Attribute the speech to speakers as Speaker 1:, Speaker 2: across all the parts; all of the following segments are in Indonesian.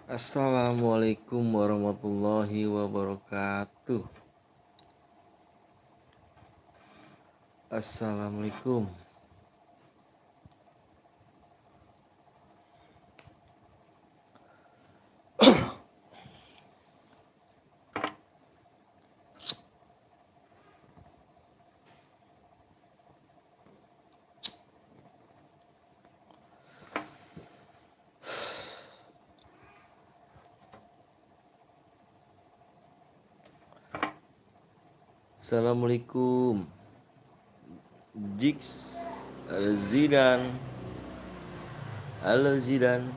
Speaker 1: Assalamualaikum warahmatullahi wabarakatuh. Assalamualaikum. Assalamualaikum. Jigs. Halo Zidan. Halo Zidan.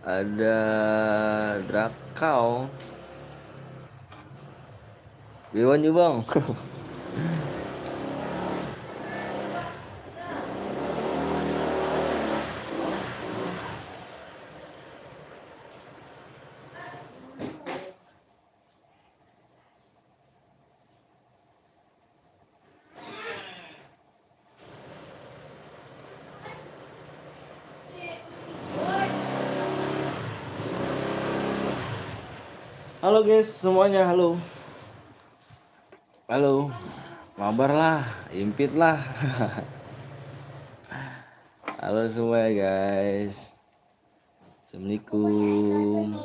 Speaker 1: Ada Drakau. Dewan yuk bang. Halo guys semuanya, halo. Halo. Mabar lah, impit lah. Halo semua ya guys. Assalamualaikum.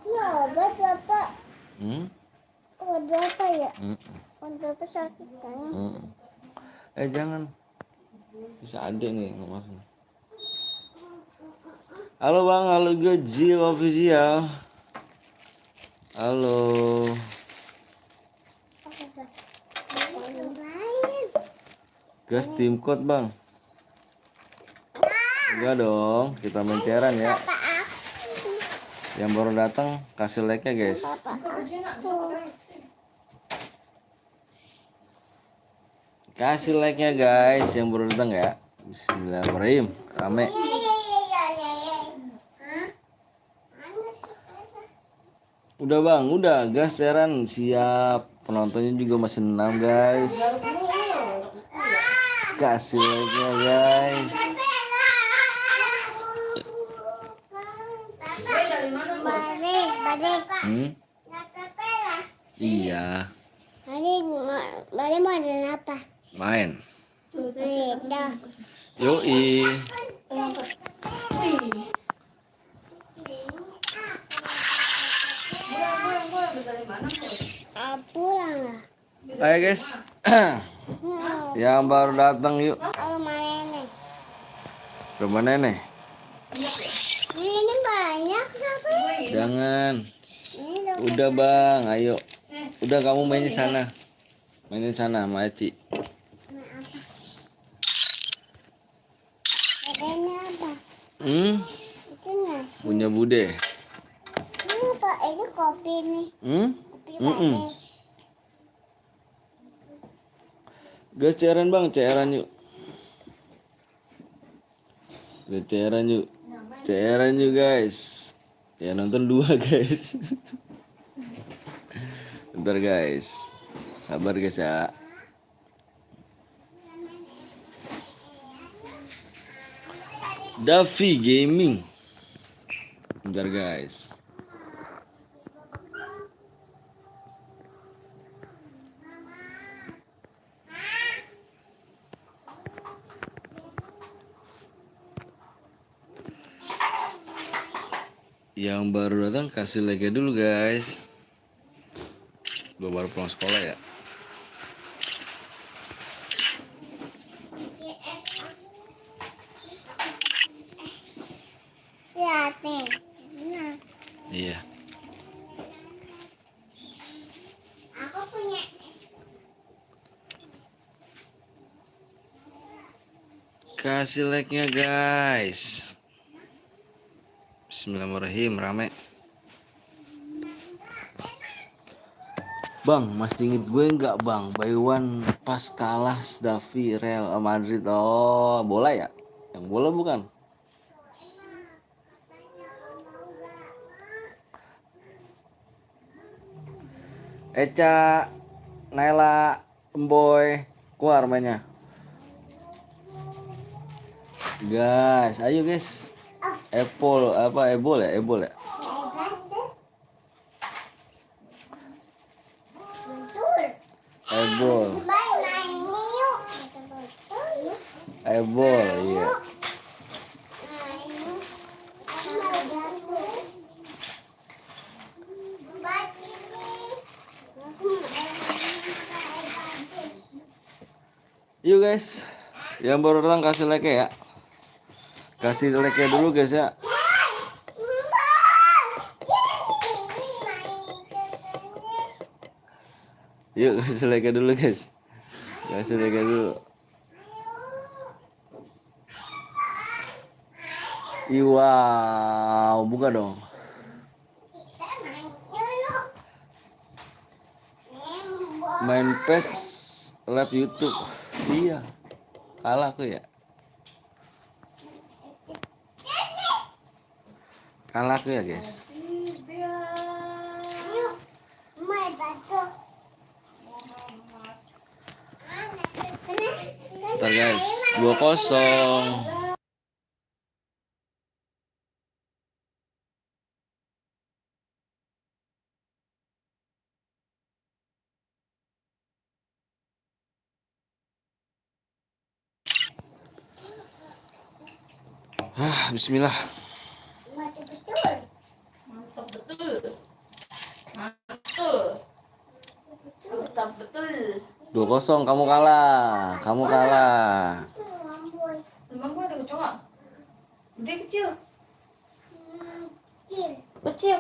Speaker 2: Ya, obat bapak. Obat bapak ya? Obat bapak sakit kan?
Speaker 1: Jangan. Bisa ada nih ngomong. Halo bang, halo gue Jil Official. Halo. Gas tim code bang. Enggak dong, kita main cairan ya. Yang baru datang kasih like-nya guys. Kasih like-nya guys yang baru datang ya. Bismillahirrahmanirrahim. Rame. Udah bang, udah gas cairan siap. Penontonnya juga masih 6 guys. Kasih like-nya guys. Iya.
Speaker 2: Bade mau ada apa?
Speaker 1: Main.
Speaker 2: Dah.
Speaker 1: Yoi.
Speaker 2: Pulang lah.
Speaker 1: Ayo guys. Yang baru datang yuk.
Speaker 2: Rumah nenek.
Speaker 1: Rumah nenek.
Speaker 2: Ini banyak tapi.
Speaker 1: Jangan.
Speaker 2: Ini
Speaker 1: Udah bang, ayo. Udah kamu main di sana. Main di sana sama Aci.
Speaker 2: Adanya apa? Itu nasi.
Speaker 1: Punya Bude.
Speaker 2: Ini apa? Ini kopi nih. Kopi pade.
Speaker 1: Gas cairan bang, cairan yuk. Gas cairan yuk. Cairan yuk guys. Ya nonton 2 guys. Bentar guys. Sabar guys ya. Davi Gaming. Bentar guys. Yang baru datang kasih like dulu guys. Gue baru pulang sekolah ya.
Speaker 2: Lihat nih. Nah,
Speaker 1: Iya.
Speaker 2: aku punya.
Speaker 1: Kasih like-nya guys. Bismillahirrahmanirrahim, rame. Bang, masih inget gue nggak bang? By one pas kalah Davi Real Madrid. Oh, bola ya? Yang bola bukan? Eca, Naila, Emboy, keluar mainnya. Guys, ayo guys. Apple apa ebol ya? Ebol ya? Ebol. Ebol, iya. Yuk guys, yang baru datang kasih like ya. Kasih like dulu guys ya. Yuk kasih like dulu guys. Kasih like dulu. Wow, buka dong. Main PES live YouTube. Iya. Kalah aku ya. Kalah aku ya guys. Ntar guys, 2-0. Bismillah.
Speaker 3: Mantap betul. Mantap betul.
Speaker 1: 2-0 kamu kalah. Kamu kalah.
Speaker 3: Emang gue ada kecoa? Gede kecil? Kecil.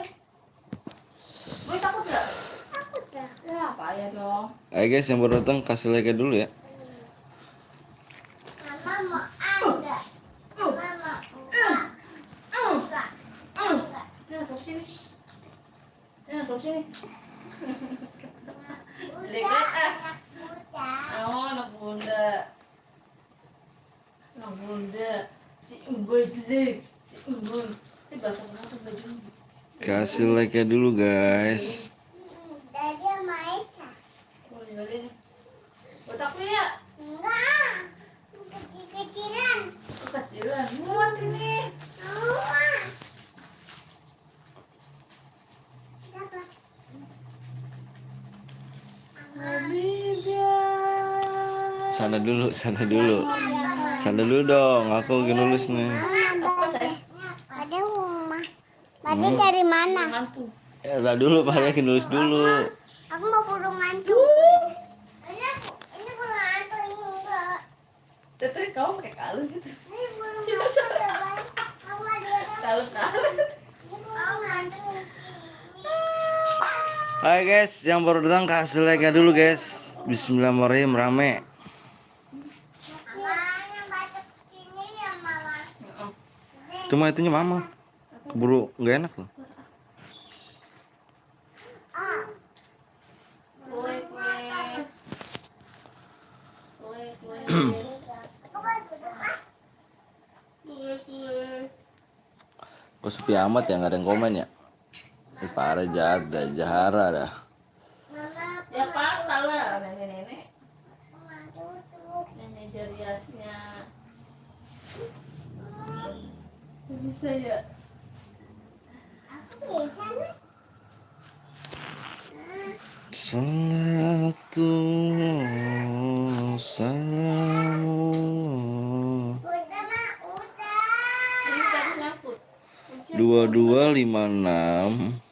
Speaker 3: Gue takut gak?
Speaker 2: Takut dah.
Speaker 3: Ya payah dong.
Speaker 1: Ayo guys, yang baru datang kasih like dulu ya.
Speaker 2: Mama mau ada. Mama mau enggak.
Speaker 3: Ini masuk sini. Ini masuk sini. Lihat oh anak bunda. Anak bunda. Si Embul jelek. Si Embul. Ini basah-basah baju.
Speaker 1: Kasih like dulu guys.
Speaker 2: Jadi main
Speaker 3: Oh ini. Buat aku ya.
Speaker 2: enggak. Kecil-kecilan.
Speaker 3: Kecilan. Muat ini.
Speaker 1: Sana dulu, sana dulu. Sana dulu dong, aku lagi nulis nih.
Speaker 3: Apa sayang?
Speaker 2: Ada rumah. Tadi dari mana?
Speaker 3: Hantu.
Speaker 1: Ya udah dulu, Pak, lagi nulis dulu.
Speaker 2: Aku mau burung hantu. Ini burung hantu ini enggak.
Speaker 3: Teteh kamu pakai kalung gitu.
Speaker 2: Ini burung hantu ya, Bang. Aku ada
Speaker 3: Kalung.
Speaker 2: ini burung hantu.
Speaker 1: Hai guys, yang baru datang kasih like dulu guys. Bismillahirrahmanirrahim, rame.
Speaker 2: Mama yang batuk sini ya, Mama.
Speaker 1: Cuma itunya mama. Keburu nggak enak loh.
Speaker 2: Ah,
Speaker 3: Kue.
Speaker 2: aku mau duduk ah.
Speaker 3: Kue.
Speaker 1: Kok sepi amat ya, nggak ada yang komen ya? Ini parah, jahat dah, jahara dah.
Speaker 2: Mama,
Speaker 3: Ya patah lah nenek-nenek.
Speaker 2: Mama duduk.
Speaker 3: Nenek jariasnya. Gak bisa ya.
Speaker 2: Aku bisa nih.
Speaker 1: Salatu salamu.
Speaker 2: Udah, Ma, udah.
Speaker 3: Ini tadi nyangkut.
Speaker 1: 2256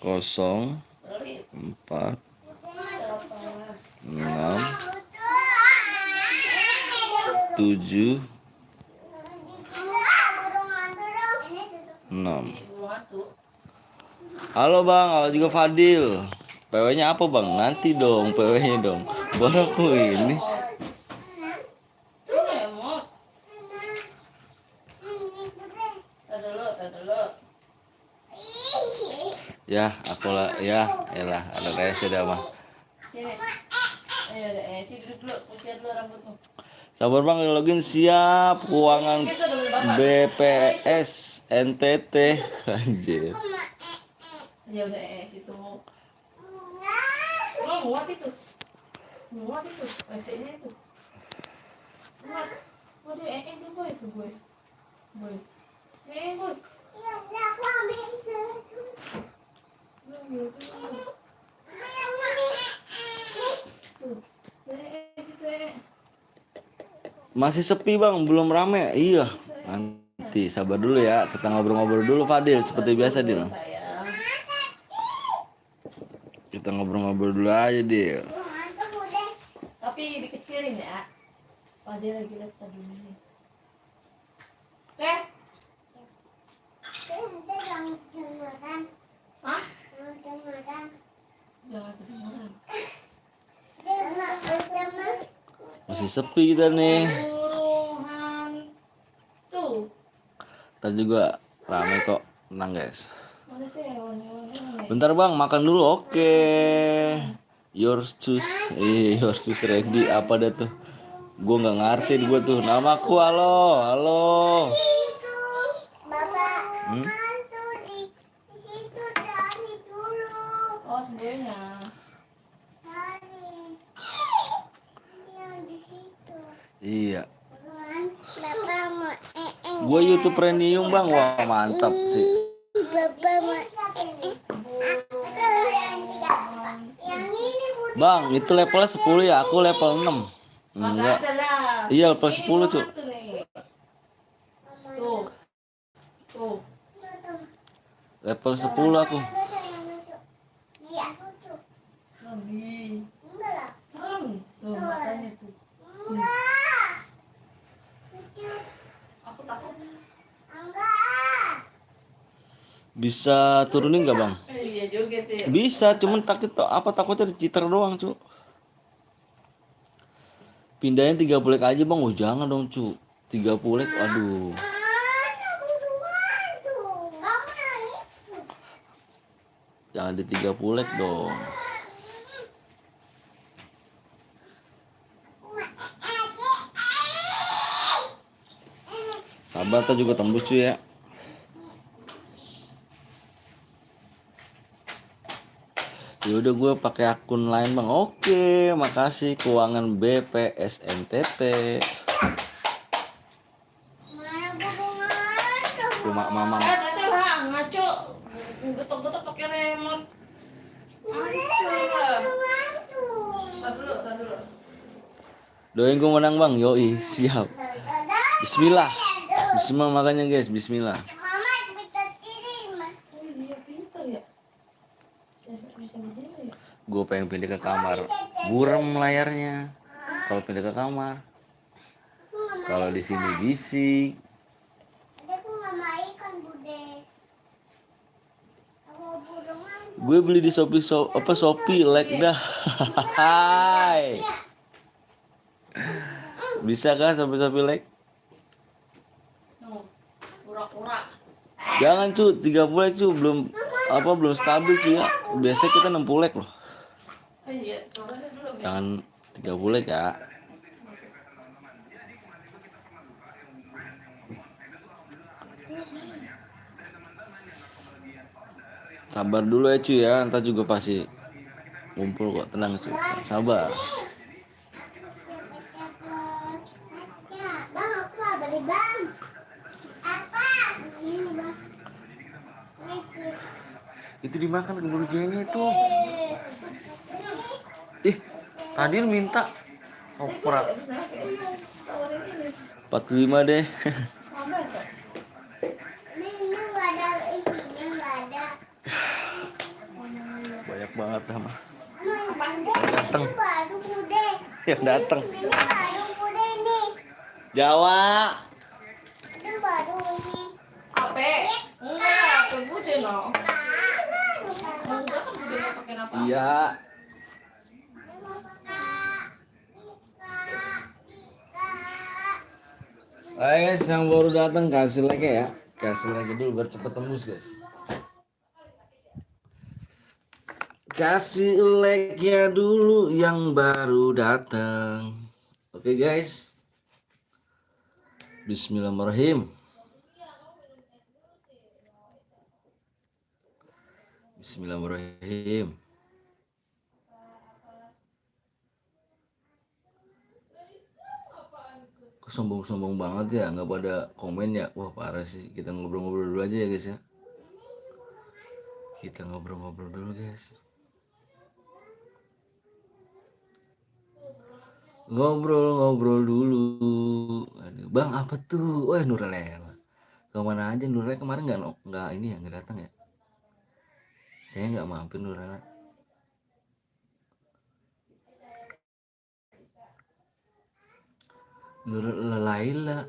Speaker 1: 0
Speaker 3: Pelit.
Speaker 1: 4 6 7 6.
Speaker 3: Ibu hantu.
Speaker 1: Halo bang, halo juga Fadil. PW-nya apa bang? Nanti dong PW-nya dong. Baru aku ini.
Speaker 3: Tuh emot. Tak dulu.
Speaker 1: Ya, aku lah, ya, elah, ada kayak sudah mah.
Speaker 3: Sini. Ayo deh, sini duduk dulu. Cucian dulu rambutmu.
Speaker 1: Sabar bang, login siap. Keuangan
Speaker 3: Kita dulu bapak.
Speaker 1: BPS NTT. Anjir.
Speaker 3: Ya udah situ. Emang muat itu. Muat itu, WC-nya itu. Muat. Waduh, itu boy itu boy. Boy. Boy.
Speaker 2: Ya, aku ambil itu.
Speaker 3: Tuh. Gitu.
Speaker 1: Masih sepi bang, belum rame. Iya. Nanti sabar dulu ya, kita ngobrol-ngobrol dulu Fadil seperti biasa Dil.
Speaker 3: Sayang.
Speaker 1: Kita ngobrol-ngobrol dulu aja Dil.
Speaker 2: Mantap udah.
Speaker 3: Tapi dikecilin ya. Oh, dia lagi laptop dulu. Oke?
Speaker 2: Kita jangan
Speaker 3: Hah?
Speaker 2: makan.
Speaker 3: Jangan kedengeran.
Speaker 1: Masih sepi kita nih.
Speaker 3: Tuhan. Tuh.
Speaker 1: Ntar juga rame kok, tenang guys.
Speaker 3: Mana sih hewan-hewan?
Speaker 1: Bentar bang, makan dulu. Oke. Yours choose. Yours choose ready. Apa dah tuh? Gue nggak ngerti gue tuh. Namaku halo, halo.
Speaker 2: Itu Bapak
Speaker 1: Hmm?
Speaker 2: hantu di situ cari dulu.
Speaker 3: Oh, sebenarnya.
Speaker 2: Cari. Yang di situ.
Speaker 1: Iya.
Speaker 2: Bapak mau
Speaker 1: Gue YouTube Premium bang. Wah mantap sih.
Speaker 2: Bapak mau yang ini Bu.
Speaker 1: Bang, itu levelnya 10 ya. Aku level 6. Enggak.
Speaker 3: Ada lah.
Speaker 1: Iya level 10 cuy.
Speaker 3: Tuh. Tuh.
Speaker 1: Level 10 aku.
Speaker 2: Iya, tuh.
Speaker 3: Nabi.
Speaker 2: Enggak lah.
Speaker 3: Serem. Tuh, matanya tuh.
Speaker 2: Enggak. Lucu.
Speaker 3: Aku takut.
Speaker 2: Enggak.
Speaker 1: Bisa turunin nggak bang?
Speaker 3: Iya juga tuh. Ya.
Speaker 1: Bisa, cuman takutnya diciter doang cu. Pindahin 3 pulek aja bang. Oh jangan dong cu. 3 pulek, aduh.
Speaker 2: Aku doang tuh. Mama itu.
Speaker 1: Jangan di 3 pulek dong. Sabar tuh juga tembus cuy ya. Ya udah gue pakai akun lain bang. Oke, makasih keuangan BPSNTT.
Speaker 2: Mana hubungan tuh?
Speaker 1: Rumah mama.
Speaker 3: Teteh lah, ngaco. Getok-getok pakai remote.
Speaker 2: Hubungan tuh.
Speaker 3: Tar dulu.
Speaker 1: Doain gue menang bang. Yoi, siap. Bismillah. Bismillah makanya guys, bismillah.
Speaker 2: Mama bisa kirim.
Speaker 3: Oh, dia pintar ya. Bisa begini ya.
Speaker 1: Gue pengen pindah ke kamar. Buram layarnya. Kalau pindah ke kamar. Kalau di sini bising.
Speaker 2: Aku nggak mau ikan bude. Aku burungan.
Speaker 1: Gue beli di Shopee like dah. Hai. Bisa kah Shopee like?
Speaker 3: No. Pura-pura.
Speaker 1: Jangan cu, 3 pulek cu, belum stabil cu ya. Biasanya kita 6 pulek loh.
Speaker 3: Iya, coba dulu.
Speaker 1: Jangan 3 pulek ya. Sabar dulu ya cu ya, ntar juga pasti ngumpul kok, tenang cu. Sabar.
Speaker 2: Ya, bang aku nggak beli bang. Apa? Ini bang.
Speaker 1: Itu dimakan keburujiannya itu. Ih, tadi lu minta oprak 45 deh.
Speaker 2: Ini nggak ada isinya nggak ada.
Speaker 1: Banyak banget sama.
Speaker 2: Ini baru bude.
Speaker 1: Yang datang.
Speaker 2: Ini baru bude ini.
Speaker 1: Jawa.
Speaker 2: Itu baru ini.
Speaker 3: Ape? Enggak, ape bude no.
Speaker 2: Ah,
Speaker 3: Enggak kan bude nggak pakai apa?
Speaker 1: Iya. Ayo guys, yang baru datang kasih like ya. Kasih like dulu biar cepet tembus guys. Kasih like ya dulu yang baru datang. Oke guys. Bismillahirrahmanirrahim. Bismillahirrahmanirrahim. sombong-sombong banget ya, nggak pada komen ya. Wah parah sih. Kita ngobrol-ngobrol dulu aja ya guys ya. Kita ngobrol-ngobrol dulu guys. Ngobrol-ngobrol dulu. Aduh, bang apa tuh? Wah Nuralela. Kemana aja Nuralela kemarin nggak ini ya nggak datang ya? Kayaknya nggak mampir Nuralela. Nuralela.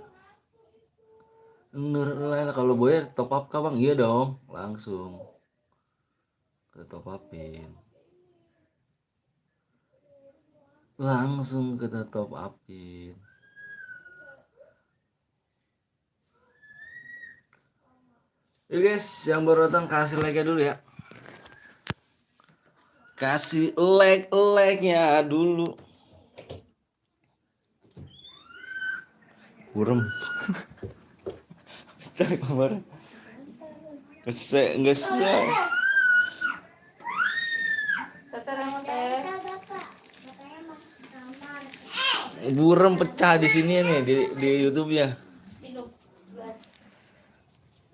Speaker 1: Nuralela kalau Boyer top up kah bang? Iya dong, langsung ke top upin. Langsung kita top upin. Yuk guys, yang baru datang kasih like dulu ya. Kasih like-nya dulu. Burem. Cari kemarin. Nggak sih. Burem pecah di sini nih di YouTube-nya.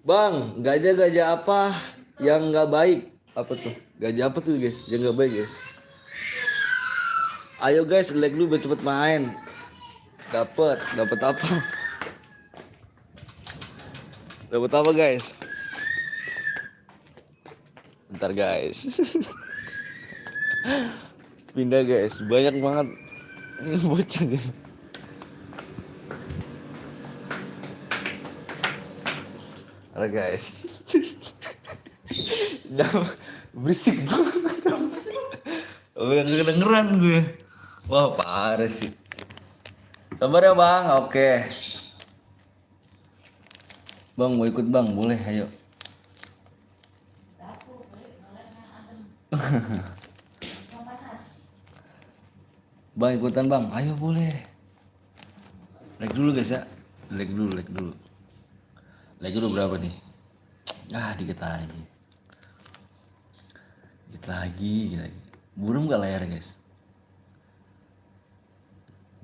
Speaker 1: Bang, gajah-gajah apa yang nggak baik? Apa tuh? Gajah apa tuh guys? Yang nggak baik guys. Ayo guys, like dulu biar cepet main. Dapat apa? Dapat apa guys? Bentar guys. Pindah guys, banyak banget. Ini bocah guys. Halo guys. Jangan berisik banget. Oh, yang kedengeran gue. Wah parah sih. Sabar ya bang, oke. Bang mau ikut bang, boleh ayo. Bang ikutan bang, ayo boleh. Like dulu guys ya, like dulu. Like dulu berapa nih? Dikit lagi. Dikit lagi. Burung gak layar guys?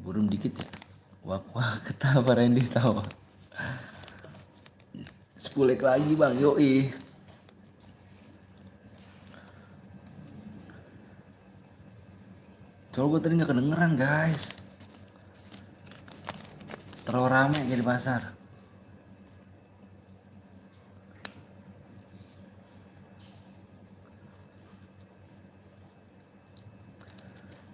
Speaker 1: Burung dikit ya? Wah ketawa Randy tawa. 10 like lagi bang, yoi. Soalnya gue tadi gak kedengeran guys. Terlalu rame jadi pasar.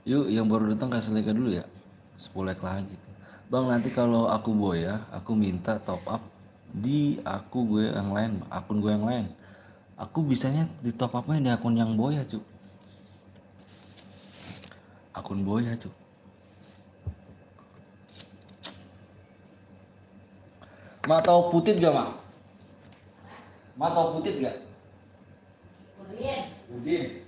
Speaker 1: Yuk yang baru datang kasih like dulu ya. 10 like lagi tuh. Bang nanti kalau aku boya, aku minta top up di akun gue yang lain. Aku bisanya di top upnya di akun yang boya cu. Akun boya cu. Ma tau putit gak mak? Ma tau putit gak? Udin.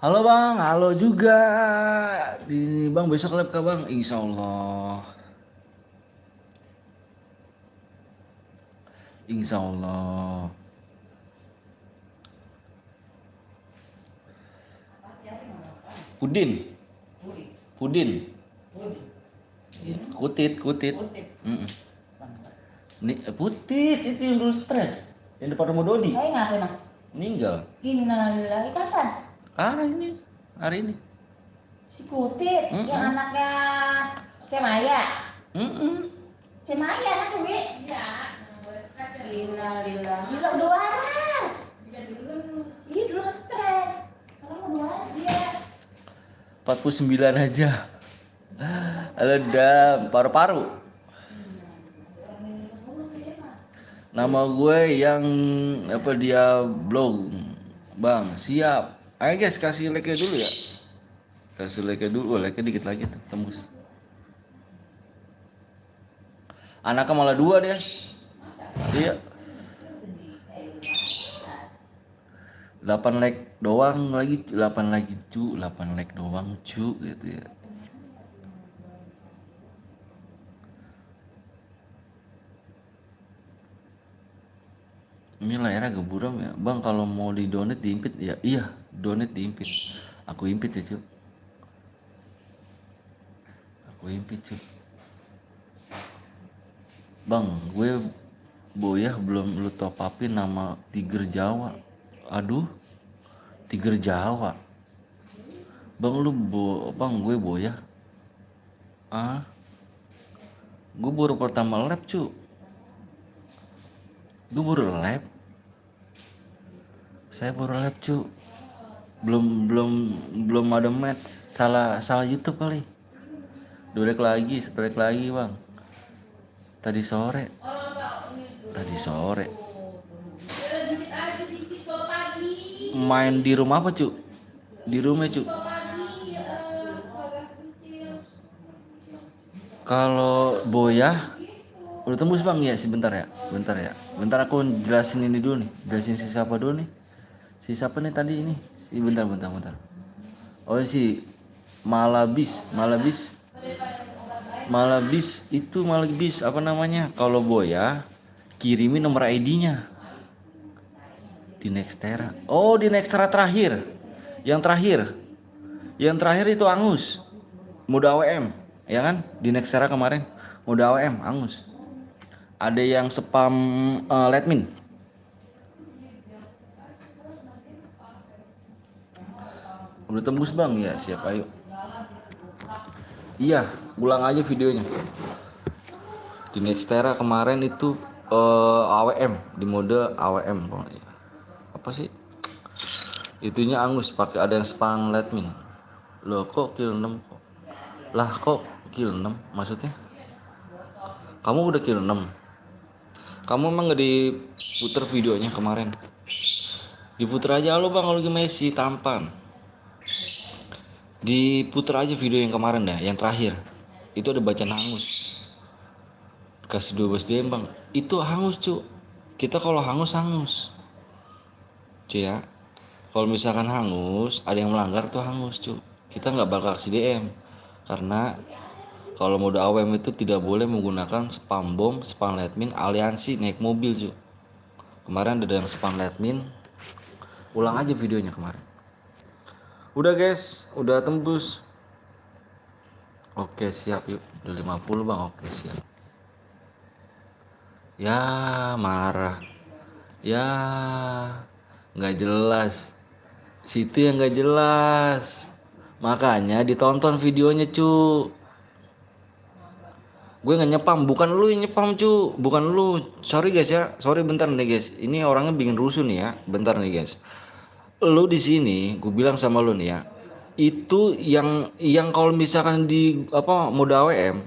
Speaker 1: Halo bang, halo juga. Di bang besok lab kah bang? Insya Allah. Insya Allah. Pudin. Kutit. Nih, putit itu yang dulu stres. Yang depan rumah Dodi.
Speaker 4: Ngapain emang?
Speaker 1: Meninggal.
Speaker 4: Innalillahi kapan?
Speaker 1: Hari ini.
Speaker 4: Si Putih yang anaknya Cemaya. Cemaya anaknya Wi.
Speaker 3: Iya.
Speaker 4: Innalillahi. Gila udah waras. Iya dulu masih stres. Sekarang udah waras dia.
Speaker 1: 49 aja. Halo dam, paru-paru. Nama gue yang apa dia blog. Bang, siap. Ayo guys kasih like dulu ya. Kasih like dulu, like dikit lagi tuh, tembus. Anaknya malah 2 dia. Iya. 8 like doang lagi, 8 like doang cu gitu ya. Ini layarnya agak buram ya bang, kalau mau di donate diimpit ya. Iya, donate diimpit. Aku impit ya cuy, aku impit cuy. Bang, gue boyah belum lu top upin nama Tiger Jawa. Aduh, Tiger Jawa. Bang lu bang gue boyah. Ah, gue baru pertama lab cu. Gue baru lab. Saya baru lab cu. Belum ada match. Salah YouTube kali. 2 leg lagi, 1 leg lagi bang. Tadi sore. Main di rumah apa cu? Di rumah cu. Kalau boyah udah tembus bang ya, sebentar ya, bentar aku jelasin ini dulu nih, jelasin si siapa dulu nih, si siapa nih tadi ini, si bentar, oh si Malabis itu Malabis apa namanya, kalau boya kirimin nomor ID-nya di Nextera. Oh di Nextera terakhir, yang terakhir itu Angus mode AWM ya kan, di Nextera kemarin mode AWM Angus. Ada yang spam Letmin. Udah tembus bang ya, siap ayo. Iya, ulang aja videonya. Di Nextera kemarin itu AWM, di mode AWM. Apa sih? Itunya Angus pakai ada yang spam Letmin. Loh kok kill 6 kok? Lah kok kill 6 maksudnya? Kamu udah kill 6. Kamu emang gak diputer videonya kemarin? Diputer aja lo bang, kalau lagi Messi tampan. Diputer aja video yang kemarin dah, yang terakhir. Itu ada bacaan hangus. Kasih 12 DM bang. Itu hangus cu. Kita kalau hangus. Cu ya. Kalau misalkan hangus, ada yang melanggar tuh hangus cu. Kita nggak bakal kasih DM. Karena kalau mode AWM itu tidak boleh menggunakan spam bom, spam letmin, aliansi naik mobil cu. Kemarin ada yang spam letmin. Ulang aja videonya kemarin. Udah guys, udah tembus. Oke siap yuk, udah 50 bang, oke siap. Ya marah. Ya nggak jelas. Situ yang nggak jelas. Makanya ditonton videonya cu. Gue nggak nyepam, bukan lu yang nyepam cu, bukan lu. Sorry guys ya, sorry bentar nih guys. Ini orangnya bikin rusuh nih ya, bentar nih guys. Lu di sini, gue bilang sama lu nih ya, itu yang kalau misalkan di apa mode AWM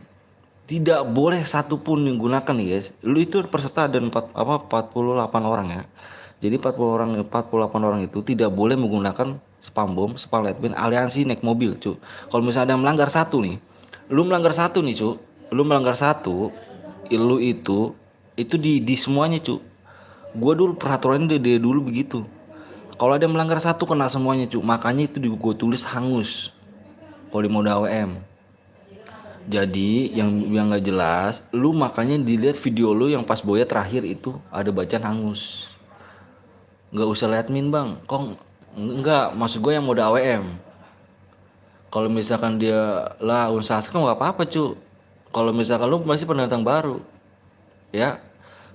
Speaker 1: tidak boleh satupun digunakan nih guys. Lu itu peserta ada 48 orang ya. Jadi 48 orang itu tidak boleh menggunakan spam bom, spam letmin, aliansi naik mobil cu. Kalau misalnya ada yang melanggar satu nih, lu melanggar satu nih cu, lu itu di semuanya cu. Gue dulu peraturannya dia dulu begitu. Kalau ada yang melanggar satu kena semuanya cu. Makanya itu gue tulis hangus. Kalau di mode AWM. Jadi yang nggak jelas, lu makanya dilihat video lu yang pas boya terakhir itu ada bacaan hangus. Nggak usah letmin bang. Kok enggak, maksud gue yang mode AWM. Kalau misalkan dia lah unsas kan nggak apa-apa cu. Kalau misalkan lu masih pendatang baru, ya.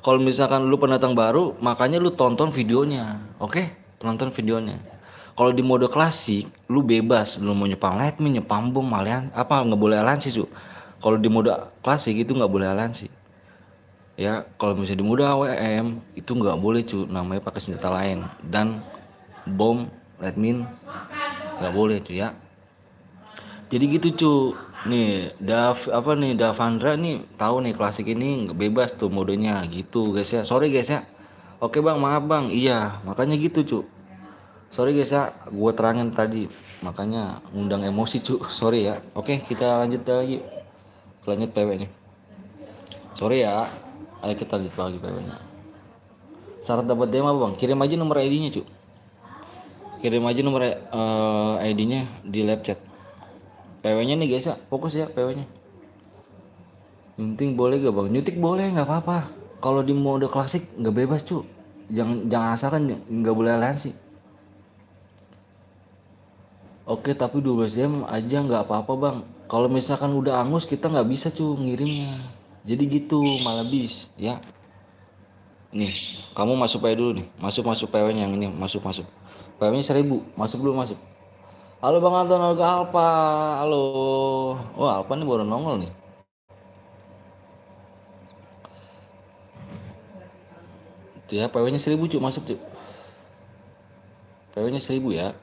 Speaker 1: Kalau misalkan lu pendatang baru, makanya lu tonton videonya, oke? Tonton videonya. Kalau di mode klasik, lu bebas, lu mau nyepam letmin, nyepam bom, malian apa nggak boleh aliansi cu. Kalau di mode klasik itu nggak boleh aliansi. Ya, kalau misalnya di mode AWM itu nggak boleh cu, namanya pakai senjata lain dan bom, letmin nggak boleh cu ya. Jadi gitu cu. Nih Davandra nih tahu nih klasik ini bebas tuh modenya gitu guys ya. Sorry guys ya. Oke bang, maaf bang. Iya, makanya gitu cu. Sorry guys ya, gue terangin tadi. Makanya ngundang emosi cu. Sorry ya. Oke, kita lanjut lagi. Lanjut PW nya. Sorry ya. Ayo kita lanjut lagi PW nya. Syarat dapat DM apa bang? Kirim aja nomor ID-nya cu. Kirim aja nomor ID-nya di live chat. PW-nya nih guys ya, fokus ya PW-nya. Penting boleh gak bang? Nyutik boleh, nggak apa-apa. Kalau di mode klasik nggak bebas cu. jangan asal kan, nggak boleh aliansi. Oke, tapi 12 jam aja nggak apa-apa bang. Kalau misalkan udah angus kita nggak bisa ngirimnya. Jadi gitu malah bis ya. Nih, kamu masuk PW dulu nih. Masuk PW-nya yang ini, masuk. PW-nya 1.000, masuk dulu masuk. Halo Bang Anton, halo Kak Alpa. Halo. Wah, Alpa nih baru nongol nih. Itu ya, PW-nya 1.000 cuk, masuk cuk. PW-nya 1.000 ya.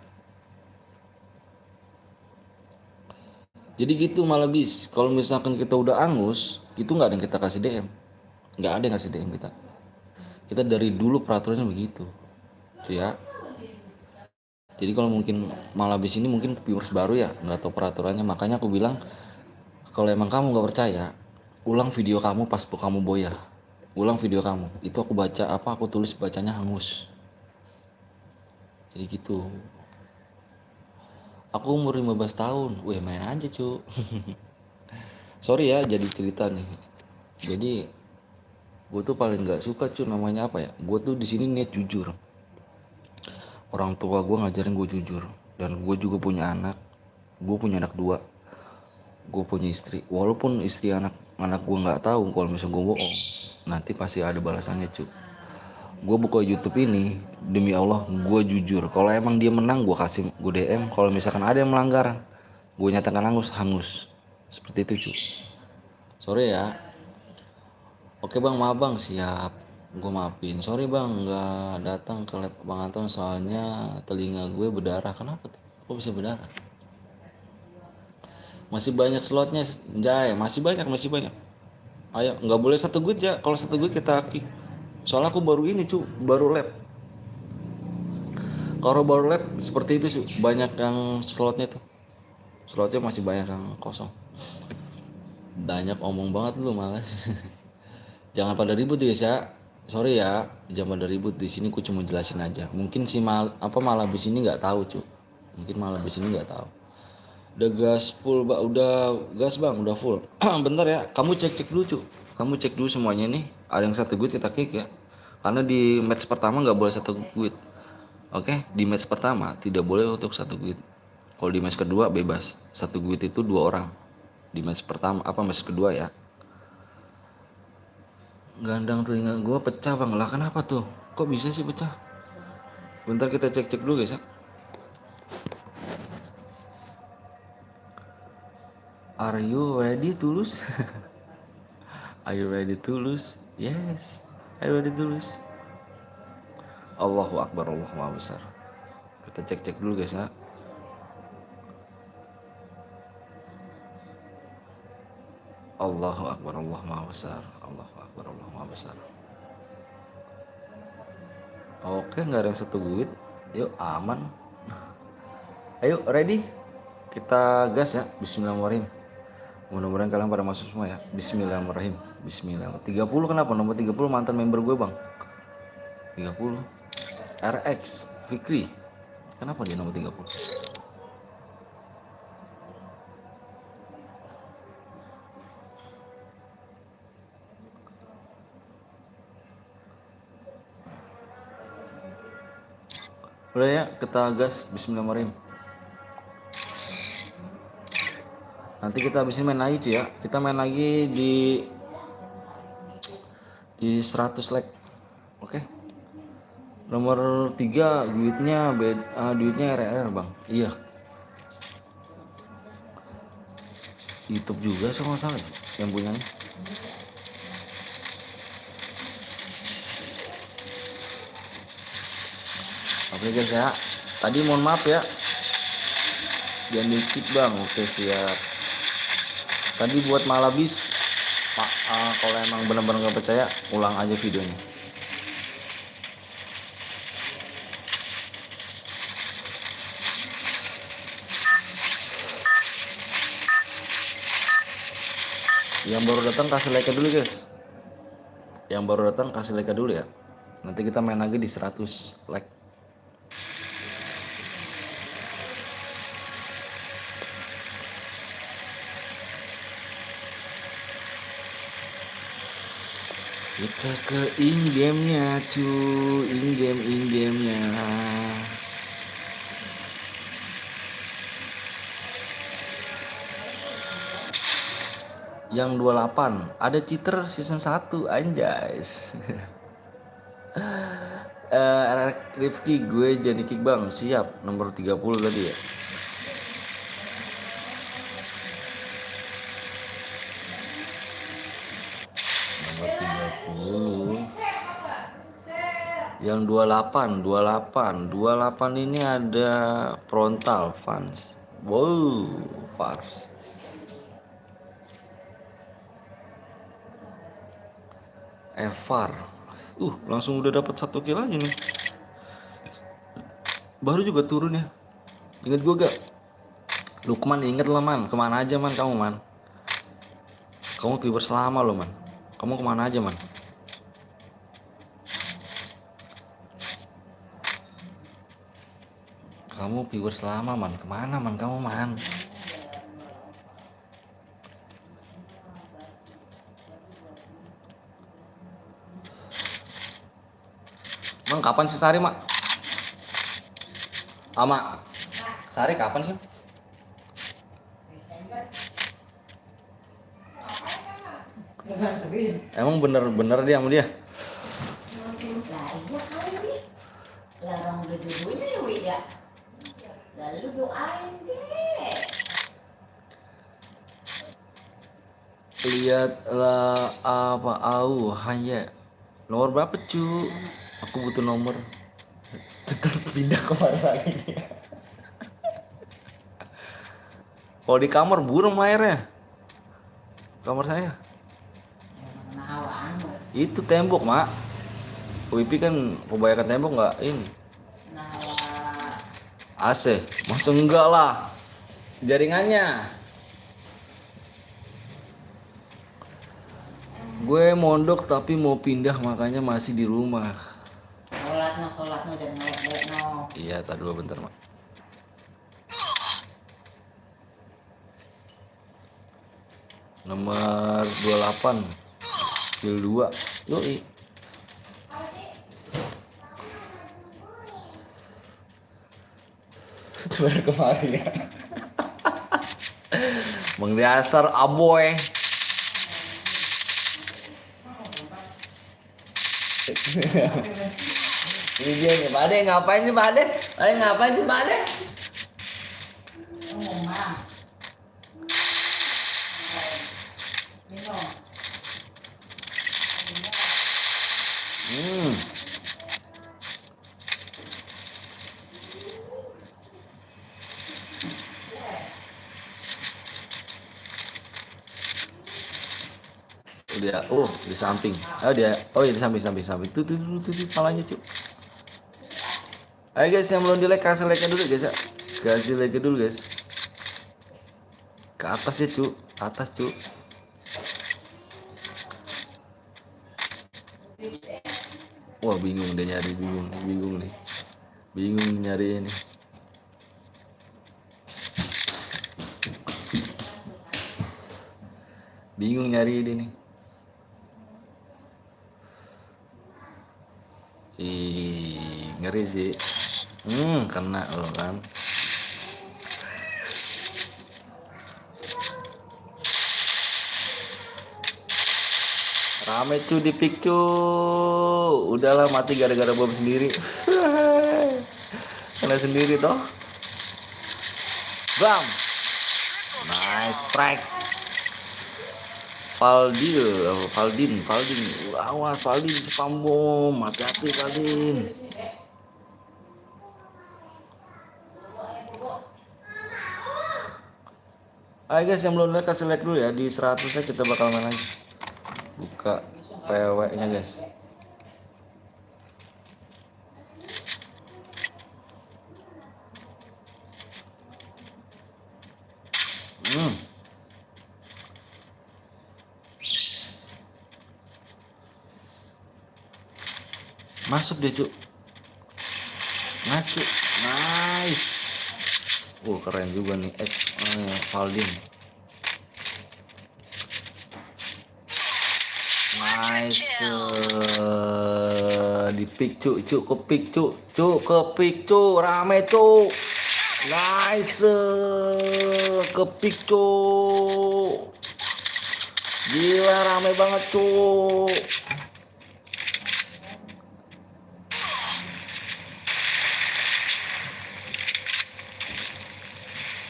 Speaker 1: Jadi gitu malah bis. Kalau misalkan kita udah angus, itu nggak ada yang kita kasih DM. Nggak ada yang kasih DM kita. Kita dari dulu peraturannya begitu. Itu ya. Jadi kalau mungkin malah bis ini mungkin viewers baru ya, nggak tahu peraturannya. Makanya aku bilang, kalau emang kamu nggak percaya, ulang video kamu pas kamu boya. Ulang video kamu. Itu aku baca aku tulis bacanya hangus. Jadi gitu. Aku umur 15 tahun. Wih, main aja, cu. Sorry ya jadi cerita nih. Jadi gue tuh paling nggak suka namanya apa ya? Gue tuh di sini niat jujur. Orang tua gue ngajarin gue jujur, dan gue juga punya anak. Gue punya anak 2. Gue punya istri. Walaupun istri anak gue nggak tahu kalau misalnya gue bohong, nanti pasti ada balasannya cu. Gue buka YouTube ini demi Allah gue jujur. Kalau emang dia menang gue kasih gue DM. Kalau misalkan ada yang melanggar gue nyatakan hangus. Seperti itu cu. Sorry ya. Oke bang, maaf bang, siap. Gue maafin. Sorry bang, nggak datang ke lab Bang Anton soalnya telinga gue berdarah. Kenapa tuh? Kok bisa berdarah? Masih banyak slotnya, Jay. Masih banyak. Ayo, nggak boleh 1 guide ya. Kalau 1 guide kita kick. Soalnya aku baru ini baru lab. Kalau baru lab seperti itu banyak yang slotnya tuh. Slotnya masih banyak yang kosong. Banyak omong banget lu malas. Jangan pada ribut guys ya. Sorry ya, jangan pada ribut. Di sini ku cuma jelasin aja. Mungkin si Malabis ini nggak tahu Mungkin Malabis ini nggak tahu. Udah gas full, udah gas bang, udah full. Bentar ya, kamu cek dulu Kamu cek dulu semuanya nih. Ada yang 1 guide kita kick ya. Karena di match pertama nggak boleh 1 guide. Oke, di match pertama tidak boleh untuk 1 guide. Kalau di match kedua bebas. 1 guide itu 2 orang. Di match pertama match kedua ya. Gandang telinga gua pecah bang. Lah kenapa tuh? Kok bisa sih pecah? Bentar kita cek dulu guys ya. Are you ready to lose? Are you ready to lose? Yes. Are you ready to lose? Allahu Akbar, Allah Maha Besar. Kita cek dulu guys ya. Allahu Akbar, Allah Maha Besar. Allahu Akbar, Allah Maha Besar. Oke, nggak ada yang 1 guide. Yuk, aman. Ayo, ready? Kita gas ya. Bismillahirrahmanirrahim. Mudah-mudahan kalian pada masuk semua ya. Bismillahirrahmanirrahim. Bismillahirrahmanirrahim. 30 kenapa? Nomor 30 mantan member gue bang. 30 RX Fikri. Kenapa dia nomor 30? Udah ya, kita gas. Bismillahirrahmanirrahim. Nanti kita habis ini main lagi cuy ya. Kita main lagi di 100 like. Oke. Nomor 3 duitnya RR bang. Iya. YouTube juga so nggak salah yang punyanya. Oke guys ya. Tadi mohon maaf ya. Jangan dikit bang. Oke siap. Tadi buat Malabis, Pak, kalau emang benar-benar nggak percaya, ulang aja videonya. Yang baru datang kasih like dulu guys. Yang baru datang kasih like dulu ya. Nanti kita main lagi di 100 like. Kita ke in-game-nya cuy, in-game-nya. Yang 28 ada cheater season 1 anjas. Rifki gue jadi kick bang, siap nomor 30 tadi ya. Nomor 30. Yang 28 ini ada frontal fans. Wow, Fars. Evar. Langsung udah dapat 1 kill aja nih. Baru juga turun ya. Ingat gue gak? Lukman inget lah man. Kemana aja man kamu man? Kamu viewers lama loh man. Kamu kemana aja man? Kamu viewers lama man. Kemana man kamu man? Mang kapan sih Sari mak? Mak, Sari kapan sih? Emang bener-bener dia sama dia?
Speaker 4: Lah iya kali. Lah orang udah dua-duanya ya Wi ya. Lalu doain deh.
Speaker 1: Lihatlah apa hanya nomor berapa cu? Aku butuh nomor. Tetap pindah kemana lagi dia? Kalau di kamar burung layarnya. Kamar saya.
Speaker 4: Nawan.
Speaker 1: Itu tembok mak. Wifi kan kebanyakan tembok nggak ini.
Speaker 4: Nawa.
Speaker 1: AC. Masa enggak lah. Jaringannya. Gue mondok tapi mau pindah makanya masih di rumah.
Speaker 4: Sholatnya dan melek-melek no.
Speaker 1: Iya, tadi dulu bentar mak. Nomor 28 kill 2. Yoi. Itu baru kemarin ya. Bang Dasar aboy. Ini dia nih, Pak Ade ngapain sih Pak Ade? Ngapain sih Pak Ade?
Speaker 4: Mam. Minum.
Speaker 1: Dia di samping. Dia di samping. Tuh palanya cuy. Ayo guys yang belum di like kasih like dulu guys ya. Kasih like dulu guys. Ke atas dia cuy. Atas cuy. Wah bingung dia nyari bingung nih. Bingung nyari ini. Bingung nyari ini nih. Ngeri sih. Kena loh kan. Rame cu di pick cu. Udahlah mati gara-gara bom sendiri. Kena sendiri toh. Bam. Nice strike. Valdin. Awas Valdin spam bom. Hati-hati Valdin. Ayo guys yang belum like kasih like dulu ya. Di 100-nya kita bakal main lagi. Buka PW-nya guys. Masuk dia cuk. Ngacu. Nice. Keren juga nih Valdin. Nice. Di pick cuk, ke pick cuk, ke pick cuk, rame cuk. Nice. Ke pick cuk. Gila rame banget cuk.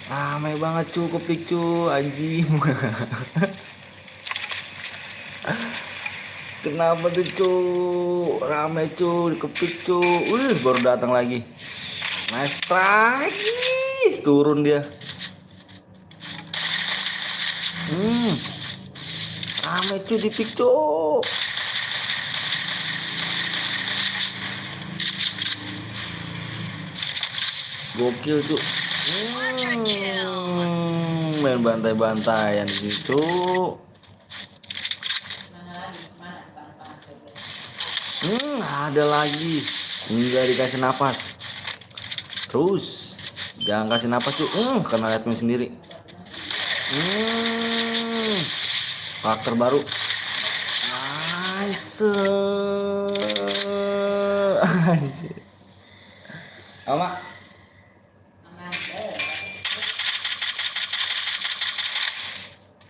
Speaker 1: Rame banget cu, kepik cu, anjing. Kenapa tuh cu? Rame cu, kepik cu. Baru datang lagi. Nice strike. Ih, turun dia. Rame cu di pick cu. Gokil cu. Main bantai-bantaian di situ. Ada lagi. Enggak dikasih napas. Terus jangan kasih napas cu. Karena lihat main sendiri. Karakter baru. Nice. Anjir. Ama.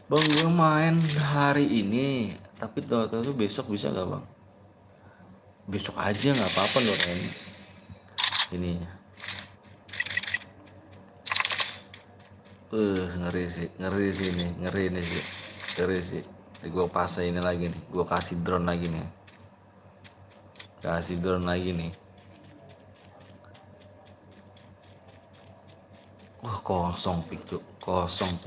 Speaker 1: Bang, gue main hari ini, tapi tahu-tahu besok bisa gak bang? Besok aja nggak apa-apa loh ini. Ininya. Ngeri sih ini, ngeri sih. Gue pasang ini lagi nih, gue kasih drone lagi nih. Wah kosong pik cuk, kosong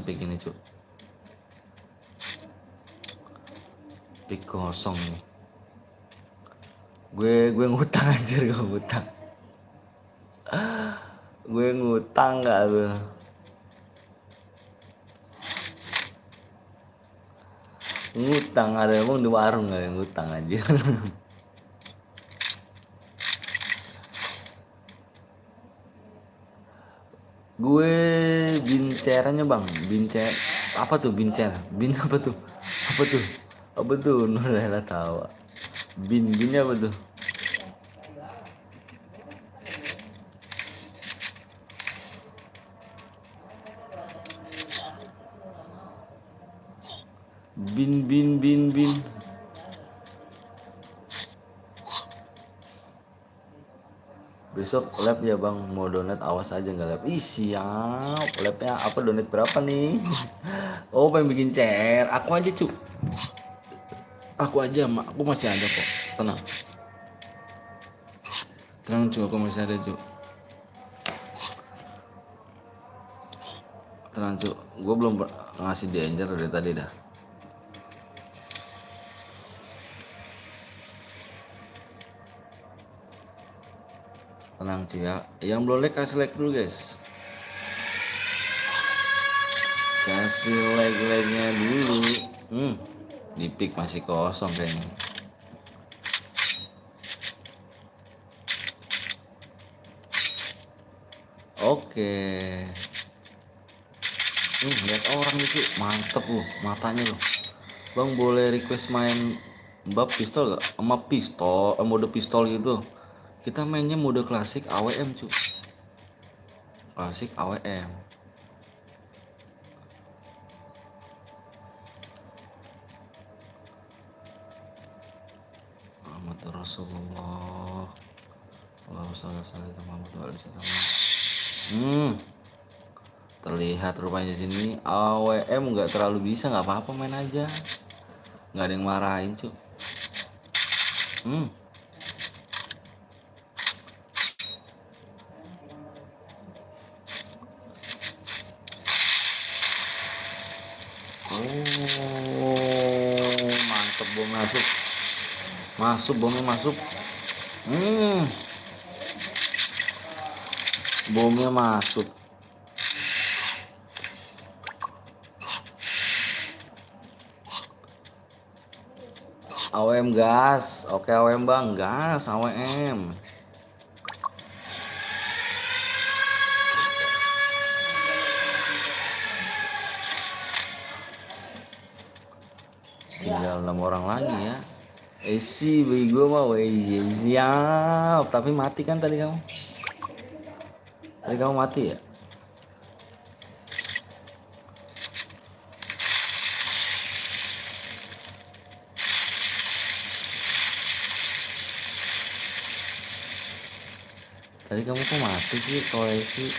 Speaker 1: pik ini cuk. Pik kosong nih. Gue ngutang anjir, gue ngutang gak tuh. Ngutang ada emang di warung gak yang ngutang aja. Gue bincerannya bang, apa tuh bincer? Apa tuh? Nurela tawa. Binnya apa tuh? Bin. Besok lab ya bang, mau donat awas aja nggak lab. Ih siap, labnya apa, donat berapa nih? Oh pengen bikin CR, aku aja cu. Aku aja mak, aku masih ada kok, tenang cu, aku masih ada cu. Tenang cu, gue belum ngasih danger dari tadi dah. Tenang cu ya, yang belum like kasih like dulu guys. Kasih like-nya dulu. Di pick masih kosong kayaknya. Oke. Lihat orang itu mantep loh matanya loh. Bang boleh request main bab pistol gak? Sama pistol, mode pistol gitu. Kita mainnya mode klasik AWM cu. Klasik AWM. Muhammad Rasulullah. Allahumma shalli ala Muhammad wa ala Muhammad. Terlihat rupanya sini AWM nggak terlalu bisa, nggak apa-apa main aja, nggak ada yang marahin cu. Mantep, bom bomnya masuk. Bomnya masuk. AWM gas, oke AWM bang, gas AWM. tinggal 6 orang lagi ya. Esi bagi gue mah siap. Tapi mati kan tadi kamu? Tadi kamu mati ya? Tadi kamu kok mati sih kalau Esi?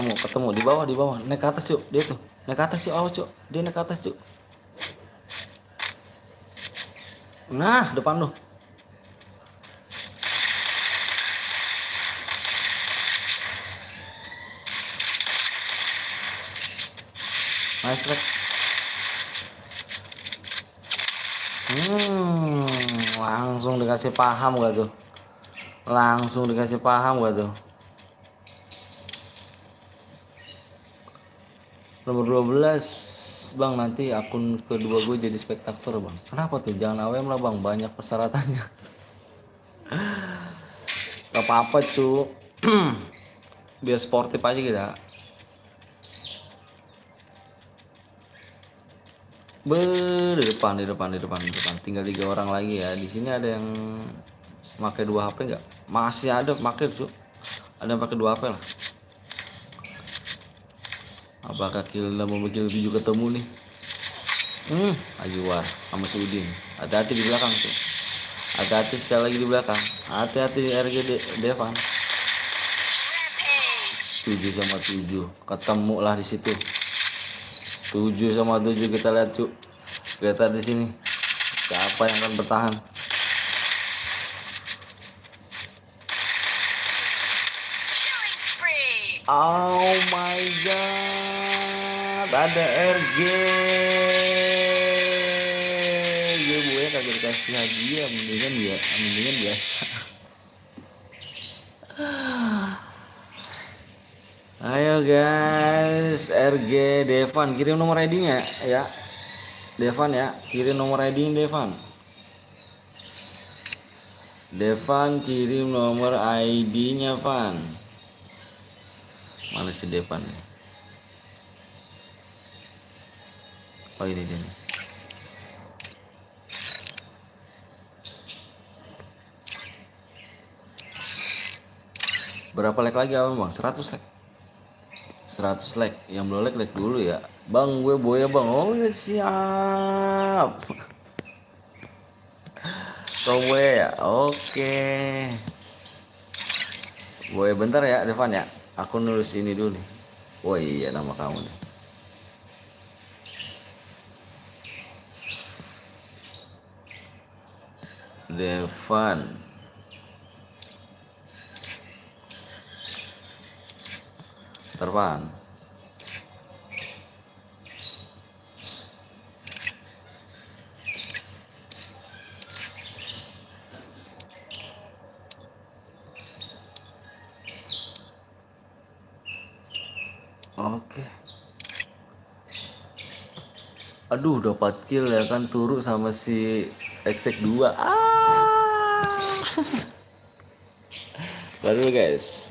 Speaker 1: Ketemu di bawah, naik ke atas cuk, dia tuh naik ke atas cuk, awas cuk, dia naik ke atas cuk. Nah depan lu. Nice Rek. Langsung dikasih paham gak tuh? Langsung dikasih paham gak tuh? Nomor 12 bang, nanti akun kedua gue jadi spektator bang. Kenapa tuh? Jangan AWM lah bang, banyak persyaratannya. Gak apa-apa cu. Biar sportif aja kita. Di depan. Tinggal 3 orang lagi ya. Di sini ada yang pakai 2 HP nggak? Masih ada pakai cu. Ada yang pakai 2 HP lah. Apakah Kilda mau bikin 7 ketemu nih? Ajuar sama si Udin. Hati-hati di belakang tuh. Hati-hati sekali lagi di belakang. Hati-hati di RG Devan. 7 sama 7. Ketemu lah di situ. 7 sama 7 kita lihat cu. Kita di sini. Siapa yang akan bertahan? Oh my god, ada RG. Gue kagak dikasih hadiah, mendingan biasa. Ayo guys, RG Devan kirim nomor ID-nya ya. Devan ya, kirim nomor ID Devan. Devan kirim nomor ID-nya Van. Mana si Devan nih? Oh ini dia nih. Berapa like lagi abang bang? 100 like. 100 like. Yang belum like dulu ya. Bang gue boya bang. Oh ya siap. Kau boya ya? Oke. Boya bentar ya Devan ya. Aku nulis ini dulu nih. Oh iya nama kamu nih. Devan. Terpan. Oke. Aduh dapat kill ya kan, Turu sama si Exec 2. Baru guys.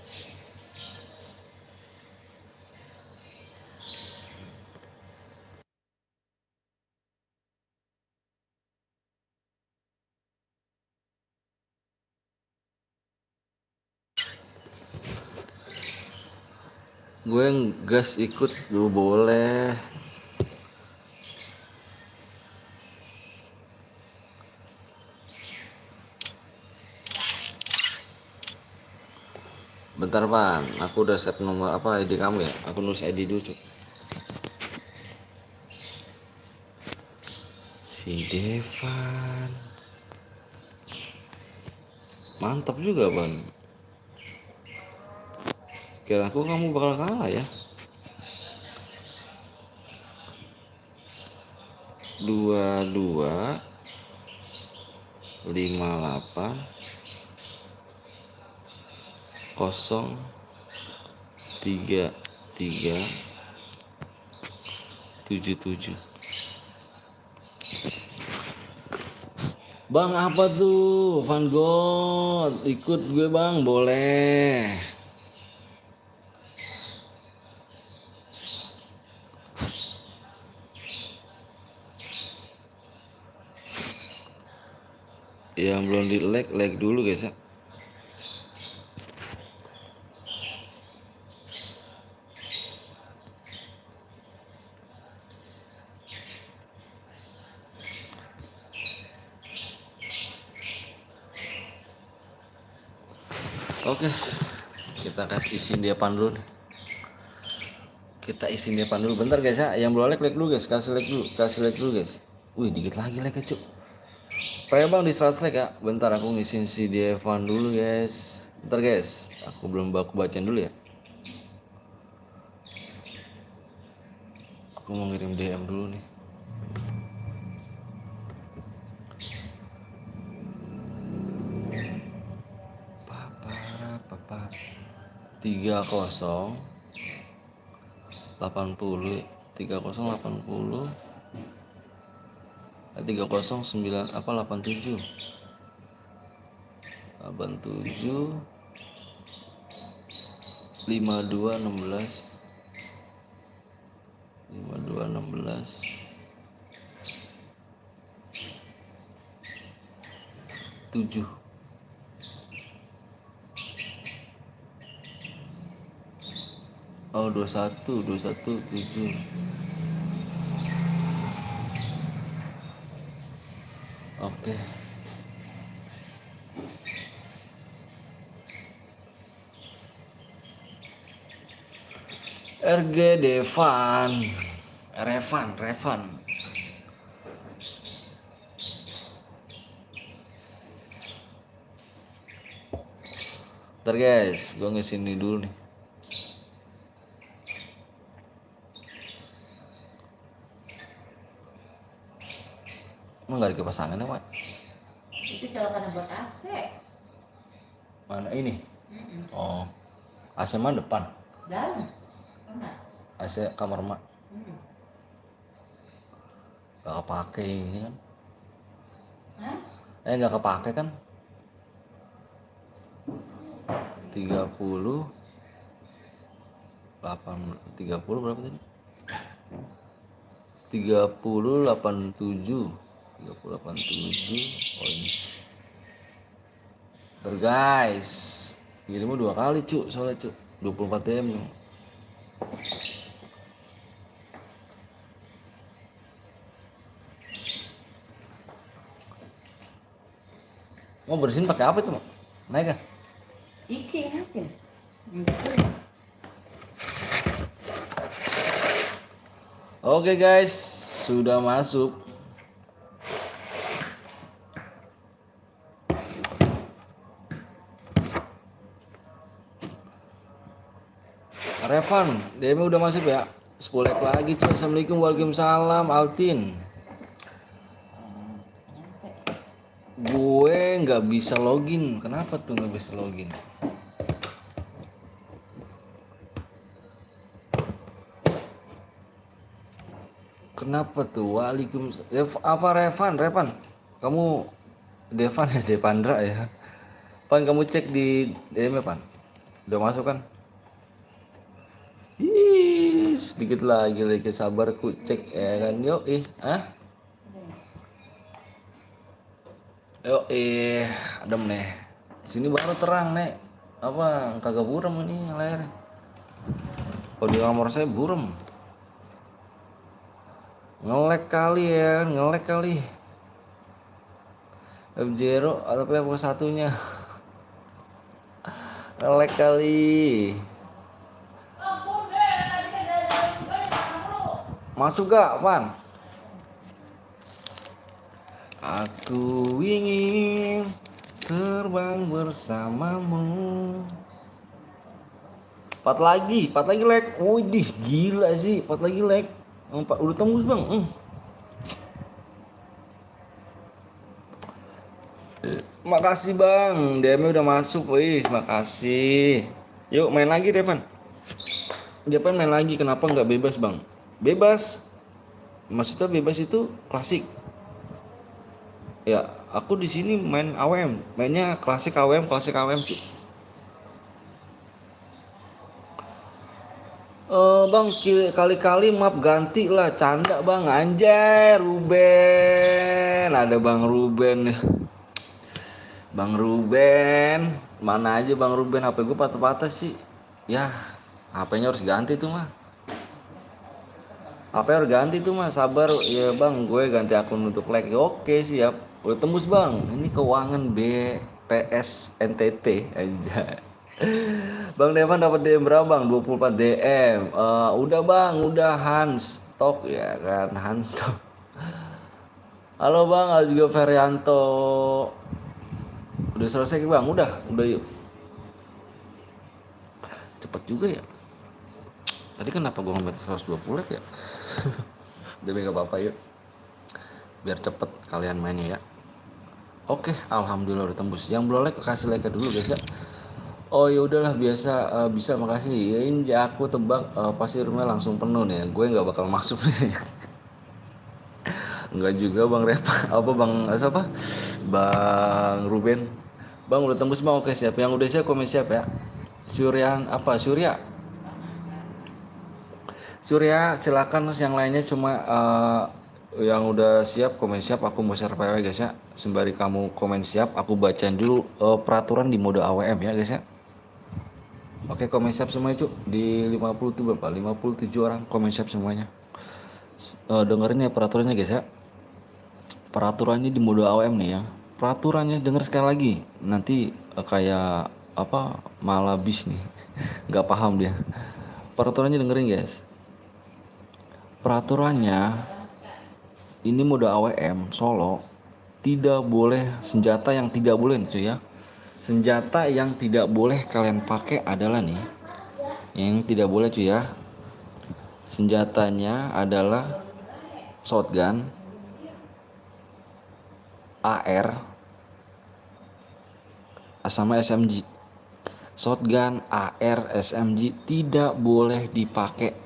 Speaker 1: Gue gas ikut dulu boleh. Bentar Pan, aku udah set nomor apa ID kamu ya? Aku nulis ID dulu cuk. Si Devan. Mantap juga Pan. Kira aku kamu bakal kalah ya. 22 58 0 3 3 7 7. Bang apa tuh? Van Gogh. Ikut gue bang, boleh. Yang belum di like dulu guys ya. Oke, kita kasih isin dia pan dulu nih. Kita isin dia pan dulu bentar guys ya. Yang belum like dulu guys, kasih like dulu guys. Wih, dikit lagi like cuk. Kayak bang di 100 like ya. Bentar aku ngisiin si Devan dulu guys. Bentar guys, aku belum bacain dulu ya. Aku mau ngirim DM dulu nih. Papa 30 80 3080 309 apa 87 5216 7 oh 21 7 oke. RG Devan Revan ntar guys, gue ngesini dulu nih. Emang gak ada kipas angin ya Pak?
Speaker 4: Itu colokan buat AC.
Speaker 1: Mana ini? Oh, AC mah depan,
Speaker 4: Dalam. Kamar.
Speaker 1: AC kamar mak.
Speaker 4: Mm.
Speaker 1: Gak kepake ini kan?
Speaker 4: Hah?
Speaker 1: Gak kepake kan? 30 berapa tadi? 3087 oh ini. Ntar guys, ngirimnya 2 kali cuk, soalnya cuk 24 DM nih. Mau bersihin pakai apa itu mak? Naik kan?
Speaker 4: Iki aja.
Speaker 1: Oke guys, sudah masuk. Revan, DM udah masuk ya? 10 like lagi cuy. Assalamualaikum, waalaikumsalam Altin. Gue nggak bisa login. Kenapa tuh nggak bisa login? Kenapa tuh? Waalaikumsalam. Apa Revan? Kamu Devan ya, Devandra ya? Pan, kamu cek di DM ya Pan? Udah masuk kan? Ih, sedikit lagi sabarku cek ya kan. Yuk adem nih. Sini baru terang nek. Apa kagak buram ini layar. Kalau di kamar saya buram. Ngelek kali. F0 atau apa satunya. Ngelek kali. Masuk gak, Pan? Aku ingin terbang bersamamu. 4 lagi like. Widih, gila sih, 4 lagi like. 4 udah tembus, Bang. Makasih, Bang. DM udah masuk, wih, makasih. Yuk main lagi, Devan. Devan main lagi, kenapa nggak bebas, Bang? Bebas. Maksudnya bebas itu klasik. Ya, Aku di sini main AWM, mainnya klasik AWM sih. Bang, kali-kali map ganti lah, canda bang, anjay Ruben, ada Bang Ruben nih. Bang Ruben, mana aja Bang Ruben, HP gue patah-patah sih. Ya, HP-nya harus ganti tuh mah. HP harus ganti tuh mah, sabar ya bang, gue ganti akun untuk like. Oke siap, udah tembus bang. Ini keuangan BPS NTT aja. Bang Devan dapat DM berapa bang? 24 DM. Udah bang, udah Hans Tok ya kan, Hanto. Halo bang, ada juga Ferianto. Udah selesai bang, udah yuk. Cepet juga ya. Tadi kenapa gue ngomong 120 ya? Tapi gak apa-apa yuk. Biar cepet kalian mainnya ya. Oke, alhamdulillah udah tembus. Yang belum like kasih like dulu guys ya. Oh ya udahlah biasa bisa makasih. Ya ini aku tebak pasti rumahnya langsung penuh nih. Gue nggak bakal masuk nih. Enggak juga Bang Repa. Apa Bang siapa? Bang Ruben. Bang udah tembus bang. Oke siap. Yang udah siap komen siap ya. Surya silakan yang lainnya cuma yang udah siap komen siap. Aku mau share PW guys ya. Sembari kamu komen siap, aku bacain dulu peraturan di mode AWM ya guys ya. Oke, komen siap semua itu di 50 tuh berapa? 57 orang komen siap semuanya. Dengerin ya peraturannya guys ya. Peraturannya di mode AWM nih ya. Peraturannya denger sekali lagi. Nanti kayak apa malah bis nih. Nggak paham dia. Peraturannya dengerin guys. Peraturannya ini mode AWM solo tidak boleh senjata yang tidak boleh nih cuy ya. Senjata yang tidak boleh kalian pakai adalah nih. Yang tidak boleh cuy ya. Senjatanya adalah shotgun, AR, sama SMG. Shotgun, AR, SMG tidak boleh dipakai.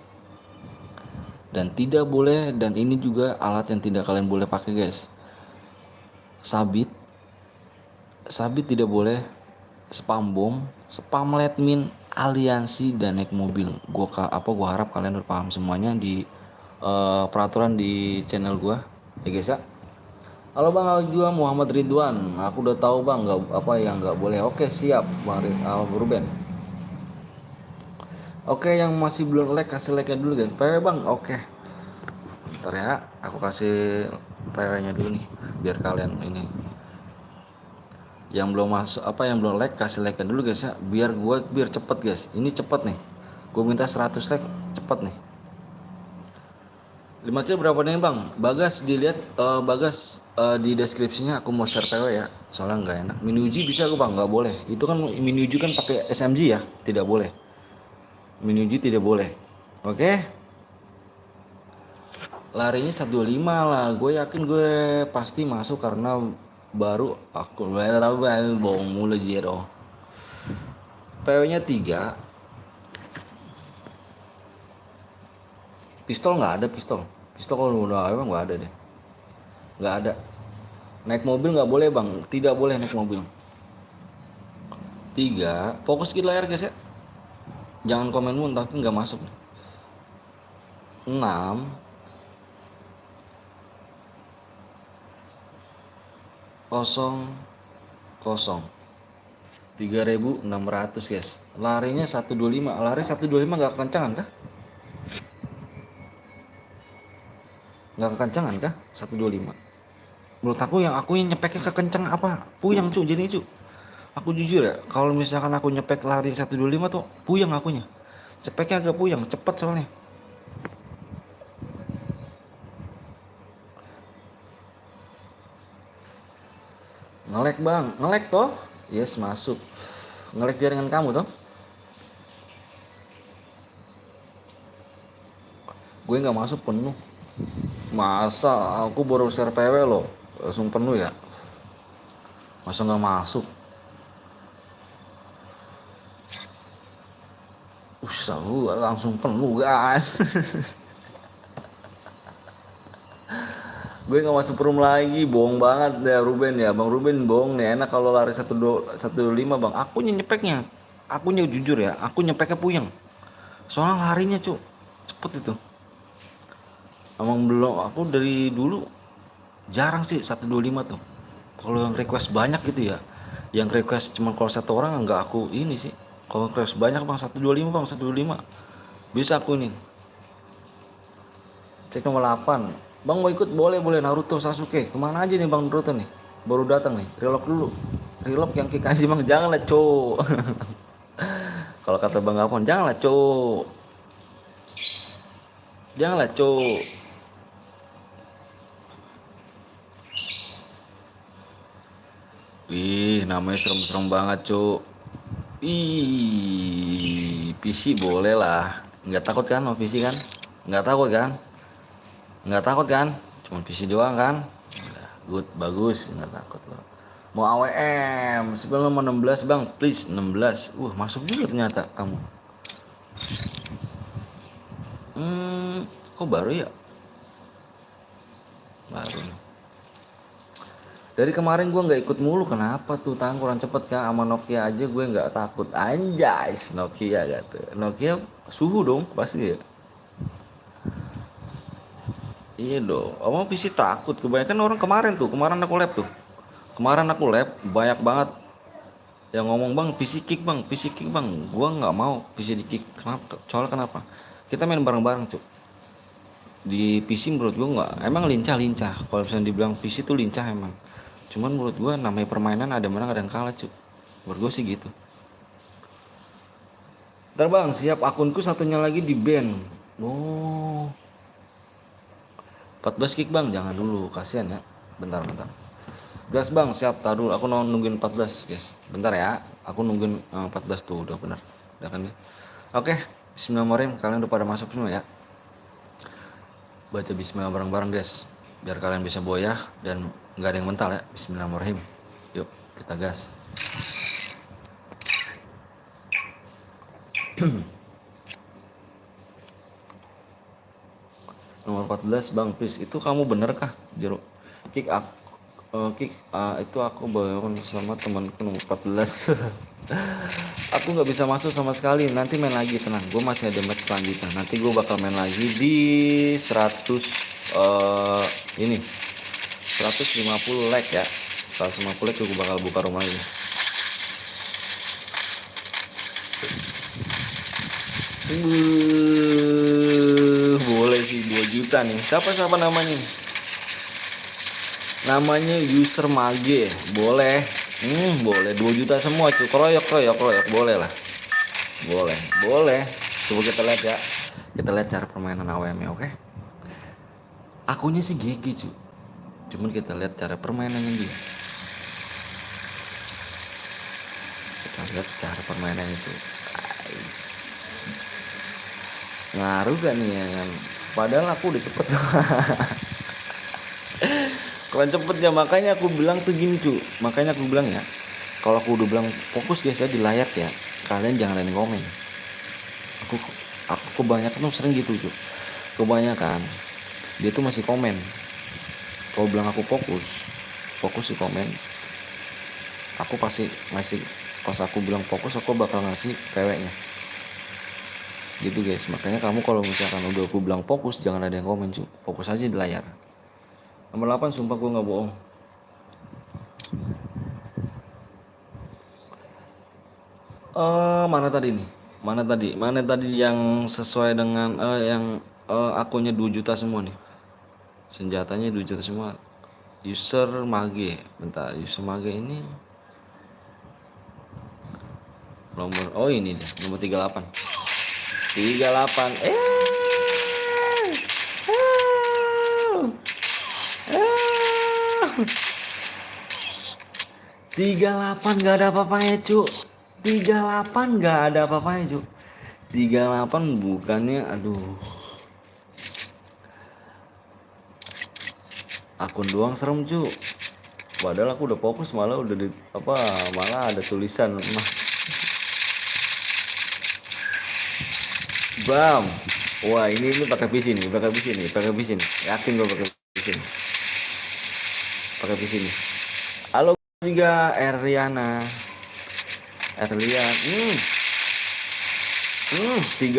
Speaker 1: Dan tidak boleh, dan ini juga alat yang tidak kalian boleh pakai guys. Sabit tidak boleh, spam bom, spam lead min, aliansi dan naik mobil. Gua harap kalian udah paham semuanya di peraturan di channel gua ya guys ya. Halo Bang Aljua Muhammad Ridwan, aku udah tahu Bang nggak apa yang nggak boleh. Oke siap Bang Ruben. Oke yang masih belum like kasih like nya dulu guys. PW Bang, oke. Bentar ya, aku kasih PW nya dulu nih biar kalian ini. Yang belum masuk yang belum like kasih like dulu guys ya, biar cepet guys. Ini cepet nih, gue minta 100 like cepet nih. 5 cil berapa nih bang? Bagas dilihat Bagas di deskripsinya aku mau share PW ya, soalnya nggak enak. Minuji bisa gue bang, nggak boleh. Itu kan Minuji kan pakai SMG ya, tidak boleh. Minuji tidak boleh. Oke. Larinya 125 lah, gue yakin gue pasti masuk karena baru aku bohong mulu zero. PW nya 3. Pistol nggak ada, pistol kalau udah emang nggak ada deh, nggak ada. Naik mobil nggak boleh bang, tidak boleh naik mobil. 3, fokus ke layar guys ya, jangan komen muntah nggak masuk. 6, kosong 3.600 guys. Larinya 125. Lari 125 nggak kekencangan kah? Nggak kekencangan kah 125? Menurut aku yang nyepeknya kekencang apa? Puyang cu jadi cu. Aku jujur ya, kalau misalkan aku nyepek lari 125 tuh puyang akunya. Cepeknya agak puyang, cepet soalnya. Ngelek bang, ngelek toh? Yes masuk. Ngelek jaringan kamu toh? Gue nggak masuk penuh. Masa aku baru share PW loh, langsung penuh ya? Masa nggak masuk? Langsung penuh guys. Gue nggak masuk room lagi, bohong banget ya Ruben ya, Bang Ruben bohong nih. Enak kalau lari 125 bang. Akunya nyepeknya, akunya jujur ya, aku nyepeknya puyeng. Soalnya larinya cuk, cepet itu. Emang belum, aku dari dulu jarang sih 125 tuh. Kalau yang request banyak gitu ya, yang request cuma kalau satu orang nggak aku ini sih. Kalau request banyak bang 125 bang 125 bisa aku nih. Cek nomor 8. Bang mau ikut boleh Naruto Sasuke. Kemana aja nih Bang Naruto nih? Baru datang nih. Relock dulu. Relock yang kick aja Bang. Janganlah cowok. Kalau kata Bang Apon, janganlah cowok. Janganlah cowok. Wih, namanya serem-serem banget, cowok. Ih, PC boleh lah. Nggak takut kan sama PC kan? Nggak takut kan? Nggak takut kan? Cuman PC doang kan? Udah, good, bagus, nggak takut loh. Mau AWM, sebelum 16 bang, please 16. Masuk juga ternyata kamu. Kok baru ya? Baru. Dari kemarin gue nggak ikut mulu, kenapa tuh? Tangan kurang cepet kan? Sama Nokia aja gue nggak takut. Anjay, Nokia gitu. Nokia suhu dong, pasti ya. Iya dong, emang PC takut. Kebanyakan orang kemarin aku lab tuh. Kemarin aku lab banyak banget yang ngomong bang PC kick bang. Gua nggak mau PC di kick. Kenapa? Soalnya kenapa? Kita main bareng-bareng cuk. Di PC menurut gua nggak, emang lincah. Kalau misalnya dibilang PC tuh lincah emang. Cuman menurut gua namanya permainan ada menang ada yang kalah cuk. Menurut gua sih gitu. Ntar bang, siap akunku satunya lagi di ban. Oh. 14 kick bang, jangan dulu, kasihan ya. Bentar. Gas bang, siap, tar dulu. Aku nungguin 14 guys. Bentar ya, aku nungguin 14 tuh, udah bener. Udah kan ya. Oke, bismillahirrahmanirrahim. Kalian udah pada masuk semua ya. Baca bismillah bareng-bareng guys. Biar kalian bisa boyah dan nggak ada yang mental ya. Bismillahirrahmanirrahim. Yuk, kita gas. Nomor 14 bang, please. Itu kamu bener kah? Jeruk. Kick up. Itu aku bangun sama temanku nomor 14. Aku nggak bisa masuk sama sekali. Nanti main lagi, tenang. Gue masih ada match selanjutnya. Nanti gue bakal main lagi di 100 ini 150 like ya. 150 like gue bakal buka rumah lagi. Boleh sih 2 juta nih. Siapa namanya? Namanya user mage. Boleh. Boleh 2 juta semua cuy. Kroyok. Boleh lah. Boleh. Coba kita lihat ya. Kita lihat cara permainan AWM-nya, oke? Akunya sih GG cuy. Cuman kita lihat cara permainannya dia. Kita lihat cara permainannya cuy. Guys. Ngaruh gak nih ya kan? Padahal aku udah cepet. Kalian cepet ya, makanya aku bilang tuh gini cuy. Makanya aku bilang ya, kalau aku udah bilang fokus guys ya di layar ya, kalian jangan lain komen. Aku kebanyakan tuh sering gitu cuy. Kebanyakan dia tuh masih komen. Kalau bilang aku fokus di komen. Aku pasti masih, pas aku bilang fokus aku bakal ngasih PW-nya. Gitu guys, makanya kamu kalau misalkan udah aku bilang fokus jangan ada yang komen cuy. Fokus aja di layar. Nomor 8 sumpah gue gak bohong. Mana tadi yang sesuai dengan yang akunnya 2 juta semua nih. Senjatanya 2 juta semua. User mage. Bentar, user mage ini nomor, ini deh, nomor 38. 38 gak ada apa-apanya cu. 38 gak ada apa-apanya cu. 38 bukannya aduh. Akun doang serem cu. Padahal aku udah fokus malah malah ada tulisan Bam. Wah, ini pakai PC nih. Yakin gue pakai PC nih. pakai PC ini. Halo juga Erliana. 3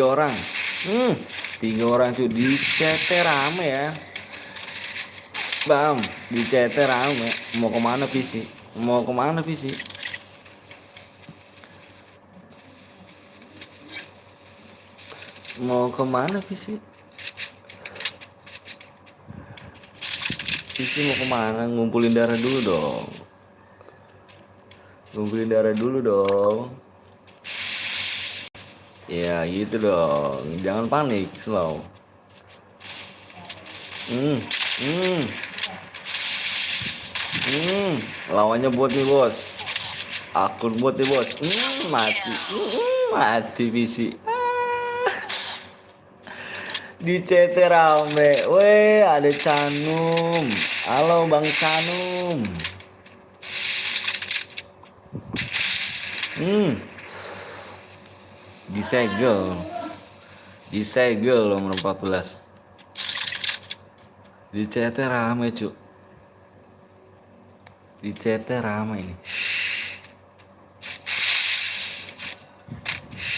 Speaker 1: orang. 3 orang cuy, di CT rame ya. Bam, di CT rame. Mau kemana PC? Mau kemana PC? Mau kemana PC? PC mau kemana? Ngumpulin darah dulu dong. Ngumpulin darah dulu dong. Ya gitu dong. Jangan panik, slow. Lawannya bot nih bos. Akun bot nih bos. Mati. Mati PC. Di CT rame. Weh, ada Canum. Halo Bang Canum. Disegel nomor 14. Di CT rame cu. Di CT rame ini.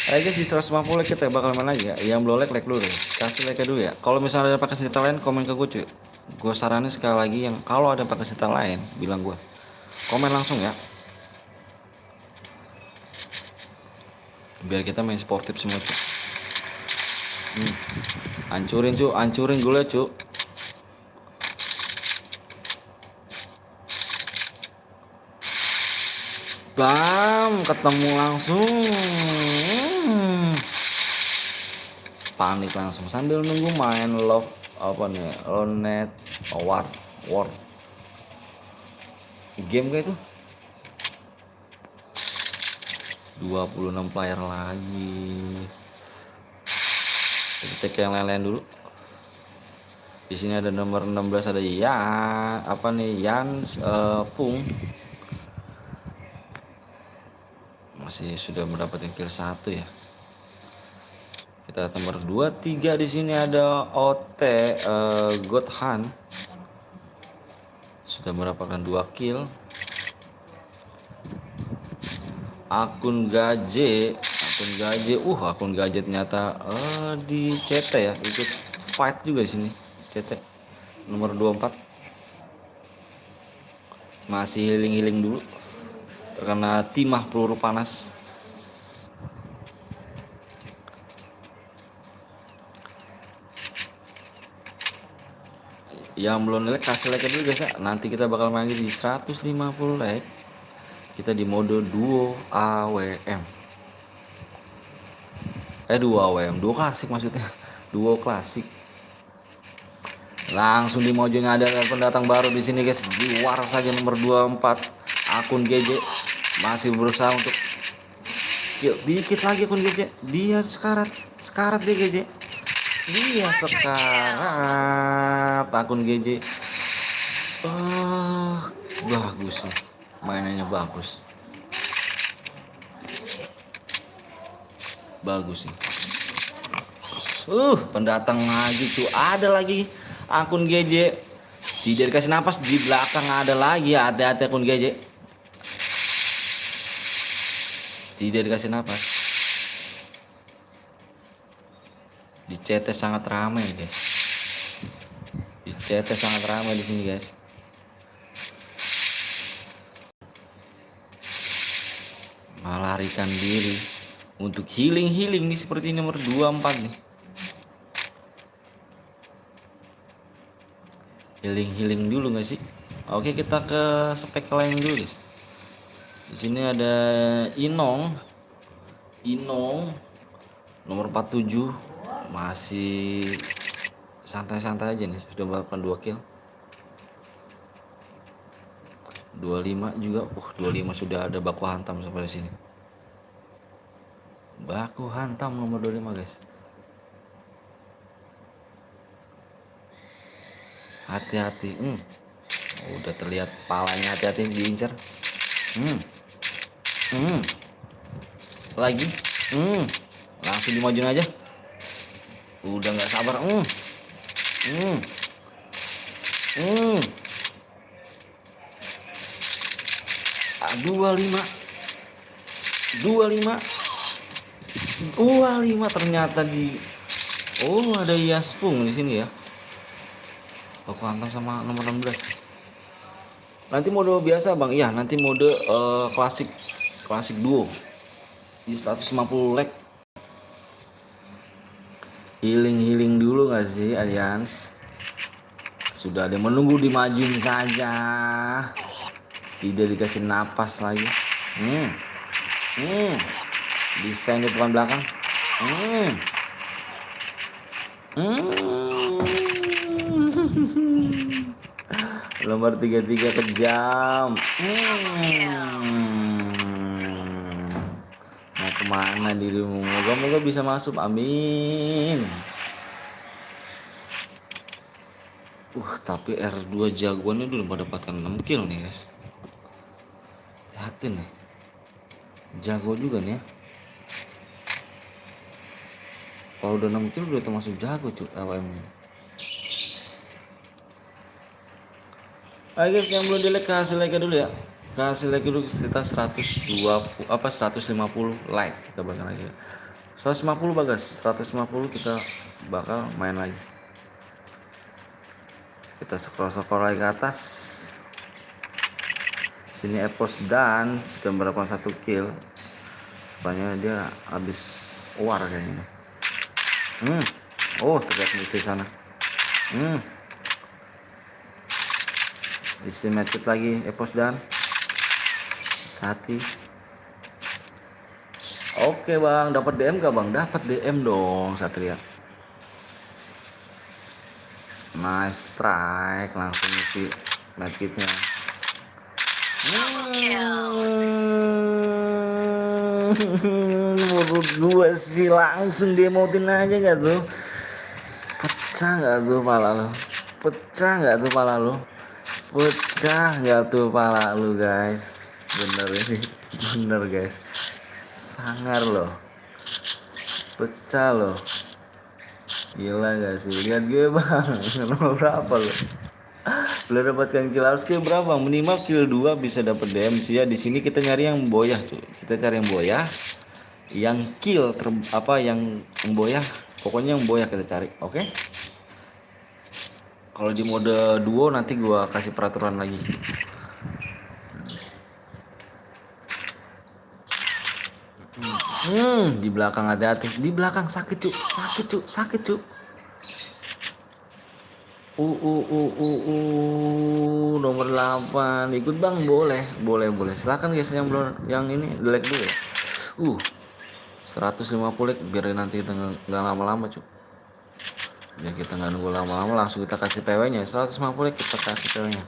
Speaker 1: Aja sih 150 like kita bakal main lagi ya. Yang belum like dulu deh. Kasih like dulu ya. Kalau misalnya ada pakai senjata lain komen ke gue cuy. Gue saranin sekali lagi yang kalau ada pakai senjata lain bilang gue. Komen langsung ya. Biar kita main sportif semua cuy. Hancurin cu, hancurin gue cu. Bam, ketemu langsung. Panik langsung sambil nunggu main love apa nih, lonet war game kayak itu. 26 player lagi. Kita cek yang lain-lain dulu. Di sini ada nomor 16, ada ya apa nih, Pung masih sudah mendapatkan kill 1 ya. Kita nomor 2, 3 di sini ada OT Godhan sudah mendapatkan 2 kill. Akun gaje ternyata di CT ya, ikut fight juga di sini. CT nomor 24 masih healing dulu karena timah peluru panas. Yang belum like kasih like dulu guys ya. Nanti kita bakal main di 150 like. Kita di mode duo AWM. Duo AWM, duo klasik maksudnya. Duo klasik. Langsung di mojongnya ada pendatang baru di sini guys. Luar saja nomor 24 akun GJ masih berusaha untuk kill. Dikit lagi akun GJ. Dia sekarat dia GJ. Dia sekarat akun GJ. Bagus nih. Mainannya bagus. Bagus nih. Pendatang lagi tuh. Ada lagi akun GJ. Tidak dikasih napas, di belakang ada lagi. Hati-hati akun GJ. Tidak dikasih napas. Di CT sangat ramai guys. Di CT sangat ramai di sini guys. Melarikan diri untuk healing nih seperti nomor 24 nih. Healing dulu nggak sih? Oke, kita ke spek lain dulu guys. Di sini ada Inong nomor 47 masih santai-santai aja nih, sudah melakukan 2 kill. 25 juga. 25 sudah ada baku hantam sampai sini. Baku hantam nomor 25 guys. Hati-hati. Udah terlihat palanya, hati-hati diincar. Lagi. Langsung dimajuin aja. Udah nggak sabar. 25 ternyata di. Oh, ada Yaspung di sini ya. Aku hantam sama nomor 16. Nanti mode biasa bang, iya nanti mode klasik duo di 150 leg. Healing dulu nggak sih Alliance? Sudah ada yang menunggu, dimajuin saja, tidak dikasih napas lagi. Desain di depan belakang. Nomor 33 kejam. Mau kemana dirimu? Moga-moga bisa masuk, amin. Tapi R2 jagoannya udah mendapatkan 6 kill nih guys. Hati nih, jago juga nih ya. Kalau udah 6 kill udah termasuk jago cuy AWM ini. Ayo guys, yang belum di like kasih like dulu ya. Kasih like dulu sekitar 150 like kita bakal lagi. 150 bagas, 150 kita bakal main lagi. Kita scroll lagi ke atas. Sini Epos dan sudah mendapatkan 1 kill. Supaya dia habis war kayaknya. Oh, terlihat musuh sana. Isi medkit lagi Epos dan hati. Oke bang, dapat DM gak bang? Dapat DM dong Satria. Nice strike, langsung isi medkitnya. Menurut gue sih langsung demotin aja gak tuh? Pecah gak tuh pala lo? Pecah gak tuh pala lu guys? Bener ini, bener guys, sangar loh, pecah loh, gila gak sih? Lihat gue bang, nomor berapa lo? Belum dapatkan kill, harus kill berapa? Minimal kill 2 bisa dapat DM cuy ya. Di sini kita nyari yang boyah cuy, kita cari yang boyah, yang kill yang boyah, pokoknya yang boyah kita cari, oke? Kalau di mode duo nanti gua kasih peraturan lagi. Di belakang hati-hati, di belakang sakit cuk. Nomor 8 ikut bang, boleh. Silakan guys yang belum, yang ini like dulu ya. 150 like biar nanti kita nggak lama-lama cuk. Biar kita nggak nunggu lama-lama, langsung kita kasih PW nya 150 like kita kasih PW nya.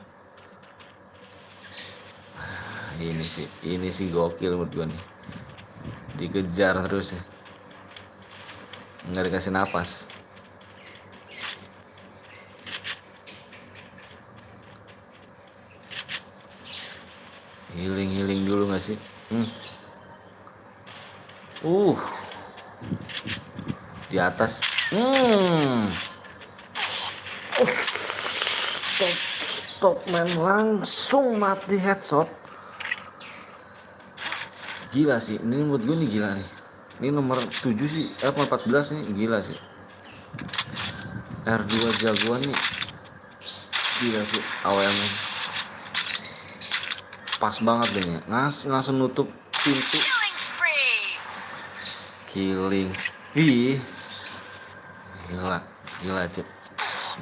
Speaker 1: Ini sih gokil menurut gua nih, dikejar terus ya, nggak dikasih napas. Healing dulu nggak sih? Di atas. Stop man, langsung mati headshot. Gila sih, ini menurut gue nih gila nih. Ini nomor 7 sih, 14 nih gila sih. R2 jagoan nih, gila sih awalnya. Pas banget deh nih, langsung nutup pintu. Killing spree.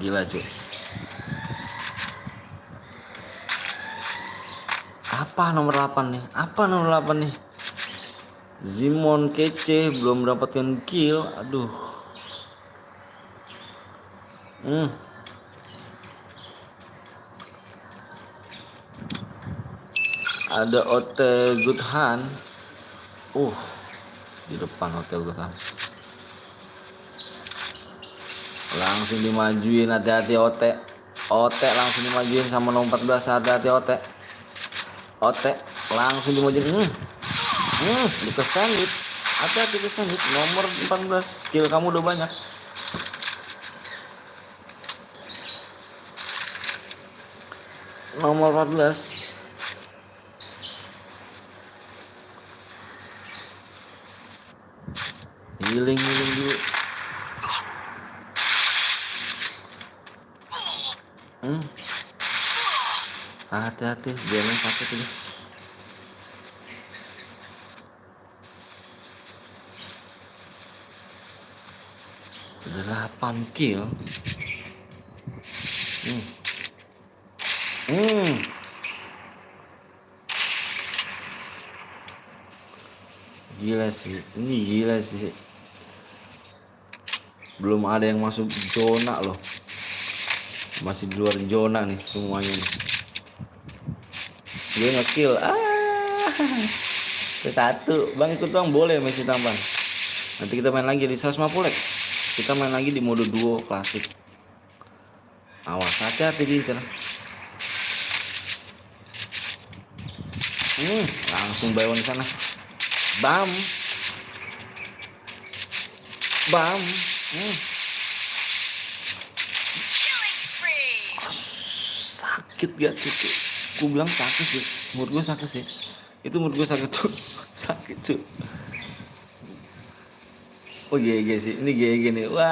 Speaker 1: Gila cuy. Apa nomor 8 nih? Zimon kece belum mendapatkan kill. Aduh. Ada Hotel Goodhan. Di depan Hotel Goodhan. Langsung dimajuin, hati-hati Ote langsung dimajuin sama nomor 14, hati-hati Ote langsung dimajuin. Dikesendit, hati-hati kesendit. Nomor 14, kill kamu udah banyak. Nomor 14 Healing dulu. Hati-hati, jangan sakit ini. Udah 8 kill. Gila sih, ini gila sih. Belum ada yang masuk zona loh. Masih di luar zona nih semuanya nih. Gue nge-kill. Satu. Bang ikut bang, boleh Messi tampan. Nanti kita main lagi di 150. Kita main lagi di mode duo klasik. Awas, hati-hati diincer. Langsung buy one di sana. Bam. Sakit gak cuy? Gue bilang sakit sih. Menurut gue sakit sih. Itu menurut gue sakit tuh. Sakit cuy. Oh GG sih. Ini GG nih. Wah,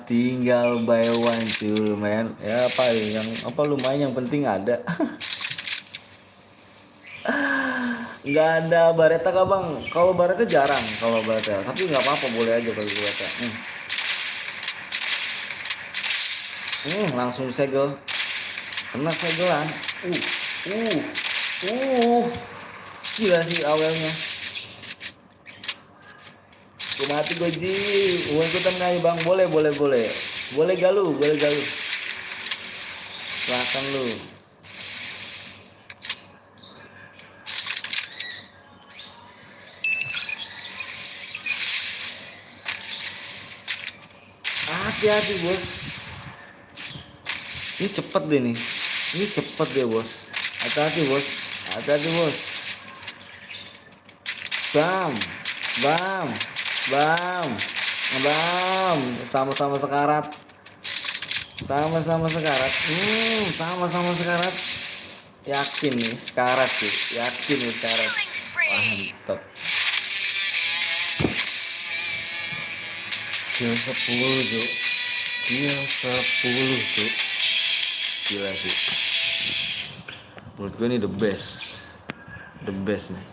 Speaker 1: tinggal buy one cuy, men. Ya apa yang apa lumayan, yang penting ada. Nggak ada Bareta kah bang? Kalau Bareta jarang, kalau Bareta. Tapi nggak apa-apa, boleh aja kalau Bareta. Langsung segel. Kena segelan. Gila sih awalnya. Gue mati gue ji. Gue ikutan aja bang. Boleh. Boleh galu. Silakan lu. Hati-hati bos. Ini cepet deh nih. Ini cepet deh bos. Hati-hati bos. Bam. Sama-sama sekarat. Sama-sama sekarat. Yakin nih sekarat sih. Mantap. Kill 10 tuh. Gila sih. Menurut gue ini the best nih.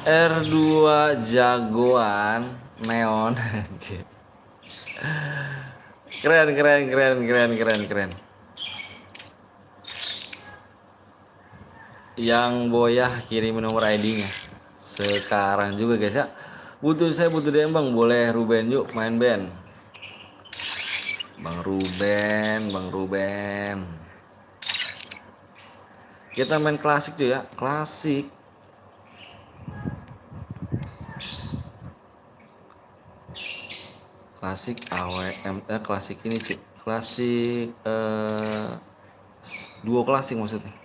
Speaker 1: R2 jagoan neon. Keren. Yang boyah kirimin nomor ID-nya sekarang juga guys ya. Saya butuh DM bang, boleh Ruben yuk main band. Bang Ruben. Kita main klasik tuh ya, klasik. Klasik AWM, klasik ini cuy. Klasik duo klasik maksudnya.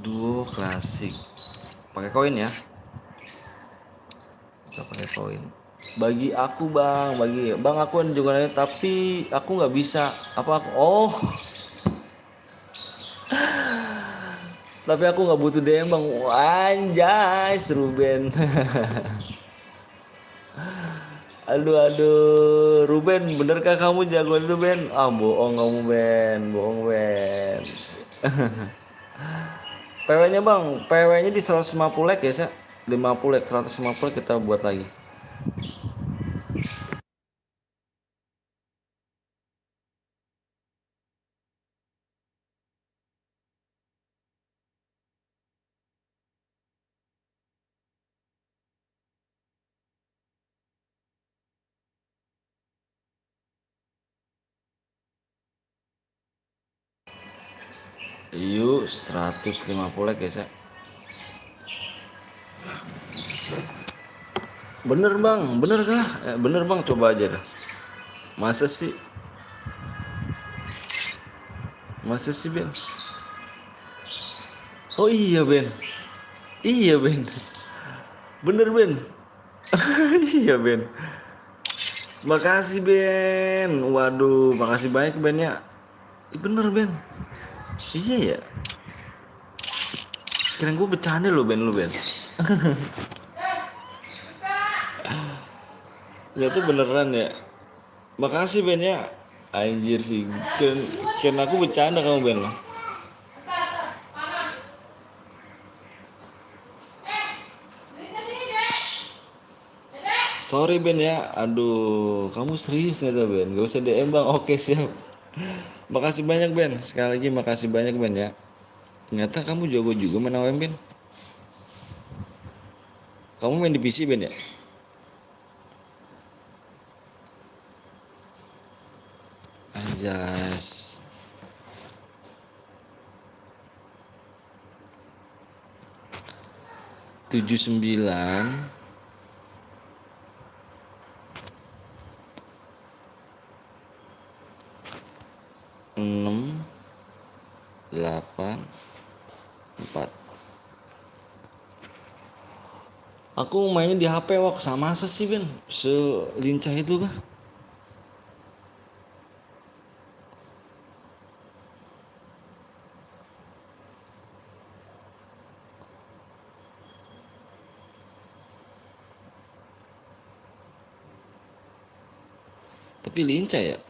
Speaker 1: Duo klasik. Pakai koin ya. Kita pakai koin. Bagi aku bang, aku juga nanya, tapi aku nggak bisa. Tapi aku nggak butuh DM bang. Anjay, Ruben. Aduh, Ruben, benerkah kamu jagoan itu Ben? Bohong kamu Ben. PW-nya bang, PW-nya di 150 like ya, 50 like, 150 kita buat lagi. Yuk 150 like guys ya. Bener bang, bener kah? Bener bang, coba aja dah. Masa sih Ben? Oh iya Ben. Bener Ben. Iya Ben. Makasih Ben. Waduh, makasih banyak Ben ya. Bener Ben. Iya ya. Kira gue bercanda lo Ben, lu Ben. Ternyata beneran ya. Makasih Ben ya. Anjir sih. Kira aku bercanda kamu Ben lo. Sorry Ben ya. Aduh, kamu serius ternyata Ben. Gak usah DM Bang. Oke siap. Makasih banyak Ben. Sekali lagi makasih banyak Ben ya. Ternyata kamu jago juga main AWM Ben. Kamu main di PC Ben ya? Anjas. Tujuh sembilan 6 8 4. Aku mainnya di HP wak, sama sih Ben, selincah itu kah? Tapi lincah ya.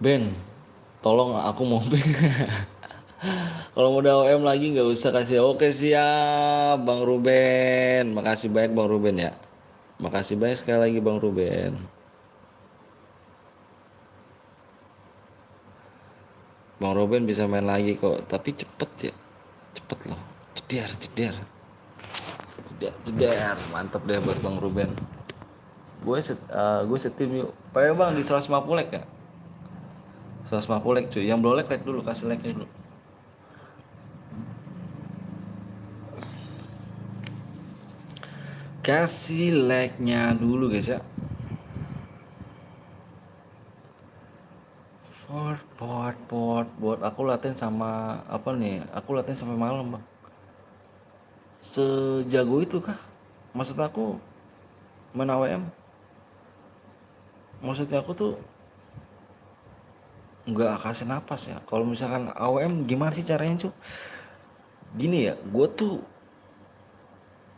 Speaker 1: Ben, tolong aku mau kalau mau AWM lagi nggak usah kasih. Oke siap Bang Ruben. Makasih banyak Bang Ruben ya. Makasih banyak sekali lagi Bang Ruben. Bang Ruben bisa main lagi kok, tapi cepet ya. Cepet loh. Jeder, jeder. Jeder, jeder. Mantap deh buat Bang Ruben. Gue setim yuk. Pakai Bang di 150 like ya. 150 like cuy. Yang belum like dulu, kasih like dulu. Kasih like-nya dulu guys ya. Buat aku latihan sama apa nih? Aku latihan sampai malam bang. Sejago itu kah? Maksud aku main AWM. Maksudnya aku tuh nggak kasih napas ya. Kalau misalkan AWM gimana sih caranya cuy? Gini ya, gue tuh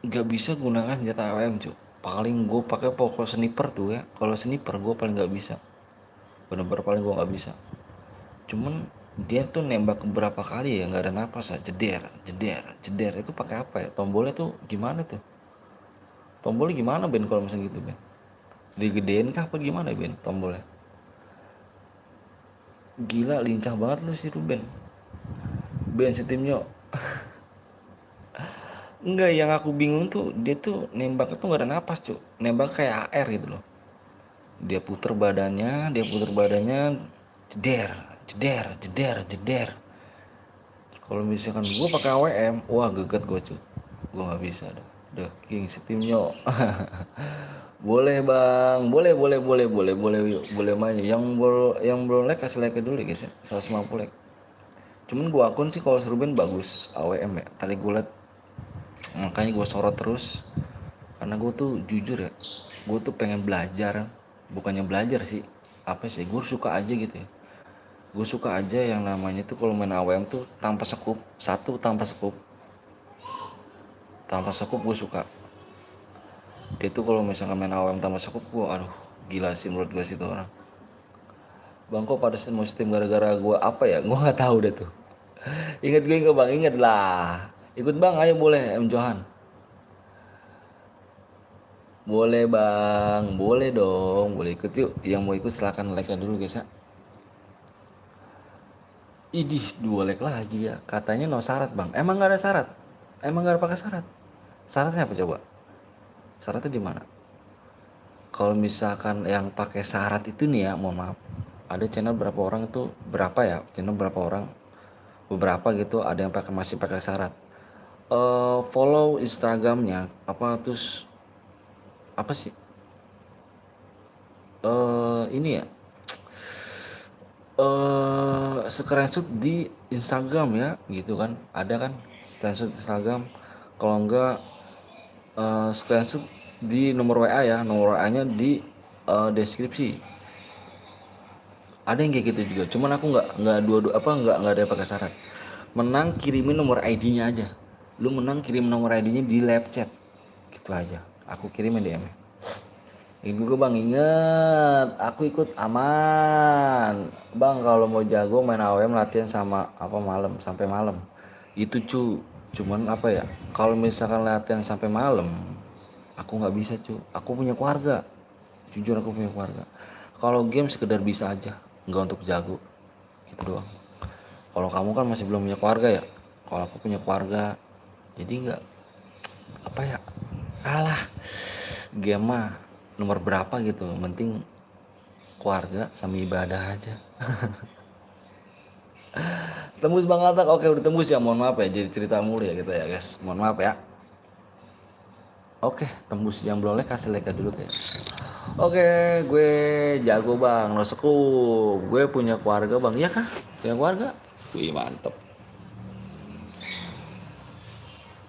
Speaker 1: nggak bisa gunakan senjata AWM cuy. Paling gue pakai pokok sniper tuh ya. Kalau sniper gue paling nggak bisa. Bener-bener paling gue nggak bisa. Cuman dia tuh nembak beberapa kali ya nggak ada napas ya, jeder jeder jeder. Itu pakai apa ya, tombolnya tuh gimana tuh, tombolnya gimana Ben kalau misalnya gitu Ben, digedein kah apa gimana Ben tombolnya? Gila lincah banget lu sih Ruben. Ben setimnya enggak, yang aku bingung tuh dia tuh nembak tuh nggak ada napas cuy, nembak kayak AR gitu loh. Dia puter badannya jeder jeder jeder jeder. Kalau misalkan gue pakai AWM, wah geget gue cuy, gue nggak bisa dah. The King setimnya. Boleh bang, boleh main. Yang belum like kasih like dulu ya guys ya, 150 like. Cuman gue akun sih kalau Ruben bagus AWM ya. Tadi gue liat, makanya gue sorot terus. Karena gue tuh jujur ya, gue tuh pengen belajar, bukannya belajar sih, apa sih? Gue suka aja gitu ya. Gue suka aja yang namanya tuh kalau main AWM tuh tanpa sekup, tanpa sekup gue suka. Dia tuh kalau misalkan main AWM tanpa sekup, gue aduh gila sih menurut gue sih tuh orang. Bang kok pada mau steam gara-gara gue apa ya, gue nggak tahu deh tuh. Ingat gue nggak bang, inget lah. Ikut bang, ayo boleh M Johan. Boleh bang, boleh dong, boleh ikut yuk. Yang mau ikut silahkan like dulu guys ya. Idih, 2 like lagi ya. Katanya no syarat bang. Emang nggak ada syarat? Emang nggak ada pakai syarat? Syaratnya apa coba? Syaratnya di mana? Kalau misalkan yang pakai syarat itu nih ya, mohon maaf. Ada channel berapa orang itu, berapa ya? Channel berapa orang? Beberapa gitu, ada yang masih pakai syarat. Follow Instagramnya apa terus apa sih? Ini ya. Screenshot di Instagram ya, gitu kan? Ada kan? screenshot Instagram, kalau enggak screenshot di nomor WA ya, nomor WA-nya di deskripsi. Ada yang kayak gitu juga, cuman aku nggak nggak ada pakai syarat. Menang kirimin nomor ID-nya aja. Lu menang kirim nomor ID-nya di live chat, gitu aja. Aku kirimin DM. Ingat juga bang, inget aku ikut aman bang. Kalau mau jago main AWM latihan sama apa malam sampai malam itu cuman apa ya, kalau misalkan latihan sampai malam aku nggak bisa aku punya keluarga, jujur aku punya keluarga. Kalau game sekedar bisa aja, nggak untuk jago gitu doang. Kalau kamu kan masih belum punya keluarga ya, kalau aku punya keluarga jadi nggak apa ya, alah game mah nomor berapa gitu, penting keluarga sama ibadah aja. Tembus Bang Atak, oke udah tembus ya, mohon maaf ya jadi cerita mulu ya kita ya guys, mohon maaf ya. Oke tembus, yang belum like kasih like dulu ya. Oke gue jago bang, no sekup, gue punya keluarga bang, iya kah? Punya keluarga? Wih mantep.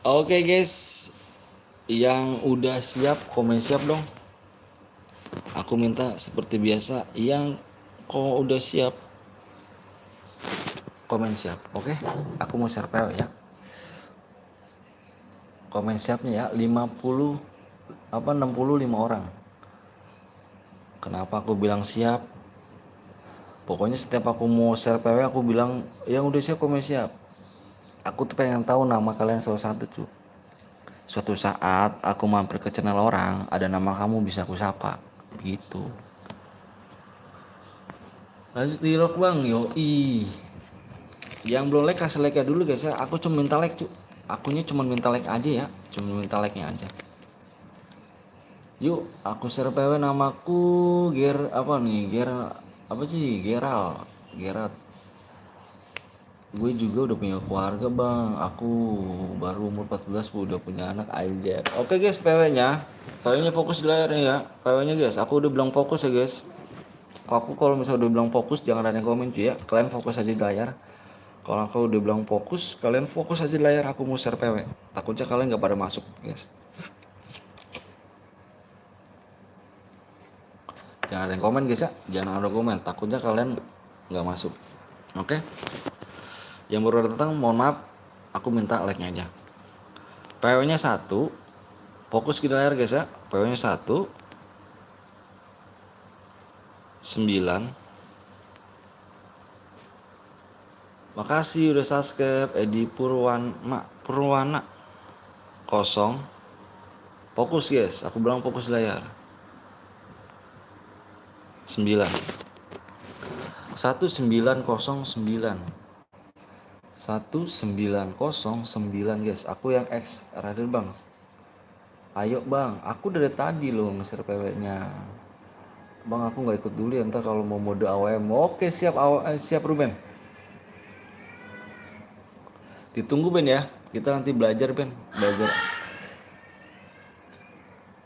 Speaker 1: Oke guys, yang udah siap komen siap dong. Aku minta seperti biasa, yang kok udah siap komen siap. Oke, aku mau share PO ya. Komen siapnya ya 65 orang. Kenapa aku bilang siap? Pokoknya setiap aku mau share PW aku bilang yang udah siap komen siap. Aku tuh pengen tahu nama kalian satu-satu cuy. Suatu saat aku mampir ke channel orang, ada nama kamu bisa aku sapa gitu. Lanjut di rock bang, yoi. Yang belum like kasih like dulu guys ya. Aku cuma minta like cuy. Akunya cuma minta like aja ya, cuma minta like nya aja. Yuk aku share PW, namaku Gerald. Gue juga udah punya keluarga bang, aku baru umur 14 udah punya anak aja. Oke guys, PW nya fokus di layarnya ya. PW nya guys, aku udah bilang fokus ya guys. Aku kalau misalnya udah bilang fokus jangan ada yang komen cuy ya, kalian fokus aja di layar. Kalau aku udah bilang fokus, kalian fokus aja di layar, aku mau share PW. Takutnya kalian gak pada masuk guys. Jangan ada yang komen guys ya, jangan ada komen, takutnya kalian nggak masuk. Oke, yang baru datang mohon maaf, aku minta like nya aja. PW nya 1, fokus di layar guys ya. PW nya 1 9. Makasih udah subscribe. Edi Purwana 0. Fokus guys, aku bilang fokus di layar. 9 1909 guys. Aku yang X Radel bang. Ayo bang, aku dari tadi loh nge-share PW nya bang. Aku gak ikut dulu ya, ntar kalau mau mode AWM. Oke siap siap Ruben, ditunggu Ben ya. Kita nanti belajar Ben,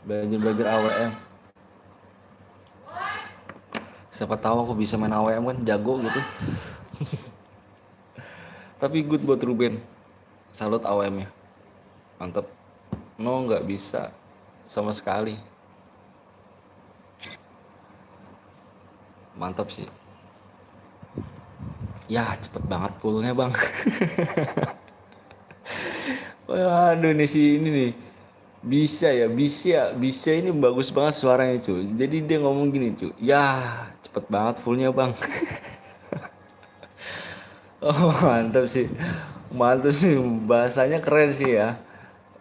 Speaker 1: belajar AWM. Siapa tahu aku bisa main AWM kan, jago gitu. Tapi good buat Ruben, salut AWM nya, mantep. No nggak bisa sama sekali, mantap sih. Ya cepet banget pullnya bang. Waduh nih si ini nih bisa ini bagus banget suaranya cuy. Jadi dia ngomong gini cuy, ya cepet banget fullnya bang. Oh mantap sih bahasanya keren sih ya.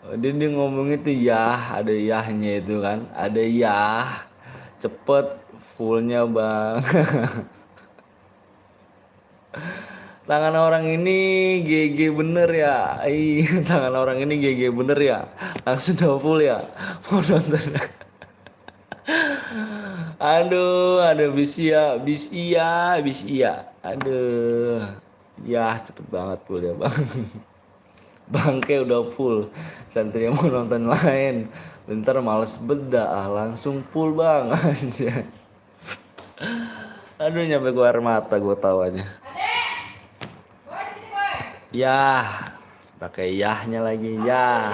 Speaker 1: Dia ngomong itu ya, ada yahnya itu kan, ada ya cepet fullnya bang. Tangan orang ini GG bener ya. Tangan orang ini GG bener ya. Langsung udah full ya. Mau nonton. Aduh bis iya. Aduh. Ya cepet banget full ya bang. Bangke udah full. Santrinya mau nonton lain. Bentar males beda langsung full bang. Aduh nyampe keluar mata gue tawanya. Ya, Pakai yahnya lagi ya.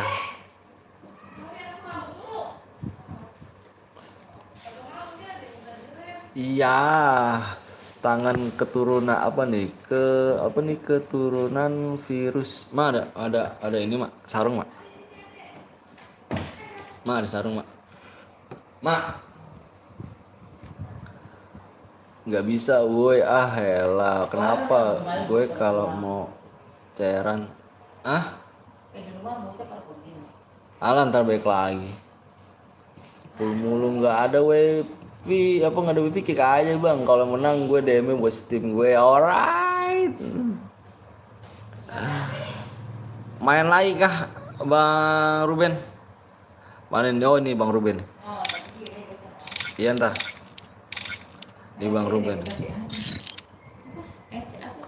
Speaker 1: Iya, tangan keturunan apa nih? Apa nih keturunan virus? Ma ada ini mak sarung mak. Ma ada sarung mak. Mak nggak bisa, woi elah. Kenapa? Gue kalau mau cairan,
Speaker 4: Di rumah mau cepat begini.
Speaker 1: alah ntar balik lagi. Tuh mulu nggak ada woi. Apa nggak ada wifi kick aja bang. Kalau menang gue DM buat tim gue. Alright. Main lagi kah Bang Ruben? Main oh ini Bang Ruben.
Speaker 4: Oh, tapi ini bisa.
Speaker 1: Iya ntar. Ini Bang Ruben.
Speaker 4: Es apa?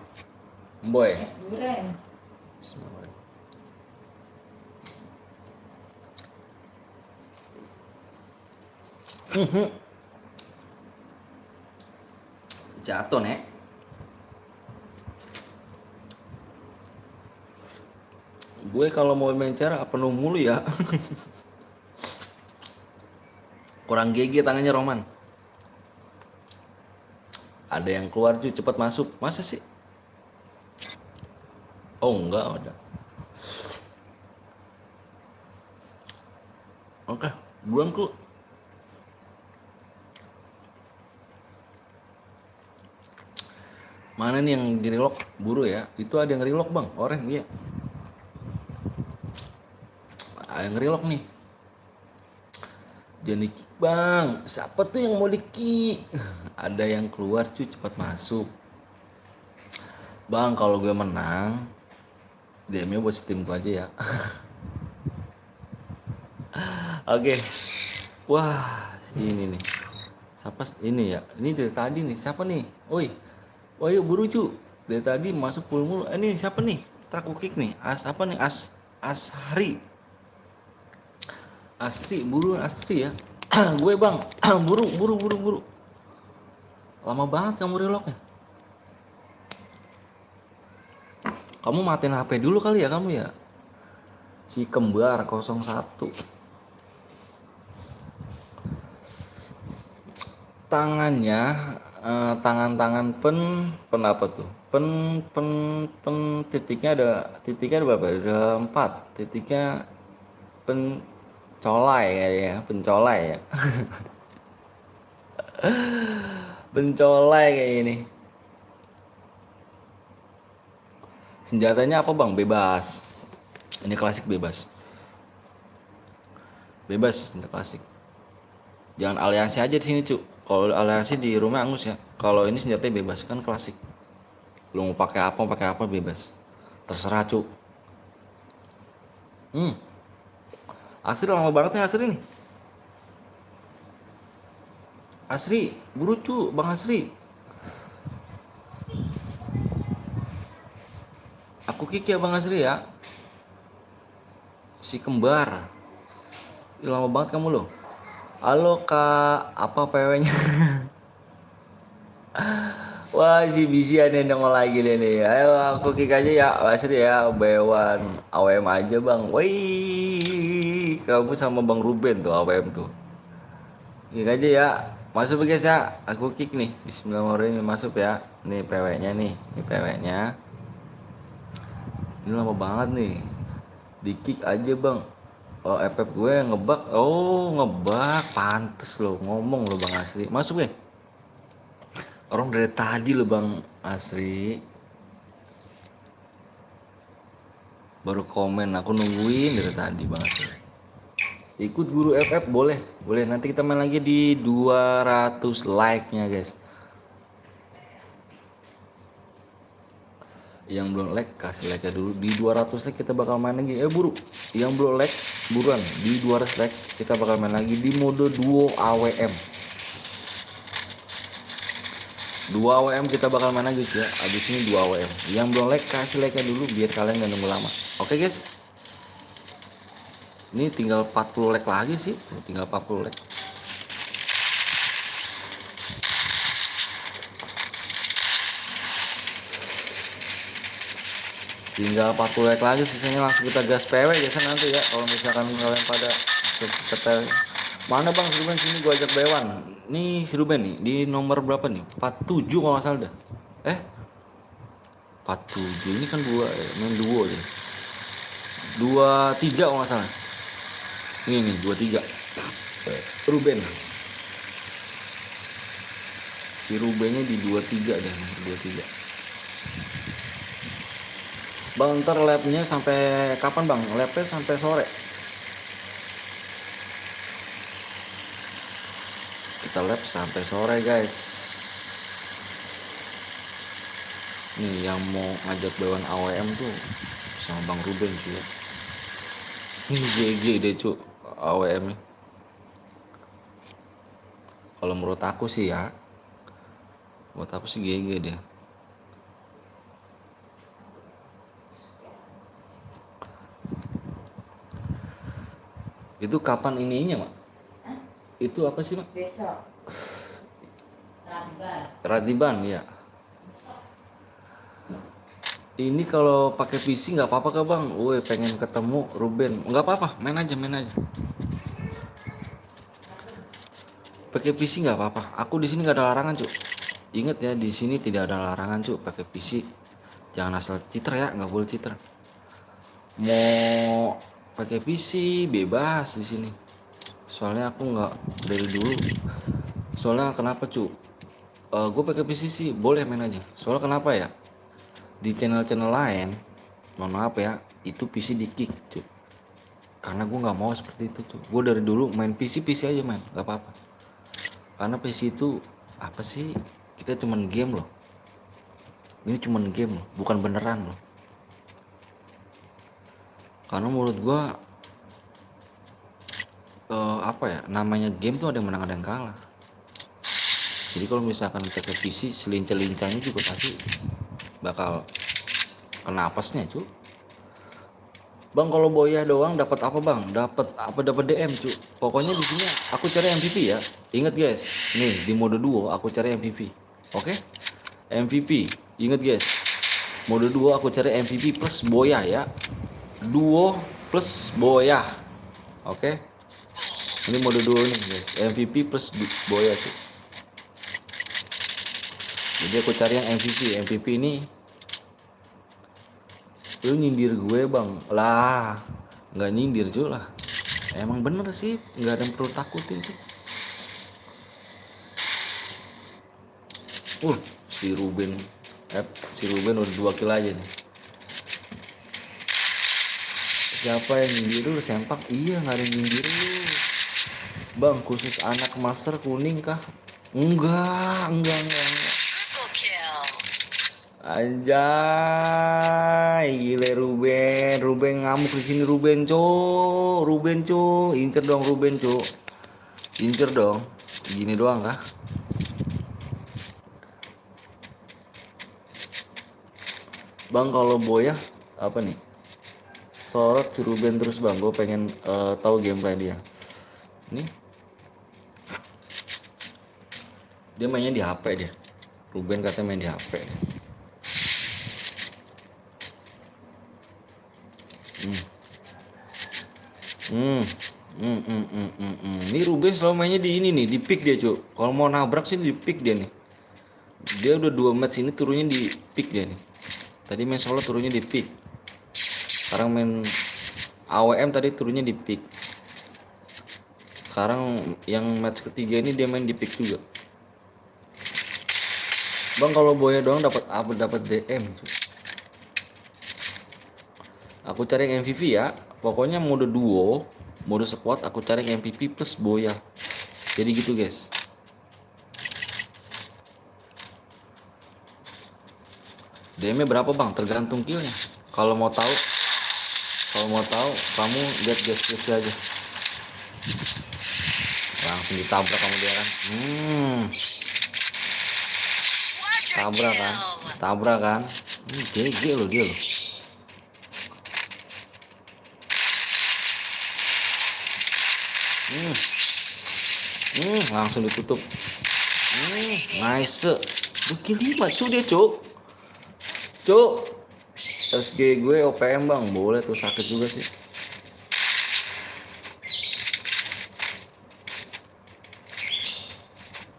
Speaker 1: Boy.
Speaker 4: Es durian.
Speaker 1: Jatuh nek. Gue kalau mau main cara penuh mulu ya. Kurang GG tangannya Roman. Ada yang keluar cuy, cepat masuk. Masa sih? Oh enggak ada. Oke, buang ku. Mana nih yang di relock? Buru ya. Itu ada yang relock bang, oren iya. Ada yang relock nih. Jangan di-kick bang. Siapa tuh yang mau di-kick? Ada yang keluar cuy, cepat masuk. Bang, kalau gue menang, DM-nya buat timku aja ya. Oke. Wah, ini nih. Siapa ini ya? Ini dari tadi nih. Siapa nih? Oi. Wah, yuk buru cu. Dari tadi masuk full mulu. Ini siapa nih? Traku kick nih. Apa nih? Ashari. Asri, buru Asri ya. Gue bang. Buru. Lama banget kamu reloknya. Kamu matiin HP dulu kali ya kamu ya. Si kembar 01. Tangannya tangan-tangan pen apa tuh? Pen titiknya ada berapa? Ada 4. Titiknya pencolai ya, pencolai ya. Pencolai kayak ini. Senjatanya apa bang? Bebas. Ini klasik bebas. Bebas senjata klasik. Jangan aliansi aja di sini cu. Kalau aliansi di rumah angus ya. Kalau ini senjatanya bebas kan klasik. Lu mau pakai apa bebas. Terserah cu. Asri lama banget nih Asri nih. Asri, buru cu, Bang Asri. Aku kick ya Bang Asri ya. Si kembar. Ih, lama banget kamu loh. Halo kak, apa PW-nya? Wah si bisi ada nongol lagi deh nih. Ayo aku kick aja ya Asri ya. Bewan AWM aja bang. Wih, kamu sama Bang Ruben tuh AWM tuh. Kick aja ya. Masuk guys ya. Aku kick nih. Bismillahirrahmanirrahim, masuk ya. Nih PW-nya nih. Ini PW-nya. Ini lama banget nih. Di kick aja bang. Oh FF gue ngebug. Oh ngebug. Pantes lo ngomong lo Bang Asri. Masuk ya. Orang dari tadi lo Bang Asri. Baru komen. Aku nungguin dari tadi Bang Asri. Ikut guru FF boleh. Boleh nanti kita main lagi di 200 like nya guys. Yang belum like kasih like dulu. Di 200 like kita bakal main lagi. Buru. Yang belum like buruan. Di 200 like kita bakal main lagi di mode duo AWM. Dua AWM kita bakal main lagi ya. Abis ini 2 AWM. Yang belum like kasih like dulu biar kalian gak nunggu lama. Oke guys. Ini tinggal 40 like lagi sih. Tinggal 40 like. Tinggal 40 like lagi, sisanya langsung kita gas PW biasa nanti ya. Kalau misalkan kalian pada setel. Mana bang si Ruben, sini gua ajak Bewan. Nih si Ruben nih di nomor berapa nih? 47 kalau nggak salah dah. 47 ini kan main duo aja. 23 kalau nggak salah. Ini nih 23. Ruben. Si Rubennya di 23 deh, nomor 23. Bang, ntar labnya sampai kapan bang? Labnya sampai sore. Kita lab sampai sore guys. Nih yang mau ngajak Bewan AWM tuh sama Bang Ruben cuy. Ini GG deh cuy AWM nih. Kalau menurut aku sih ya, buat aku sih GG deh. Itu kapan ininya mak? Itu apa sih mak?
Speaker 4: Besok.
Speaker 1: Radiban ya. Ini kalau pakai PC nggak apa-apa kah bang? Woi pengen ketemu Ruben, nggak apa-apa, main aja. Pakai PC nggak apa-apa. Aku di sini nggak ada larangan cuk. Ingat ya di sini tidak ada larangan cuk pakai PC. Jangan asal cheater ya, nggak boleh cheater. Mau pakai PC bebas di sini. Soalnya aku nggak dari dulu. Soalnya kenapa cuk? Gue pakai PC sih boleh main aja. Soalnya kenapa ya? Di channel-channel lain, mohon maaf ya, itu PC di kick cuy. Karena gue nggak mau seperti itu tuh. Gue dari dulu main PC aja main, nggak apa-apa. Karena PC itu apa sih? Kita cuman game loh. Ini cuman game loh, bukan beneran loh. Karena menurut gue apa ya? Namanya game tuh ada yang menang ada yang kalah. Jadi kalau misalkan pakai PC selincah-lincahnya juga pasti bakal kena apesnya cu. Bang kalau boya doang dapat apa bang? Dapat DM cu. Pokoknya di sini aku cari MVP ya. Ingat guys, nih di mode duo aku cari MVP. Oke? MVP. Ingat guys. Mode duo aku cari MVP plus boya ya. Duo plus boya. Oke? Ini mode duo nih guys. MVP plus boya cu. Jadi aku cari yang MVP ini. Lu nyindir gue bang lah, nggak nyindir cuy lah, emang bener sih nggak ada yang perlu takutin tuh. Si Ruben udah 2 kill aja nih. Siapa yang nyindir lu sempak? Iya nggak ada yang nyindir lu bang, khusus anak master kuning kah? Enggak. Anjay, gile Ruben ngamuk di sini Ruben co, incer dong Ruben co, incer dong, gini doang kah? Bang kalau boya apa nih? Sorot si Ruben terus bang, gue pengen tahu gameplay dia. Nih, dia mainnya di HP dia. Ruben katanya main di HP dia. Ini Ruben selalu mainnya di ini nih, di pick dia cuy. Kalau mau nabrak sih di pick dia nih. Dia udah 2 match ini turunnya di pick dia nih. Tadi main solo turunnya di pick. Sekarang main AWM tadi turunnya di pick. Sekarang yang match ketiga ini dia main di pick juga. Bang kalau boya doang dapat apa? Dapat DM cuy. Aku cari yang MVP ya. Pokoknya mode duo, mode squad aku cari yang MVP plus boya. Jadi gitu guys. DM-nya berapa bang? Tergantung killnya. Kalau mau tahu kamu lihat deskripsi aja. Langsung ditabrak kamu dia kan. Tabrak kan. GG loh dia loh. Langsung ditutup. Nice. Kill 5 cu dia cu. SG gue OPM bang, boleh tuh, sakit juga sih.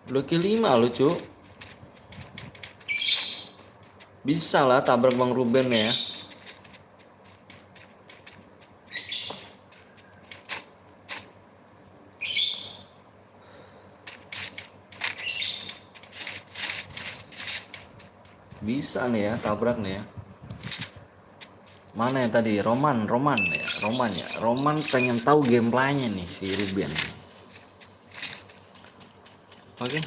Speaker 1: Udah kill 5 lu cu. Bisa lah tabrak Bang Ruben ya. Bisa nih ya, tabrak nih ya. Mana ya tadi? Roman ya. Roman pengen tahu gameplaynya nih si Ruben. Oke.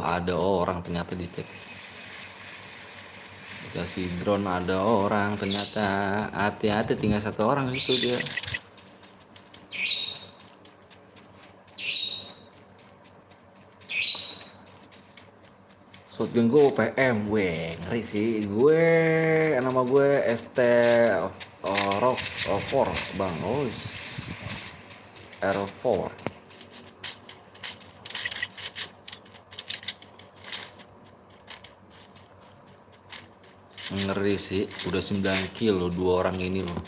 Speaker 1: Ada orang ternyata di chat. Dikasih drone ada orang ternyata. Hati-hati, tinggal 1 orang itu dia. Shotgun gue OPM, ngeri sih. Nama gue ST Rock 4 bang. R4. Ngeri sih, udah 9 kill loh 2 orang ini loh.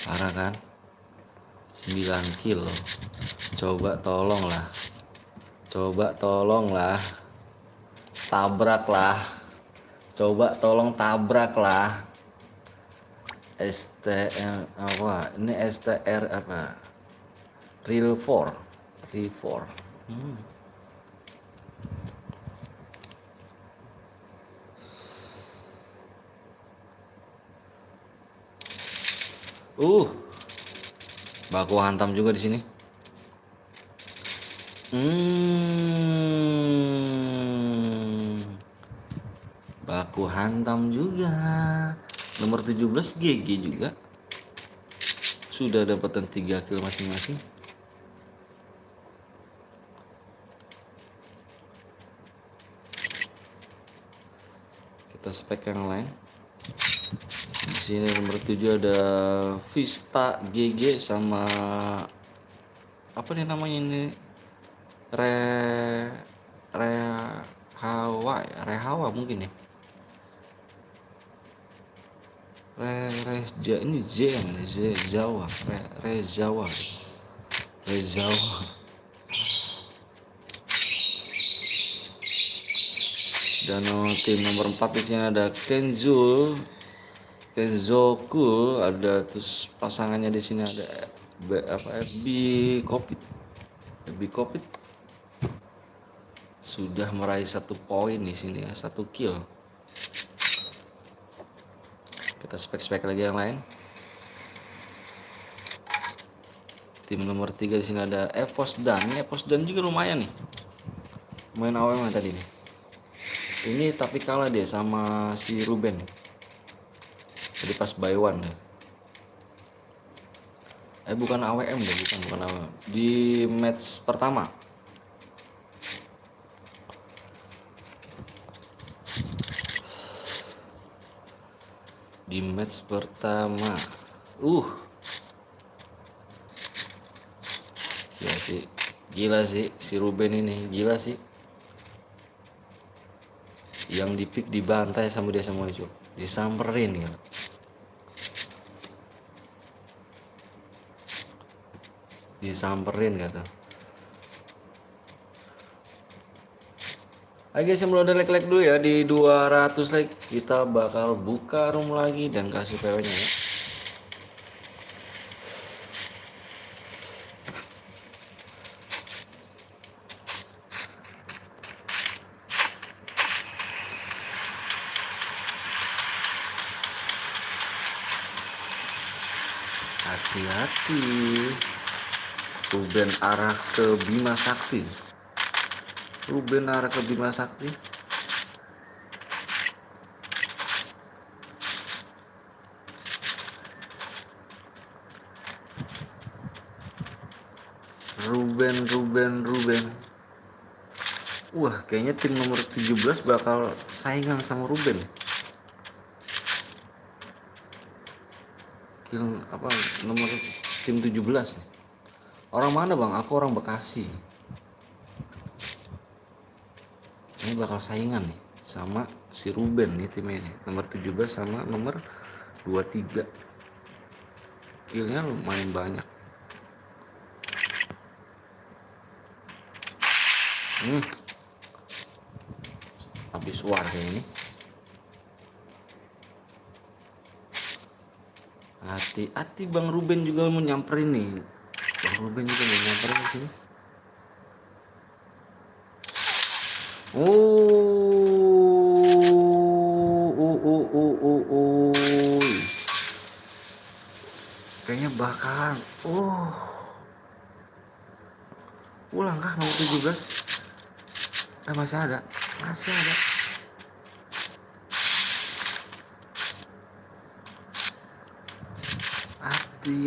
Speaker 1: Parah kan? 9 kill loh. Coba tolonglah. Tabrak lah. Coba tolong tabrak lah. STM apa? Ini STR apa? Real 4. Baku hantam juga di sini. Baku hantam juga. Nomor 17 GG juga. Sudah dapatan 3 kill masing-masing. Kita spek yang lain. Di sini nomor 7 ada Vista GG sama apa nih namanya ini? Rehawa mungkin ya. Ini Z yang ini Rezawa. Dan tim nomor 4 di sini ada Kenzoku, ada terus pasangannya di sini ada FB Kopit. Sudah meraih 1 poin di sini ya, 1 kill. Kita spek lagi yang lain. Tim nomor 3 di sini ada Evos Dan. Ini Evos Dan juga lumayan nih. Main AWM tadi nih. Ini tapi kalah dia sama si Ruben. Jadi pas buy one deh. Bukan AWM deh, bukan AWM. Di match pertama. Ya sih, gila sih si Ruben ini, gila sih. Yang di pick dibantai sama dia semua itu, disamperin ya. Disamperin kata. Oke guys, yang belum ada like dulu ya, di 200 like kita bakal buka room lagi dan kasih PW nya ya. Hati-hati, Ruben arah ke Bima Sakti. Ruben. Wah, kayaknya tim nomor 17 bakal saingan sama Ruben. Kill apa nomor tim 17 nih. Orang mana bang? Aku orang Bekasi. Ini bakal saingan nih sama si Ruben nih timnya ini. Nomor 17 sama nomor 23. Killnya lumayan banyak. Habis war kayak ini. Hati-hati, Bang Ruben juga mau nyamperin nih. Bang Ruben juga mau nyamperin di sini. Kayaknya bakalan. Ulang kah nomor 17? Masih ada.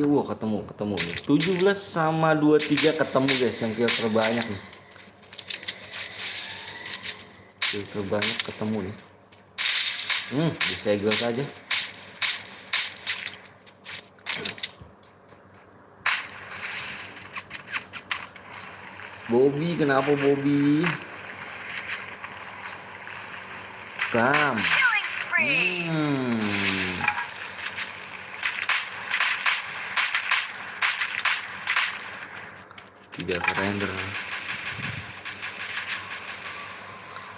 Speaker 1: Wah, ketemu nih. 17 sama 23 ketemu guys, yang kill terbanyak nih. Kill terbanyak ketemu nih. Disegel saja. Bobby, kenapa Bobby? Bam. Tidak render.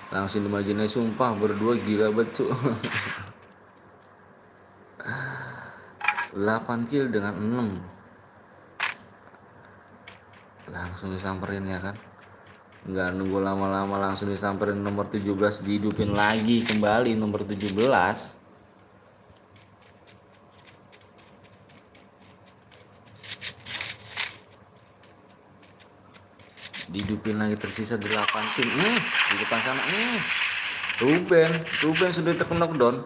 Speaker 1: Langsung dimajinnya, sumpah berdua gila betul. 8 kill dengan 6. Langsung disamperin ya kan. Nggak nunggu lama-lama, langsung disamperin nomor 17, dihidupin lagi kembali nomor 17. Dihidupin lagi, tersisa 8 tim. Di depan sana. Ruben sudah terknockdown.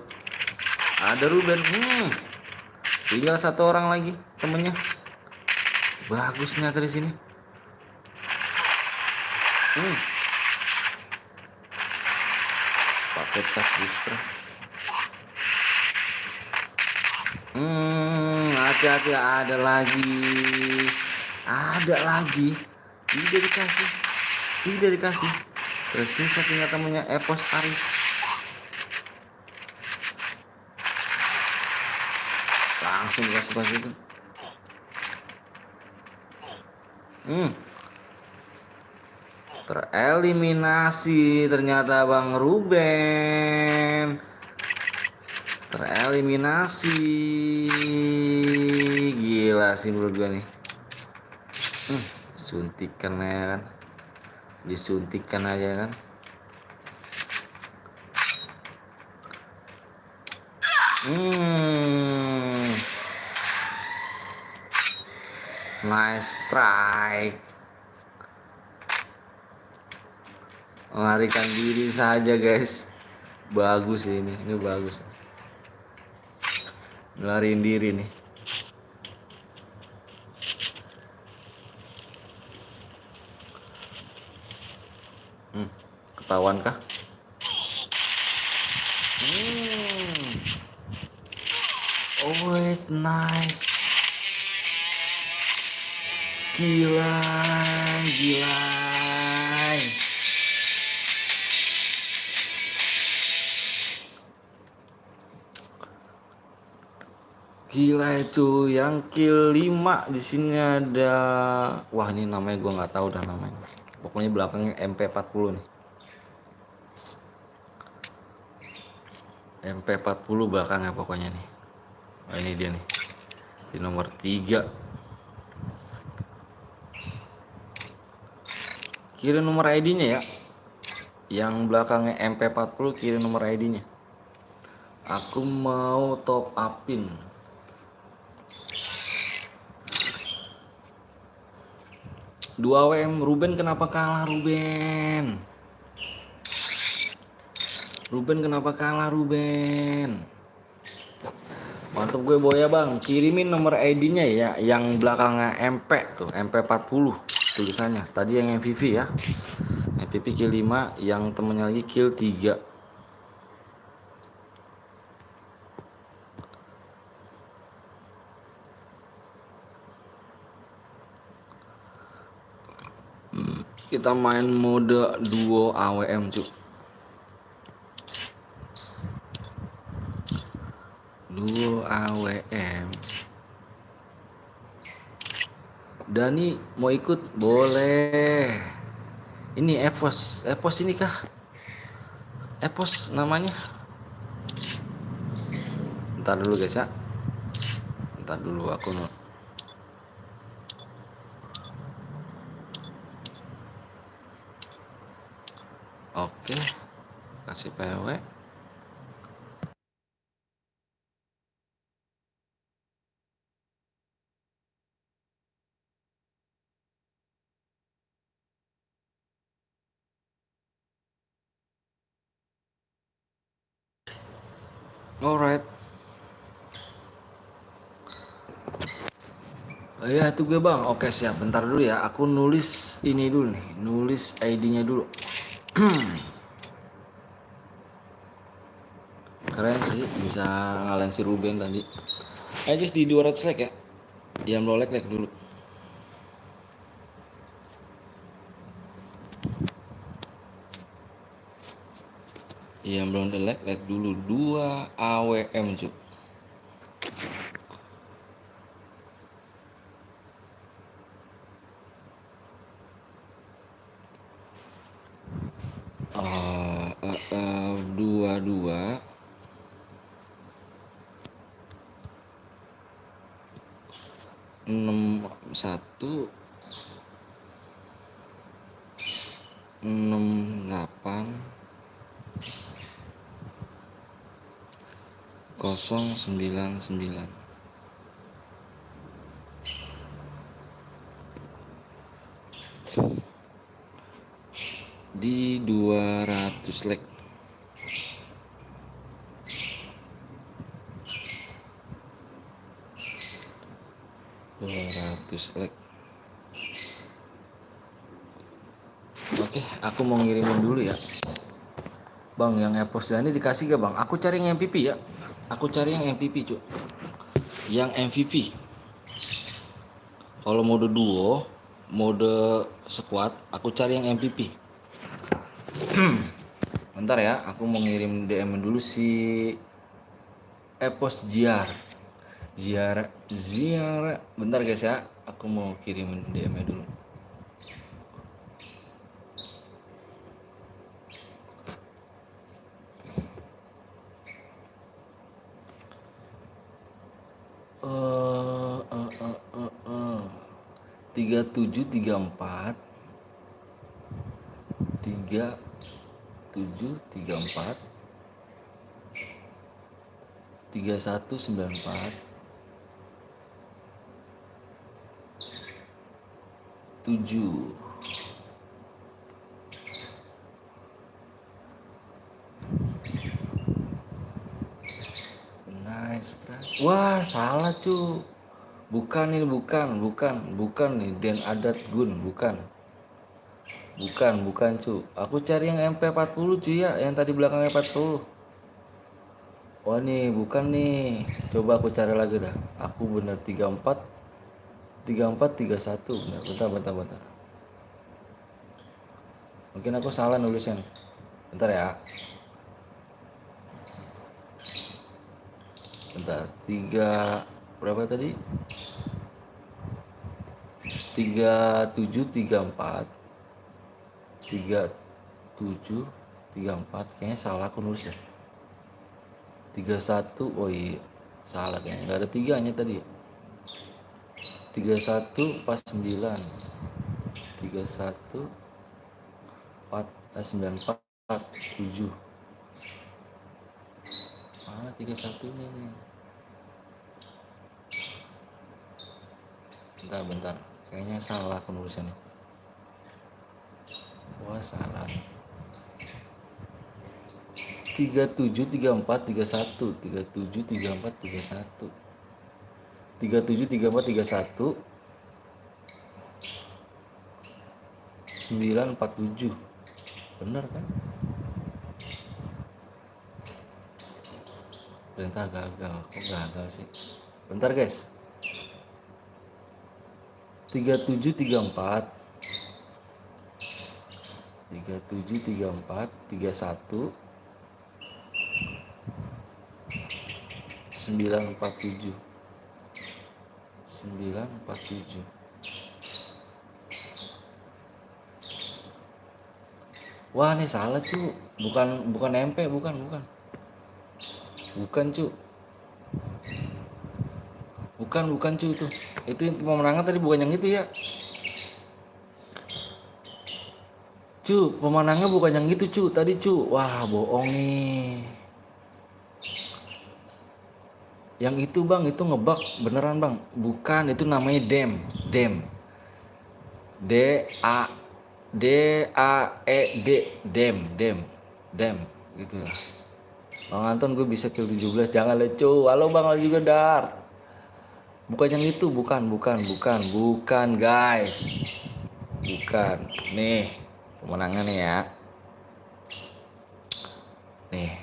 Speaker 1: Ada Ruben. Tinggal 1 orang lagi temennya. Bagus ternyata di sini. Pakai cas booster. Hati-hati, ada lagi. Tidak dikasih. Tersisa tinggal temennya Epos Aris. Langsung dikasih pas itu. Tereliminasi ternyata Bang Ruben. Tereliminasi. Gila sih menurut gue nih. Suntikan ya kan. Disuntikan aja kan. Nice strike. Melarikan diri saja guys. Bagus ini bagus. Melariin diri nih. Ketahuan kah? It's nice. Gila. Gila itu yang kill 5 di sini ada. Wah, ini namanya gue nggak tahu dah namanya. Pokoknya belakangnya MP40 nih. MP40 belakangnya pokoknya nih. Nah, ini dia nih. Di nomor 3. Kiri nomor ID-nya ya. Yang belakangnya MP40 kiri nomor ID-nya. Aku mau top upin. Dua WM. Ruben kenapa kalah Ruben? Mantap gue Boya Bang. Kirimin nomor ID-nya ya, yang belakangnya MP tuh, MP40 tulisannya. Tadi yang MVP ya. MVP kill 5, yang temennya lagi kill 3. Kita main mode duo AWM cuy. Duo AWM. Dani mau ikut? Boleh. Ini Epos ini kah? Epos namanya. Ntar dulu guys ya. Ntar dulu aku Oke. Kasih PW. Alright. Oh iya itu gue bang. Oke siap. Bentar dulu ya. Aku nulis ini dulu nih. Nulis ID-nya dulu. Keren sih bisa ngalahin si Ruben tadi. Aja di 200 like ya. Yang belum like dulu. Yang belum like dulu. 2 AWM cuy. Dua 61 68 099 di 200 like. Like. Oke, aku mau ngirimin dulu ya. Bang, yang Epos Dani dikasih gak bang? Aku cari yang MVP ya. Aku cari yang MVP cuy. Yang MVP. Kalau mode duo, mode squad, aku cari yang MVP. Bentar ya, aku mau ngirim DM dulu si Epos Ziar. Bentar guys ya, aku mau kirimin DM dulu. Tiga 3734 3734 3194 7. Nice try. Wah salah cu. Bukan nih bukan nih Den Adat Gun bukan cu. Aku cari yang MP40 cuy ya, yang tadi belakangnya 40. Wah nih bukan nih. Coba aku cari lagi dah. Aku bener 34 31 bener. Bentar. Mungkin aku salah nulisnya nih. Bentar ya. Bentar. 3 berapa tadi? 3734 kayaknya salah aku nulis ya. 31 oh iya salah kayaknya nggak ada 3-nya tadi ya. 31 pas 9 31 94 7 mana 31-nya nih. Bentar kayaknya salah aku nulisnya nih. Wah salah 3734 31 3734 31 3734 31 947 bener kan? Perintah gagal, kok gagal sih? Bentar guys. 3734 3734 31 947. Wah, ini salah cu. Bukan MP, bukan. Bukan cu. Bukan cu itu. Itu pemenangan tadi bukan yang itu ya. Cu, pemenangnya bukan yang itu cu tadi cu. Wah, bohong nih. Yang itu bang, itu ngebug beneran bang. Bukan, itu namanya dem. DAED, dem gitu lah. Bang Anton, gue bisa kill 17, jangan lecu. Halo bang, halo juga Dar. Bukan yang itu, bukan guys. Bukan. Nih, pemenangan nih ya. Nih,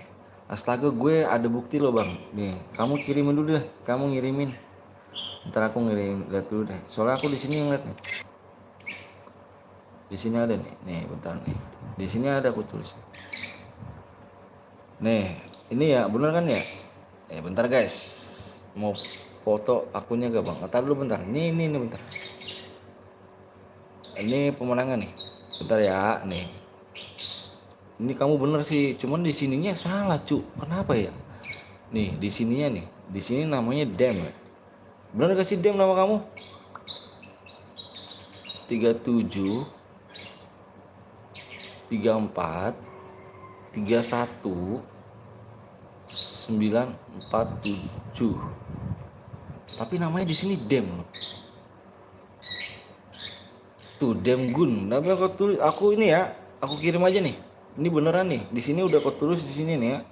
Speaker 1: astaga, gue ada bukti loh bang. Nih, kamu kirimin dulu deh. Kamu ngirimin. Ntar aku ngirim, lihat dulu deh. Soalnya aku di sini ngeliat nih. Di sini ada nih. Nih, bentar nih. Di sini ada aku tulis. Nih, ini ya, bener kan ya? Bentar guys. Mau foto akunnya gak bang? Ntar dulu bentar. Ini bentar. Ini pemenangan nih. Bentar ya, nih. Ini kamu bener sih, cuman di sininya salah cu. Kenapa ya? Nih, di sininya nih. Di sini namanya dem ya. Bener gak sih dem nama kamu? 37 34 31 947. Tapi namanya di sini dem loh. Tuh dem gun. Tapi aku tulis, aku ini ya, aku kirim aja nih. Ini beneran nih. Di sini udah aku tulis di sini nih ya.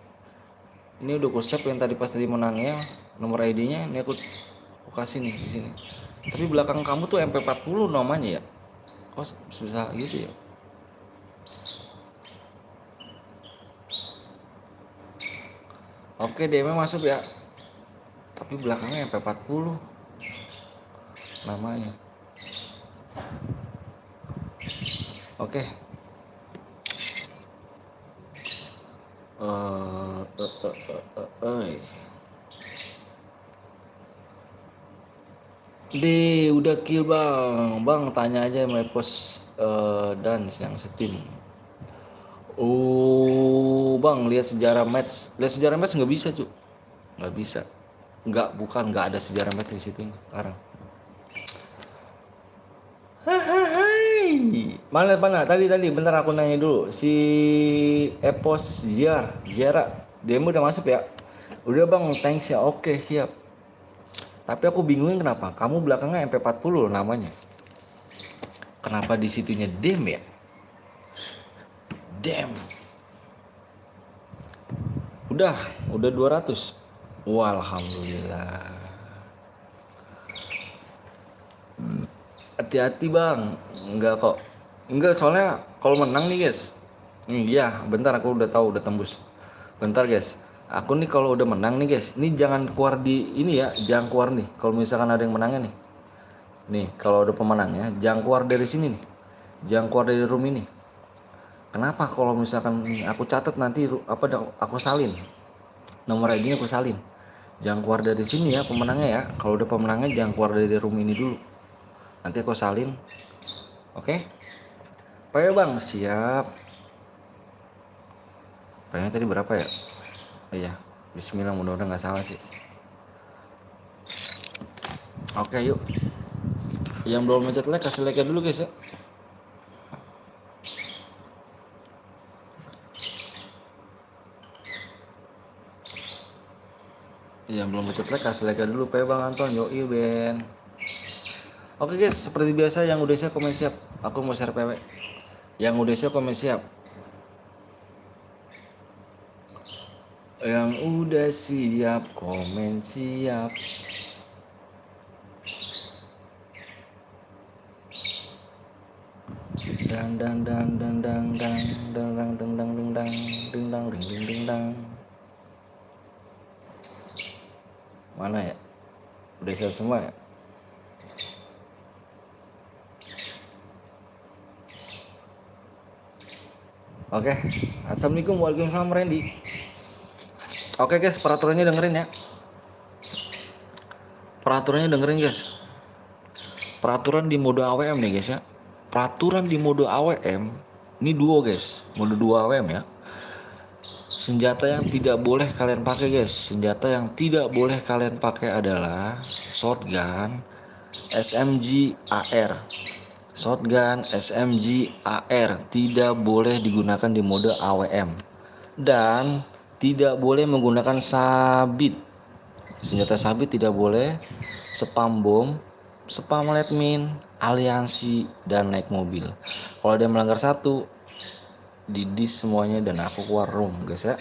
Speaker 1: Ini udah aku save yang tadi pas tadi menangnya, nomor ID-nya ini aku kasih nih di sini. Tapi belakang kamu tuh MP40 namanya ya. Kok bisa gitu ya? Oke, DM masuk ya. Tapi belakangnya MP40 namanya. Oke. Udah kill bang. Bang tanya aja my post dance yang setim. Oh bang, lihat sejarah match nggak bisa cu, nggak bisa, nggak ada sejarah match di situ sekarang. Mana tadi bentar aku nanya dulu si Epos Ziara dia udah masuk ya? Udah bang, thanks ya. Oke siap. Tapi aku bingungin kenapa kamu belakangnya MP40 namanya, kenapa di situnya dem ya? Damn. Udah 200. Wah, alhamdulillah. Hati-hati bang. Enggak kok. Enggak, soalnya kalau menang nih guys. Iya, bentar aku udah tahu, udah tembus. Bentar guys. Aku nih kalau udah menang nih guys, ini jangan keluar di ini ya, jangan keluar nih. Kalau misalkan ada yang menangnya nih. Nih, kalau ada pemenangnya, jangan keluar dari sini nih. Jangan keluar dari room ini. Kenapa? Kalau misalkan aku catat nanti aku salin nomor ID-nya, aku salin. Jangan keluar dari sini ya pemenangnya ya. Kalau udah pemenangnya jangan keluar dari room ini dulu. Nanti aku salin. Oke? Pak bang, siap. Paknya tadi berapa ya? Iya. Bismillah, mudah-mudahan nggak salah sih. Oke yuk. Yang belum mencet like kasih like dulu guys ya. Yang belum mencet like kasih like dulu Pak Bang Anton. Yoi Ben. Oke guys, seperti biasa yang udah siap komen siap. Aku mau share PW. Yang udah siap komen siap. Yang udah siap komen siap. Dang. Mana ya? Udah siap semua ya? Oke. Assalamualaikum, waalaikumsalam Randy. Oke guys, peraturannya dengerin ya. peraturannya dengerin guys. Peraturan di mode AWM nih guys ya. Peraturan di mode AWM ini duo guys, mode 2 AWM ya. Senjata yang tidak boleh kalian pakai guys. Senjata yang tidak boleh kalian pakai adalah shotgun, SMG, AR. Shotgun, SMG, AR tidak boleh digunakan di mode AWM. Dan tidak boleh menggunakan sabit. Senjata sabit tidak boleh. Spam bom, spam lead mine, aliansi, dan naik mobil. Kalau ada yang melanggar satu, didis semuanya dan aku keluar room guys ya.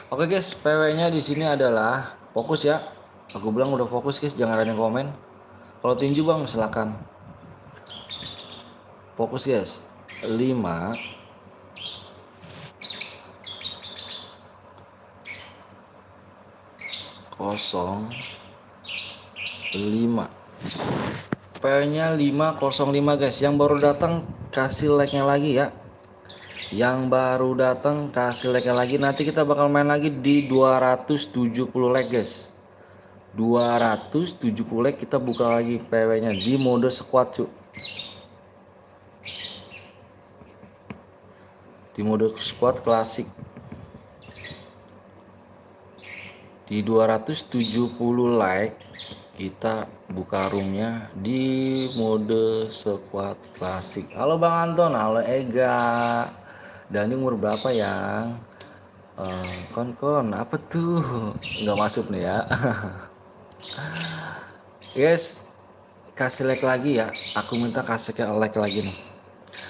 Speaker 1: Oke guys, PW-nya di sini adalah fokus ya. Aku bilang udah fokus guys, jangan ada yang komen. Kalau tinju bang silakan. Fokus guys. 5 0 5. PW-nya 505 guys. Yang baru datang kasih like-nya lagi ya. Yang baru datang kasih like lagi. Nanti kita bakal main lagi di 270 like guys. 270 like kita buka lagi PW nya di mode squad cu. Di mode squad klasik. Di 270 like kita buka roomnya di mode squad klasik. Halo Bang Anton, halo Ega. Dan ini umur berapa yang? Kon apa tuh? Nggak masuk nih ya. Guys, kasih like lagi ya. Aku minta kasih like lagi nih.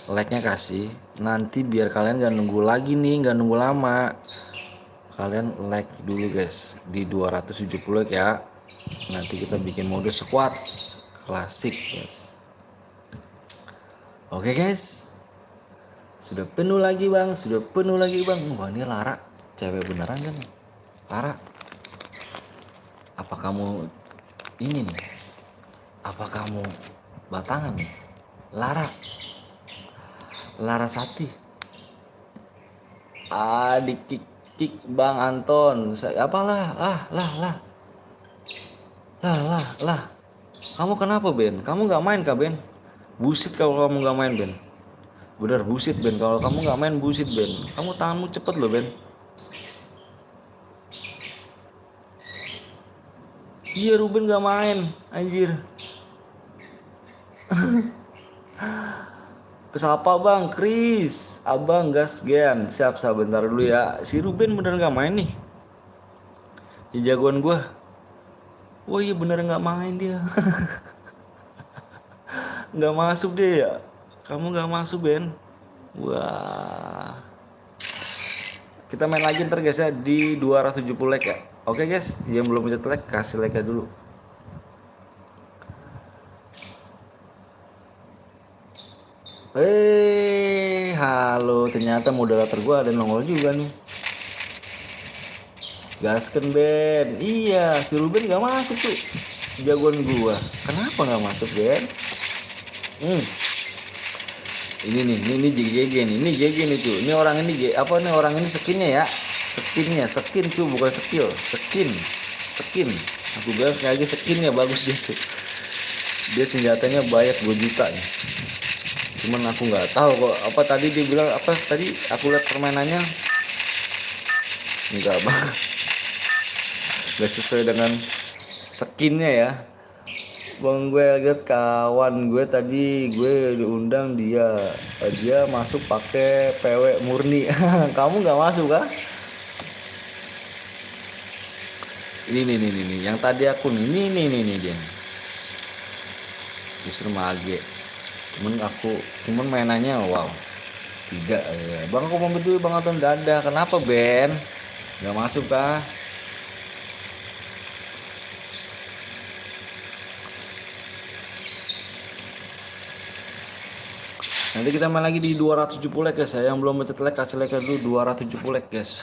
Speaker 1: Like-nya kasih. Nanti biar kalian gak nunggu lagi nih, gak nunggu lama. Kalian like dulu guys di 270 like ya. Nanti kita bikin mode squad klasik guys. Oke guys. Sudah penuh lagi bang, sudah penuh lagi bang. Wah ini Lara, cewek beneran kan? Lara, apa kamu ini nih? Apa kamu batangan nih? Lara, Larasati. Adik kick Bang Anton. Apalah, lah. Kamu kenapa Ben? Kamu nggak main kah Ben? Busit kalau kamu nggak main Ben. Bener busit Ben, kalau kamu nggak main busit Ben. Kamu tanganmu cepet loh Ben. Iya Ruben nggak main, anjir. Siapa bang? Chris, abang gas gen. Siap bentar dulu ya. Si Ruben bener nggak main nih. Di jagoan gua. Wah iya bener nggak main dia. Nggak masuk dia ya. Kamu nggak masuk Ben. Wah. Kita main lagi ntar guys ya di 270 like ya. Oke guys, yang belum pencet like kasih like dulu. Halo, ternyata moderator gua ada nongol juga nih. Gasken Ben. Iya, si Ruben nggak masuk tuh. Jagoan gua. Kenapa nggak masuk Ben? Ini nih, ini GG nih, ini GG nih tuh. Ini orang ini apa nih orang ini skinnya ya? Skin cuy, bukan skill, skin. Aku bilang sekali lagi skinnya bagus dia tuh. Dia senjatanya banyak 2 juta nih. Cuman aku nggak tahu kok apa tadi dia bilang apa tadi aku lihat permainannya enggak bang, nggak sesuai dengan skinnya ya. Bang gue lihat kawan gue tadi gue diundang dia masuk pakai PW murni. Kamu nggak masuk kah? Ini nih yang tadi aku nih dia justru mage. Cuman mainannya wow tidak ya. Bang aku mau betul Bang Anton nggak ada. Kenapa Ben? Nggak masuk kah? Nanti kita main lagi di 270 like guys ya. Yang belum mencet like kasih like dulu 270 like guys.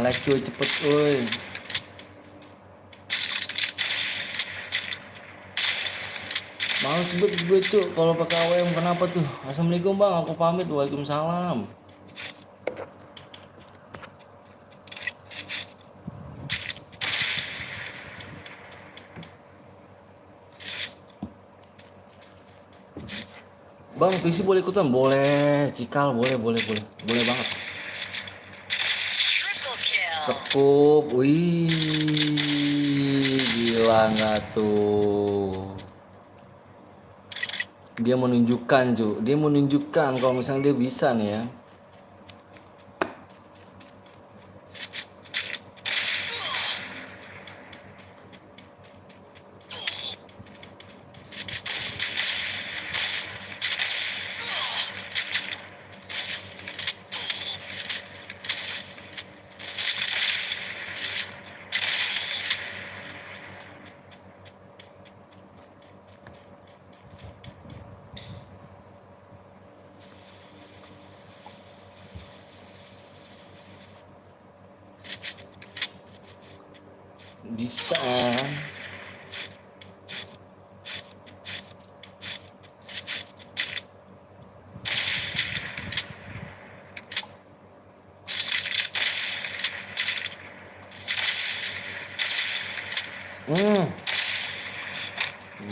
Speaker 1: like cuy cepet cuy. Males banget gue cuy kalau pakai AWM. Kenapa tuh? Assalamualaikum bang, aku pamit. Waalaikumsalam. Bang, PC boleh ikutan? Boleh. Cikal boleh banget. Sekup, wih, gila nggak tuh? Dia menunjukkan kalau misalnya dia bisa nih ya. Bisa.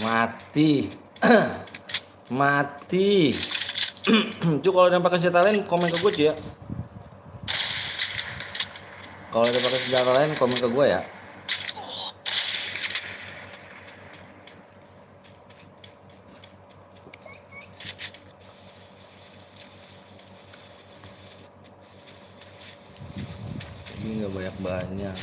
Speaker 1: Mati. Mati. Cu kalau ada pakai senjata lain komen ke gue ya. Kalau ada pakai senjata lain komen ke gue ya. Ini nggak banyak.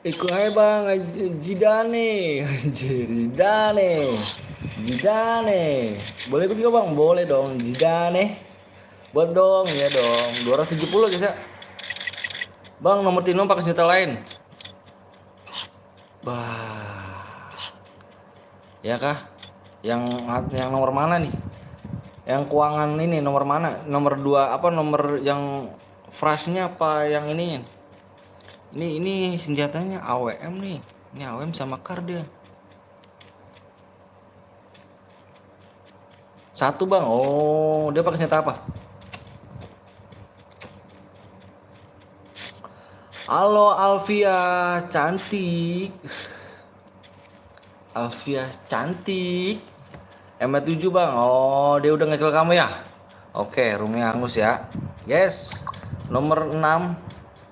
Speaker 1: Ikut aja bang, Zidane, anjir, Zidane, boleh ikut juga bang, boleh dong, Zidane, buat dong, ya dong, 270 guys ya, bang nomor Tino pakai senjata lain, bah, ya kah, yang nomor mana nih, yang keuangan ini nomor mana, nomor 2 apa nomor yang frasnya apa yang ini? Ini senjatanya AWM nih. Ini AWM sama kar dia. 1 bang. Oh, dia pakai senjata apa? Halo Alvia, cantik. Alvia cantik. M7 bang. Oh, dia udah ngekill kamu ya? Oke, roomnya Angus ya. Yes. Nomor 6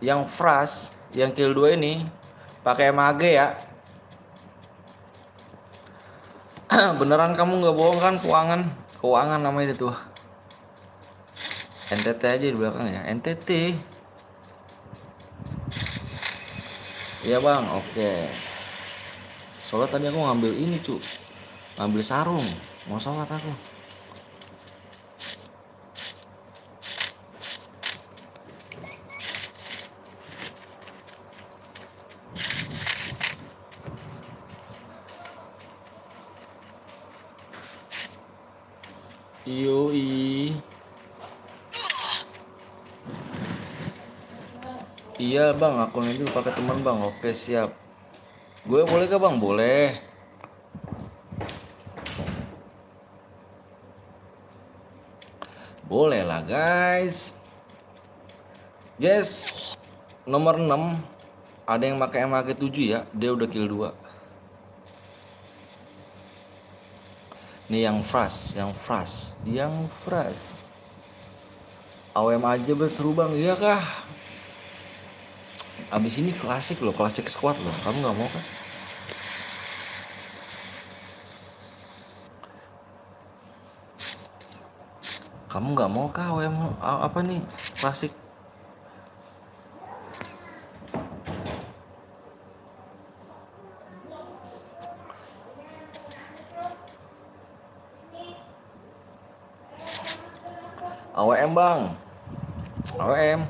Speaker 1: yang fras, yang kill 2 ini pakai MAG ya. Beneran kamu nggak bohong kan? Keuangan namanya itu. NTT aja di belakang ya. NTT. Iya bang, oke. Soalnya tadi aku ngambil ini cu, ngambil sarung, mau sholat aku. Yoi. Iya bang, akun ini pakai teman bang. Oke siap. Gue boleh ke bang? Boleh. Boleh lah guys. Guys, nomor 6 ada yang pakai MAG 7 ya. Dia udah kill 2. Nih yang fras. AWM aja seru bang, iya kah? Abis ini klasik loh, klasik squad loh. Kamu nggak mau kan? Kamu nggak mau kah AWM apa nih klasik? AWM bang, AWM.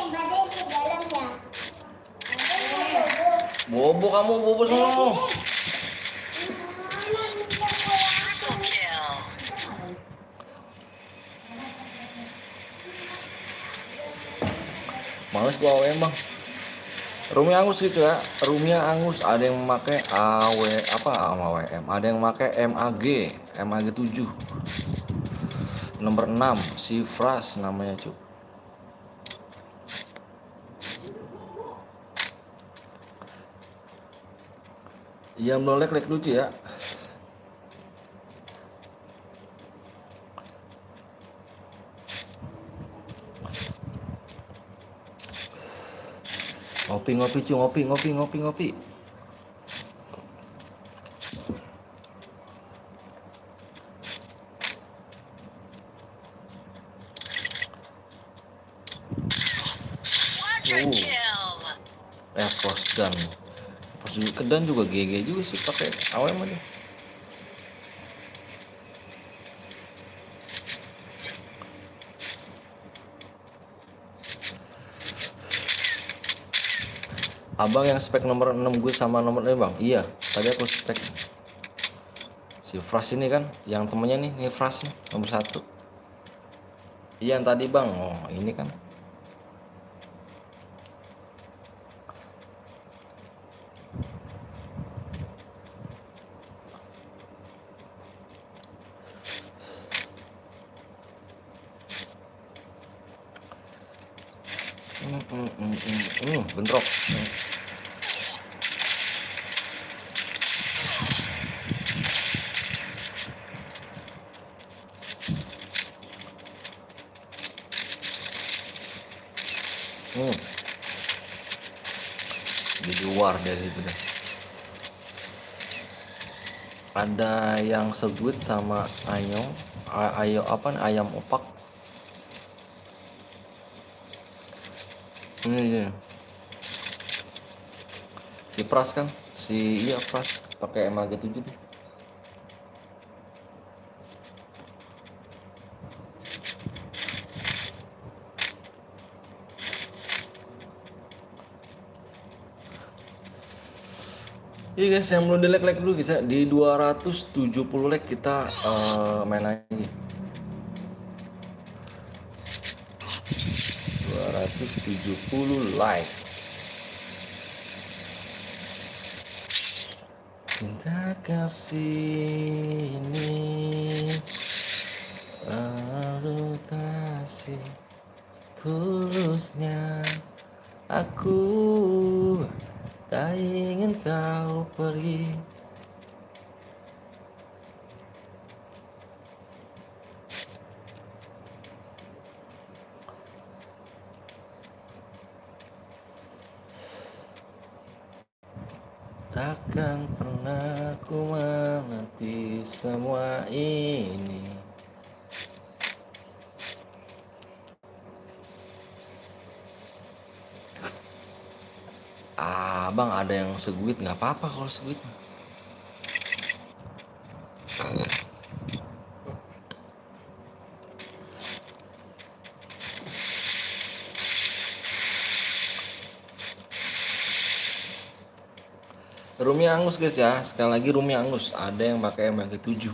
Speaker 2: Badai di dalam ya.
Speaker 1: Bobo kamu, bobo sono. Males gua AWM bang. Roomnya angus gitu ya, roomnya angus. Ada yang memakai AWM, ada yang memakai MAG 7 nomor 6 si Fras namanya cuy. Iya melek lucu ya. Ngopi cuy, ngopi. Force gun. Kedan juga GG juga sih pakai AWM aja. Abang yang spek nomor 6 gue sama nomor 5 bang. Iya, tadi aku spek si Fras ini kan, yang temennya nih Fras nih, nomor 1. Iya yang tadi bang. Oh ini kan. Bentrok. Di luar dari itu dah. Ada yang seguit sama ayam opak. Ini si Pras kan, Pras pakai MAG 7 deh. Iya guys, yang belum di like dulu bisa di 270 like kita main lagi. 270 like. Cinta kasih ini baru kasih tulusnya. Aku tak ingin kau pergi. Takkan pernah ku menanti semua ini. Bang ada yang seguit, nggak apa-apa kalau seguit. Roomnya angus guys ya, sekali lagi roomnya angus. Ada yang pakai MAG 7.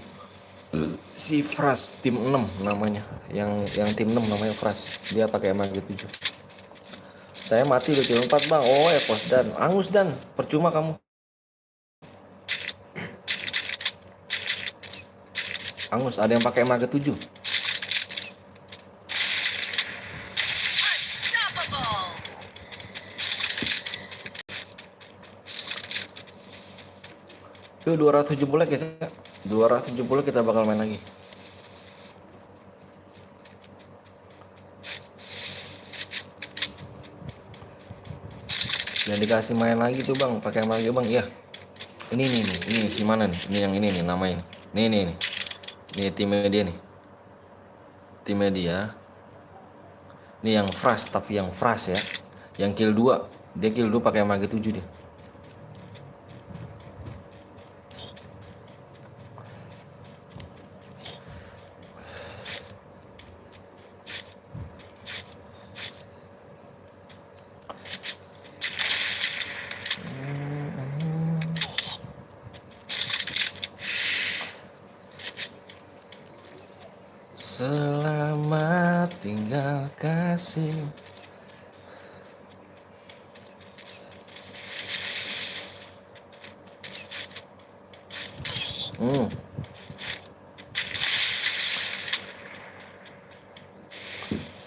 Speaker 1: Si Fras tim 6 namanya, yang tim 6 namanya Fras, dia pakai MAG 7. Saya mati udah tim 4 bang. Oh ya pos dan angus dan percuma kamu. Angus ada yang pakai MAG 7. Yuk 270 guys ya. 270 kita bakal main lagi. Yang dikasih main lagi tuh bang, pakai MAG bang. Iya. Ini si mana nih? Ini yang ini nih namanya nih. Nih. Ini timnya dia nih. Timnya dia. Ini yang Fras, tapi yang Fras ya. Yang kill 2. Dia kill 2 pakai mage 7 dia. Selamat tinggal kasih.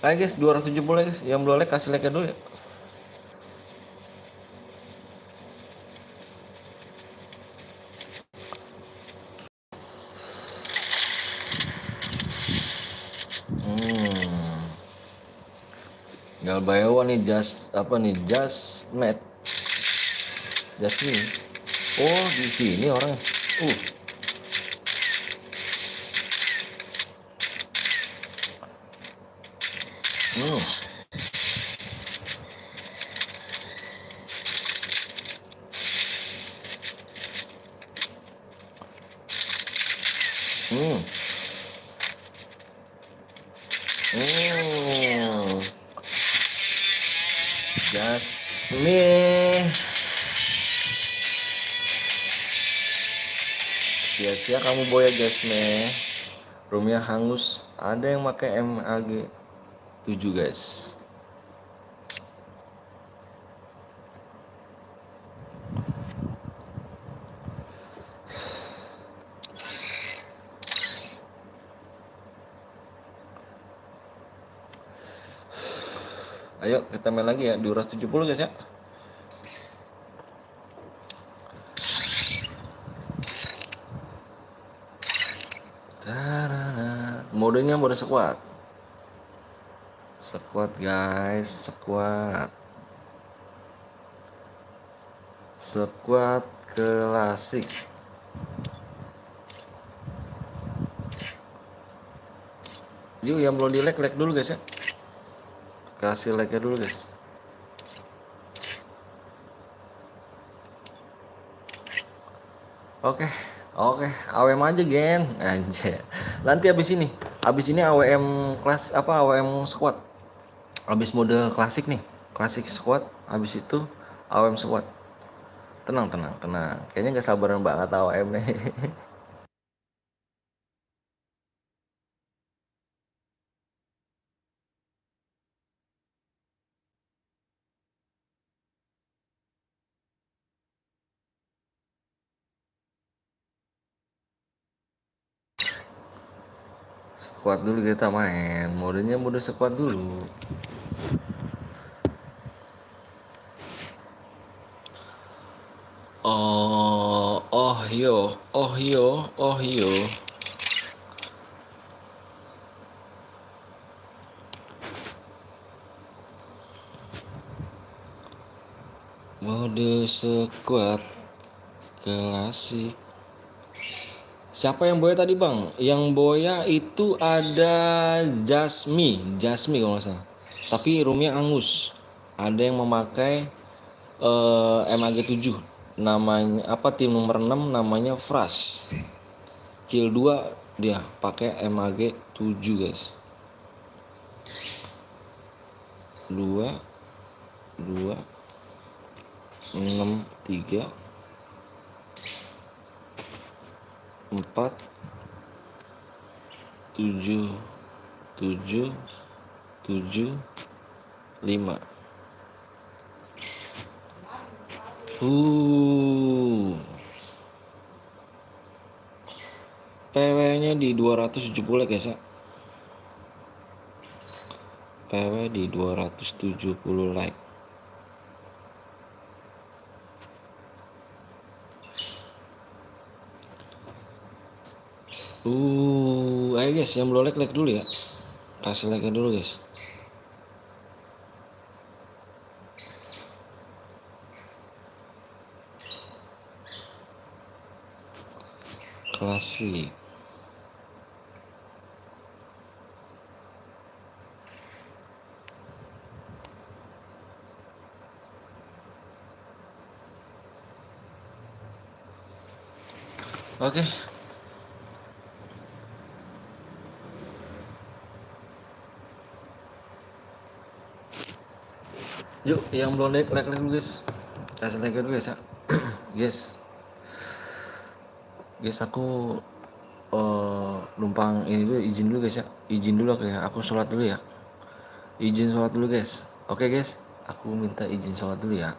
Speaker 1: Ayo guys, 270 guys. Yang belum like kasih like dulu ya. Galbayawa nih just apa nih? Just met. Just me. Oh, di sini orangnya. Uh. Hmm. Hmm. Hmm. Just me. Sia-sia kamu boya Jasme. Roomnya hangus. Ada yang pakai MAG 7 guys. Ayo kita main lagi ya, 270 guys ya. Tarana. Modenya mode squad. Squad guys, squad. Squad klasik. Yuk yang belum di like dulu guys ya. Kasih like dulu guys. Oke, AWM aja gen, anjir. Nanti habis ini AWM kelas apa AWM squad. Habis mode klasik nih, klasik squad. Habis itu AWM squad. Tenang. Kayaknya gak sabaran banget AWM nih. Squad dulu kita main, modenya mode squad dulu. Oh yo. Mode squad klasik. Siapa yang boya tadi bang? Yang boya itu ada Jasmi kalau nggak salah. Tapi roomnya angus. Ada yang memakai MAG 7. Namanya apa? Tim nomor 6 namanya Fras. Kill 2 dia pakai MAG 7 guys. 2 2 6 3 4 7 7 7 5. PW-nya di 270 guys ya. PW di 270 like. Ayo guys, yang belum like dulu ya. Kasih like dulu guys. Klasik. Oke. Yuk, yang belum like dulu guys. Kasih like dulu guys ya. Guys, aku numpang ini dulu, izin dulu guys ya. Izin dulu ya. Aku sholat dulu ya. Izin sholat dulu guys. Oke guys, aku minta izin sholat dulu ya.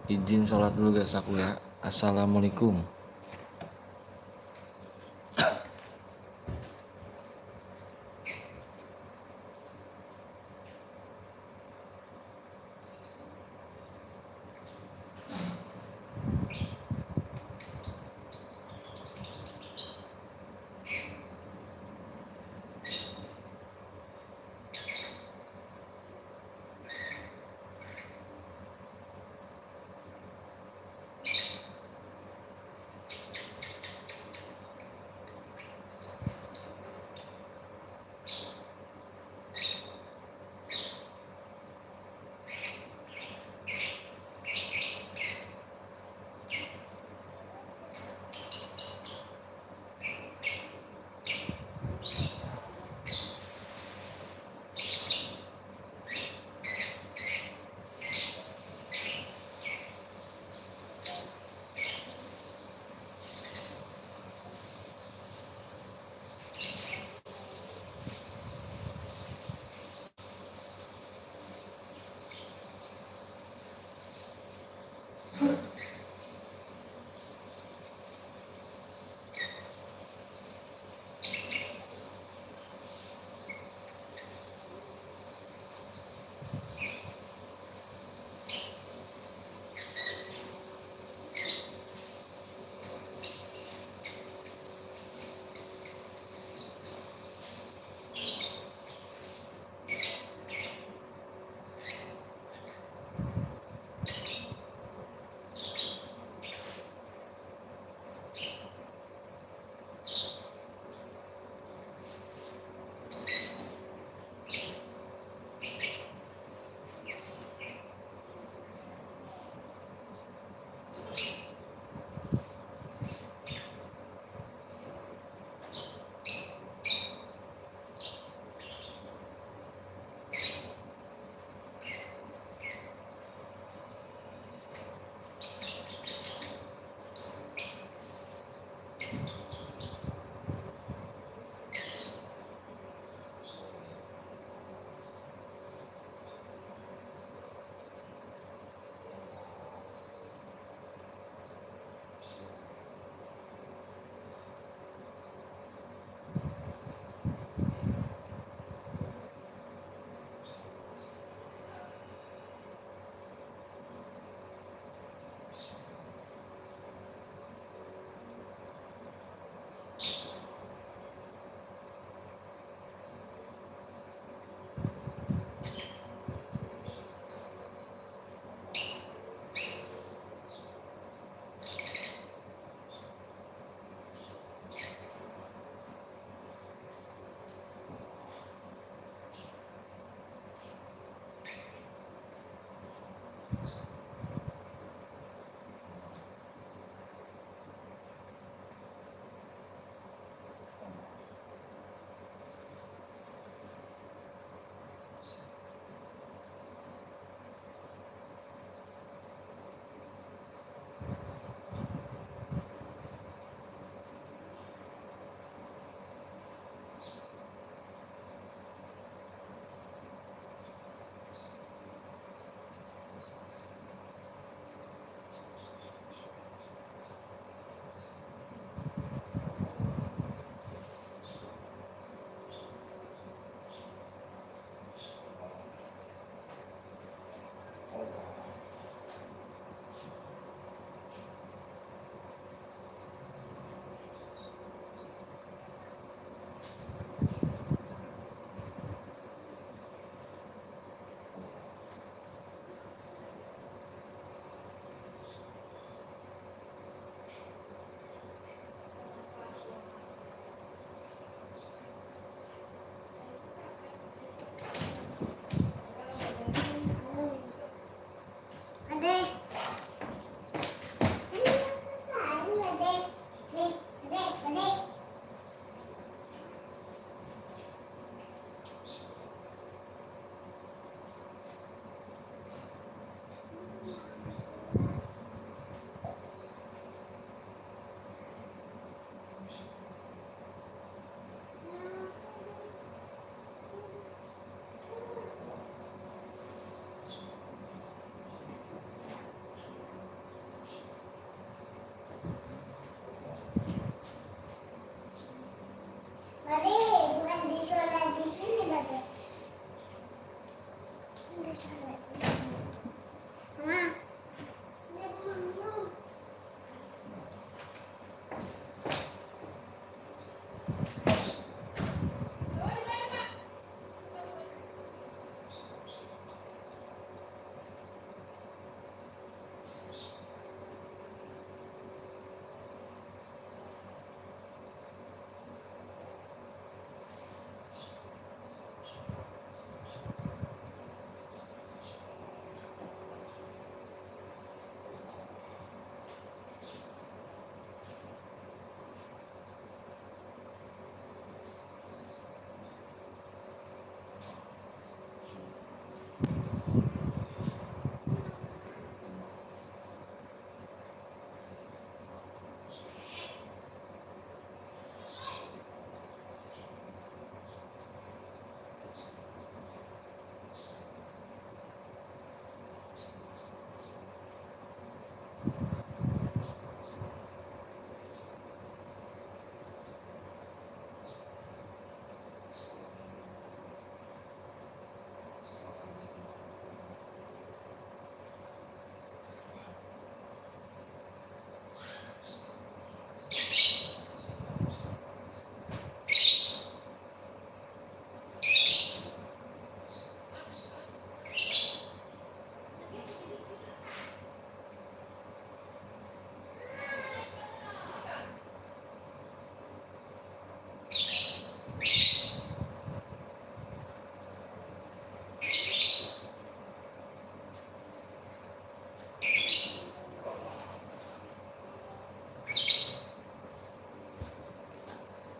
Speaker 1: Izin sholat dulu guys aku ya. Assalamualaikum.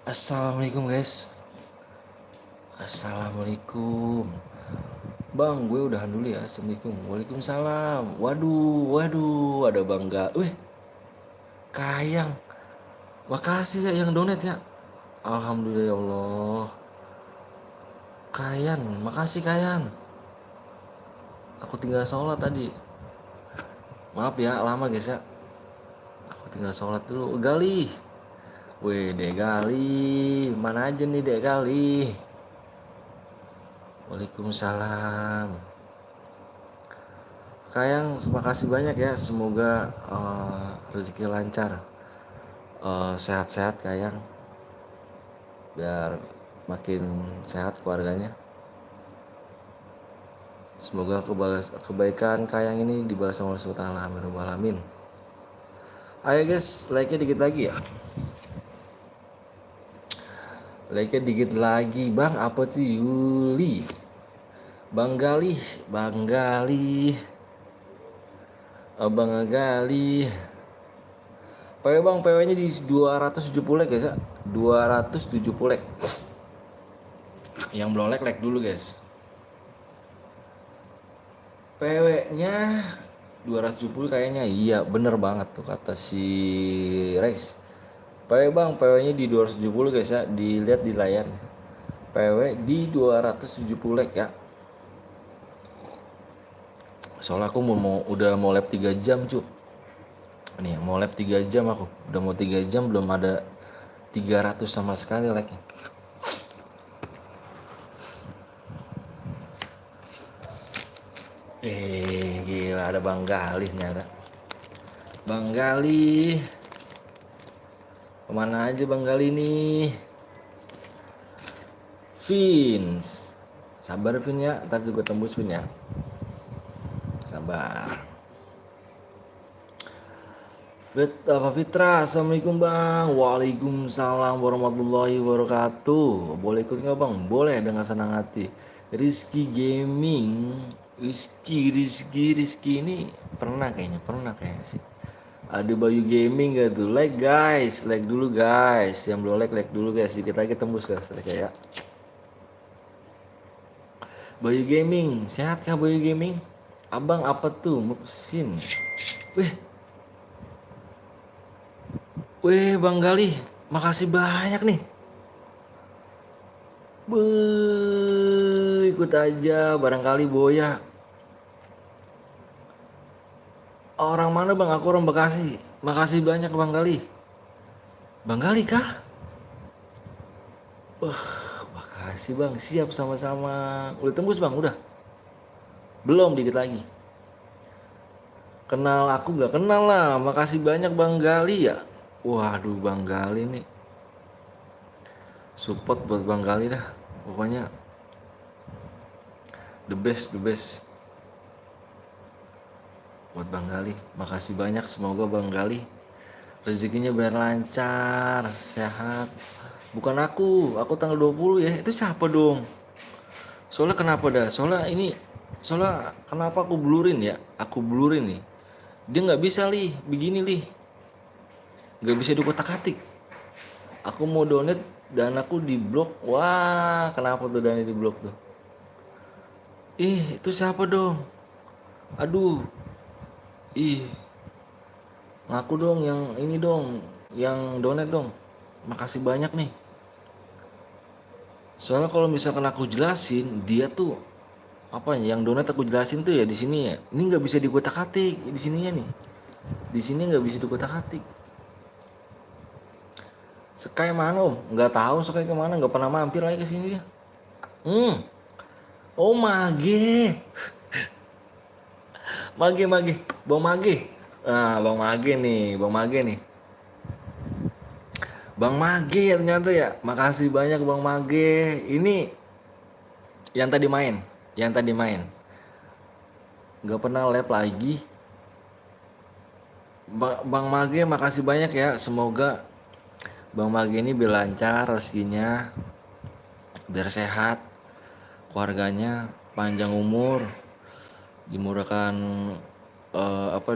Speaker 1: Assalamualaikum guys. Assalamualaikum. Bang, gue udahan dulu ya. Assalamualaikum. Waalaikumsalam. Waduh, ada bangga. Wih, Kayang. Makasih ya yang donate ya. Alhamdulillah ya Allah. Kayan, makasih Kayan. Aku tinggal sholat tadi. Maaf ya, lama guys ya. Aku tinggal sholat dulu. Gali. Wih, Dek Gali. Mana aja nih Dek Gali? Waalaikumsalam. Kayang, makasih banyak ya. Semoga rezeki lancar. Sehat-sehat Kayang. Biar makin sehat keluarganya. Semoga kebaikan Kayang ini dibalas sama Allah SWT. Amin. Ayo guys, like-nya dikit lagi ya. Like-nya dikit lagi. Bang, apa tuh Yuli? Bang Gali. Abang Gali. PW bang, PW-nya di 270 like guys ya. 270 like. Yang belum like dulu guys. PW-nya 270 kayaknya. Iya, bener banget tuh kata si Rex. PW bang, PW-nya di 270 guys ya. Dilihat di layar. PW di 270 like ya. Soalnya aku udah mau lab 3 jam cu. Nih mau lab 3 jam aku. Udah mau 3 jam belum ada 300 sama sekali like-nya. Gila ada Bang Gali ternyata. Bang Gali. Kemana aja Bang Gali nih? Vince. Sabar Vin ya, ntar juga tembus Vin ya. Sabar. Fitra, Assalamualaikum Bang. Waalaikumsalam warahmatullahi wabarakatuh. Boleh ikut nggak Bang? Boleh dengan senang hati. Rizky Gaming, Rizky ini pernah kayaknya sih. Ada Bayu Gaming gak tuh? Like guys, like dulu guys. Yang belum like dulu guys. Sedikit lagi tembus guys, kayak. Bayu Gaming, sehat kah Bayu Gaming? Abang apa tuh? Mesin. Weh Bang Gali, makasih banyak nih. Ikut aja barangkali Boya. Orang mana Bang? Aku orang Bekasi. Makasih banyak Bang Gali. Bang Gali kah? Makasih Bang. Siap sama-sama. Udah tembus Bang? Udah? Belum, dikit lagi. Kenal aku gak kenal lah. Makasih banyak Bang Gali ya. Waduh Bang Gali nih. Support buat Bang Gali dah. Pokoknya the best. Buat Bang Gali. Makasih banyak. Semoga Bang Gali rezekinya biar lancar, sehat. Bukan aku tanggal 20 ya. Itu siapa dong? Soalnya kenapa dah? Soalnya kenapa aku blurin ya? Aku blurin nih. Dia nggak bisa begini nggak bisa dikotak-atik. Aku mau donate dan aku di blok. Wah, kenapa tuh dana di blok tuh? Itu siapa dong? Aduh. Ngaku dong yang ini dong, yang donate dong. Makasih banyak nih. Soalnya kalau misalkan aku jelasin, dia tuh yang donate aku jelasin tuh ya di sini ya. Ini nggak bisa dikotak-atik di sininya nih. Di sini nggak bisa dikotak-atik. Sekai mana Om? Nggak tahu Sekai kemana, nggak pernah mampir lagi ke sini dia. Oh Mage. Mage. Bang Mage. Nah, Bang Mage nih. Bang Mage ya ternyata ya. Makasih banyak Bang Mage. Ini yang tadi main. Nggak pernah live lagi. Bang Mage makasih banyak ya. Semoga Bang Mage ini biar lancar rezekinya, biar sehat, keluarganya panjang umur, dimurahkan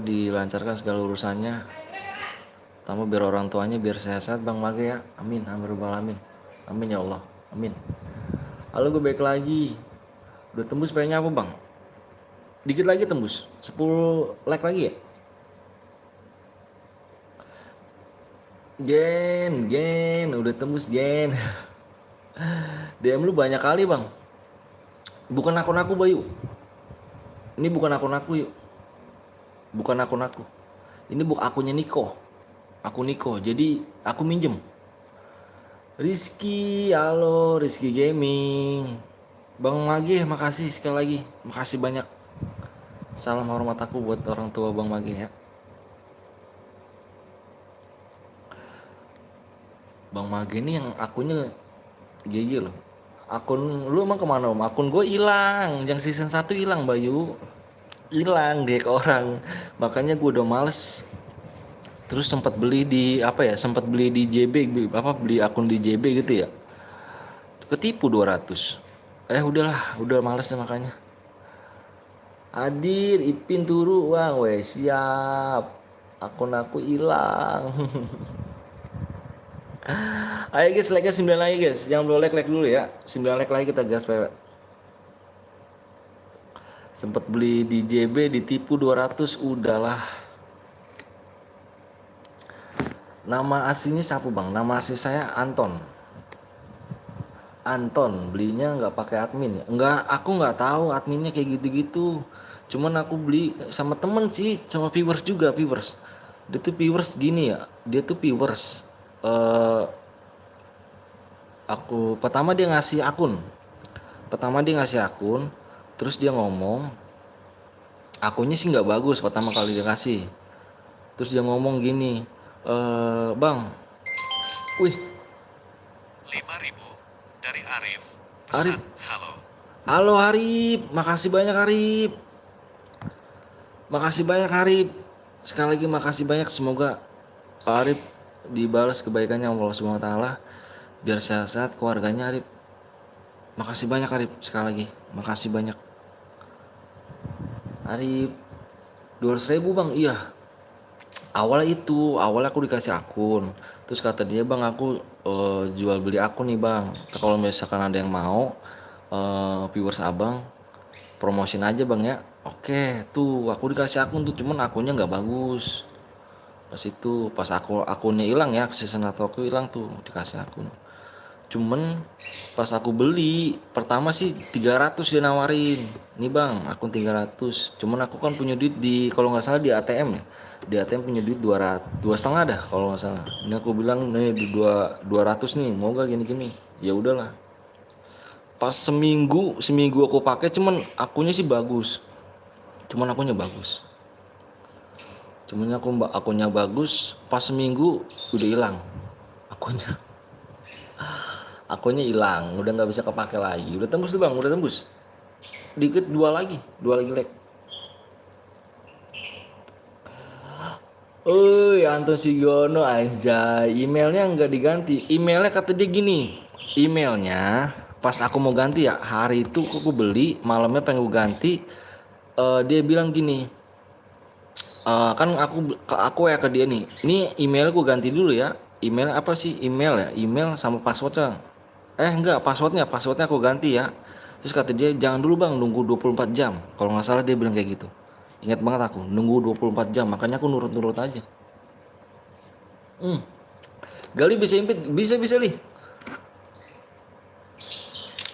Speaker 1: dilancarkan segala urusannya. Pertama biar orang tuanya biar sehat-sehat Bang Mage ya. Amin, amin rabbal alamin. Amin ya Allah. Amin. Halo, gue balik lagi. Udah tembus pengennya apa Bang? Dikit lagi tembus. 10 like lagi ya? Gen, udah tembus Gen. DM lu banyak kali Bang. Bukan akun aku Bayu. Ini bukan akun aku yuk. Bukan akun aku. Ini akunnya Niko. Aku Niko. Jadi aku minjem. Rizky, halo Rizky Gaming. Bang Mage, makasih sekali lagi. Makasih banyak. Salam hormat aku buat orang tua Bang Mage ya. Bang Mage ini yang akunnya GG loh. Akun lu emang kemana Om? Akun gue hilang. Yang season 1 hilang Bayu. Hilang deh ke orang. Makanya gue udah males. Terus sempat beli di apa ya? Sempat beli di JB, beli akun di JB gitu ya. Ketipu 200. Udahlah, udah males deh makanya. Hadir, Ipin turu, wah weh siap. Akun aku hilang. Ayo guys, like-nya 9 lagi guys. Jangan belum like dulu ya. 9 like lagi kita gas pewet. Sempet beli di JB ditipu 200, udahlah. Nama aslinya siapa Bang? Nama asli saya Anton. Anton, belinya nggak pakai admin ya? Nggak, aku nggak tahu adminnya kayak gitu-gitu. Cuman aku beli sama temen sih, sama viewers juga, viewers. Dia tuh viewers gini ya, dia tuh viewers. Aku pertama dia ngasih akun, terus dia ngomong, akunnya sih nggak bagus pertama kali dia kasih. Terus dia ngomong gini, Bang, wih,
Speaker 5: 5.000 dari Arif.
Speaker 1: Arif.
Speaker 5: Pesan, halo.
Speaker 1: Halo Arif, makasih banyak Arif. Makasih banyak Arif. Sekali lagi makasih banyak, semoga Pak Arif dibalas kebaikannya Allah Subhanahu wa taala. Biar sehat-sehat keluarganya Arif. Makasih banyak Arif, sekali lagi. Makasih banyak. Arif 200.000 Bang, iya. Awalnya aku dikasih akun. Terus kata dia, Bang aku jual beli akun nih Bang. Kalau misalkan ada yang mau, viewers abang promosin aja Bang ya. Oke, tuh aku dikasih akun tuh, cuman akunnya nggak bagus. Pas akunnya hilang ya, season 1 aku hilang tuh, dikasih akun. Cuman pas aku beli pertama sih 300 dia nawarin. Nih Bang, akun 300. Cuman aku kan punya duit di, kalau nggak salah di ATM ya. Di ATM punya duit 200, 2,5 dah kalau nggak salah. Ini aku bilang nih di 200 nih, mau gak gini-gini. Ya udahlah. Pas seminggu aku pakai, cuman akunnya sih bagus. Cuman akunnya bagus. Pas seminggu udah hilang akunnya. Akunnya hilang, udah nggak bisa kepake lagi. Udah tembus tuh Bang, udah tembus. Dikit dua lagi like. Anton Sugiono aja. Emailnya nggak diganti. Emailnya kata dia gini. Emailnya pas aku mau ganti ya, hari itu aku beli, malamnya pengen gue ganti. Dia bilang gini. Kan aku ya ke dia nih. Ini email gue ganti dulu ya. Email apa sih? Email ya. Email sama passwordnya. Enggak, passwordnya aku ganti ya. Terus kata dia, jangan dulu Bang, nunggu 24 jam. Kalau nggak salah dia bilang kayak gitu. Ingat banget aku, nunggu 24 jam. Makanya aku nurut aja. Gali bisa impit, bisa Li.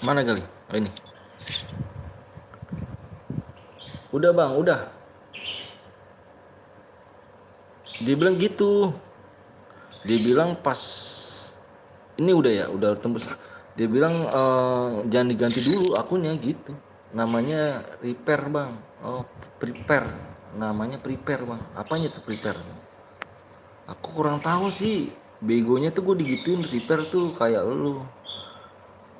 Speaker 1: Mana Gali? Oh ini. Udah Bang, udah. Dia bilang gitu. Dia bilang pas ini udah tembus. Dia bilang jangan diganti dulu akunnya gitu. Namanya repair Bang. Oh, prepare. Namanya prepare Bang. Apanya tuh prepare? Aku kurang tahu sih. Begonya tuh gue digituin prepare tuh kayak lu.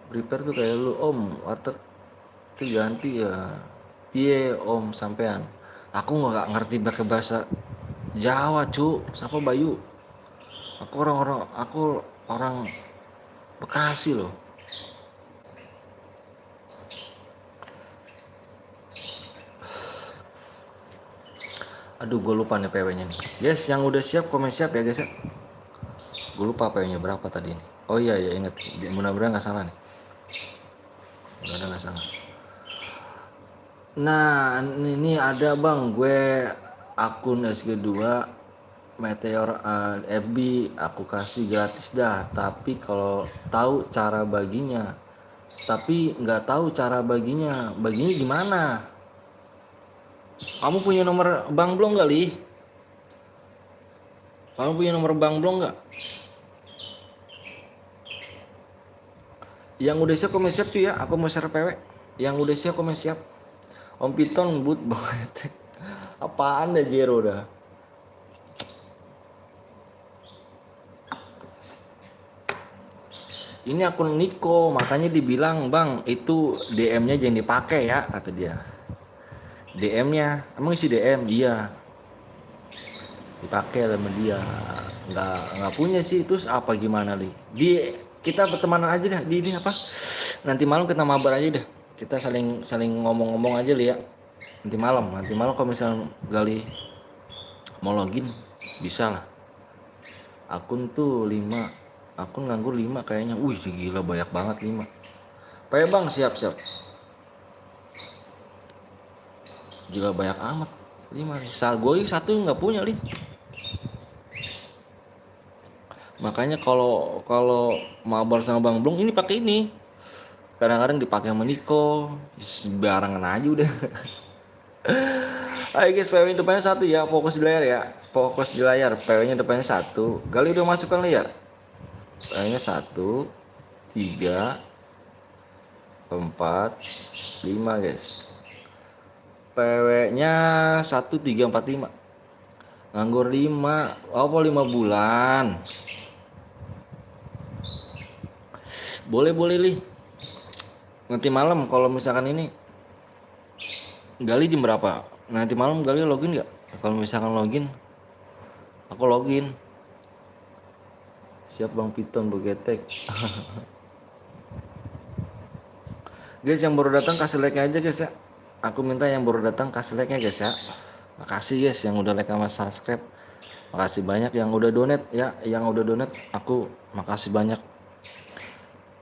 Speaker 1: Prepare tuh kayak lu, Om, water itu ganti ya. Iya Om sampean. Aku nggak ngerti pakai bahasa Jawa cu. Siapa Bayu? Aku orang Bekasi loh. Aduh, gue lupa nih PW-nya nih. Guys, yang udah siap komen siap ya guys ya. Gue lupa PW-nya berapa tadi ini. Oh iya ya, inget. Mudah-mudahan nggak salah nih. Mudah-mudahan nggak salah. Nah, ini ada bang, gue akun SG2 Meteor FB aku kasih gratis dah. Tapi kalau tahu cara baginya, tapi nggak tahu cara baginya. Baginya gimana? Kamu punya nomor bank belum nggak, Li? Kamu punya nomor bank belum nggak? Yang udah siap komen siap cuy ya. Aku mau share PW. Yang udah siap komen siap. Om Piton but banget. Apaan deh Jero dah. Ini akun Niko, makanya dibilang bang itu DM-nya jangan dipakai ya, kata dia. DM-nya, emang isi DM? Iya. Dipakai sama dia. Nggak punya sih, terus apa gimana li? Kita bertemanan aja dah di ini apa? Nanti malam kita mabar aja deh. Kita saling ngomong-ngomong aja li ya. Nanti malam kalau misalnya Gali mau login bisa lah. Akun tuh 5. Akun nganggur 5 kayaknya. Wih gila banyak banget 5. Pakai bang siap. Gila banyak amat 5 nih. Saat gue satu nggak punya li. Makanya kalau mabar sama Bang Blong ini pakai ini. Kadang-kadang dipakai sama Niko. Barangan aja udah. Ayo guys, PW depannya 1 ya, fokus di layar ya. Fokus di layar, PW-nya depannya 1. Gali udah masukkan layar. PW-nya 1, 3, 4, 5 guys. PW-nya 1, 3, 4, 5. Nganggur 5. Apa 5 bulan? Boleh li. Nanti malam kalau misalkan ini Gali jam berapa? Nanti malam Gali login nggak? Kalau misalkan login, aku login. Siap Bang Piton begetek. Guys yang baru datang kasih like-nya aja guys ya. Aku minta yang baru datang kasih like-nya guys ya. Makasih guys yang udah like sama subscribe. Makasih banyak yang udah donate ya, yang udah donate aku makasih banyak.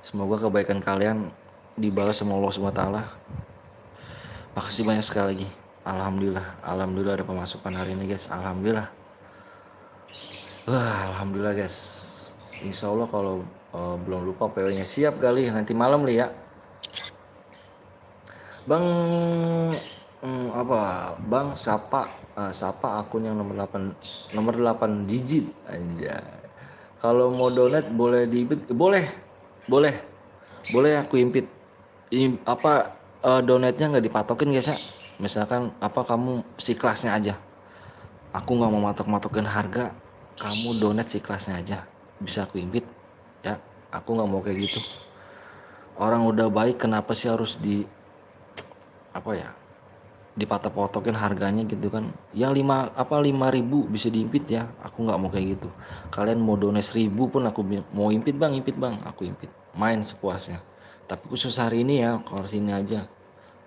Speaker 1: Semoga kebaikan kalian dibalas sama Allah SWT. Makasih banyak sekali lagi. Alhamdulillah ada pemasukan hari ini guys. Alhamdulillah. Wah, alhamdulillah guys. Insya Allah kalau belum lupa PW-nya siap kali nanti malam li ya. Bang Bang siapa akun yang nomor 8 digit aja. Kalau mau donate boleh diimpit, boleh aku impit. Donate-nya nggak dipatokin guys ya. Misalkan kamu si kelasnya aja. Aku nggak mau matok-matokin harga. Kamu donate si kelasnya aja. Bisa aku impit ya. Aku nggak mau kayak gitu. Orang udah baik kenapa sih harus dipatok-patokin harganya gitu kan. Yang 5.000 bisa diimpit ya. Aku nggak mau kayak gitu. Kalian mau donate 1.000 pun aku mau impit bang, aku impit. Main sepuasnya. Tapi khusus hari ini ya, kalau sini aja.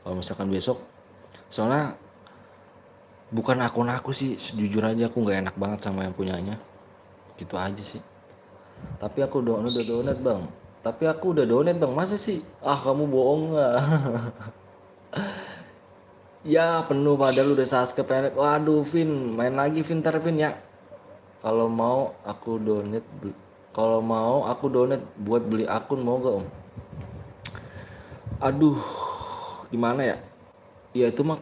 Speaker 1: Kalau misalkan besok, soalnya bukan akun aku sih, jujur aja aku nggak enak banget sama yang punyanya. Gitu aja sih. Tapi aku udah donate bang. Masa sih? Kamu bohong nggak? Ya penuh padahal udah subscribe. Waduh Vin, main lagi Vin ya. Kalau mau aku donate buat beli akun mau gak om? Aduh, gimana ya? Ya itu mah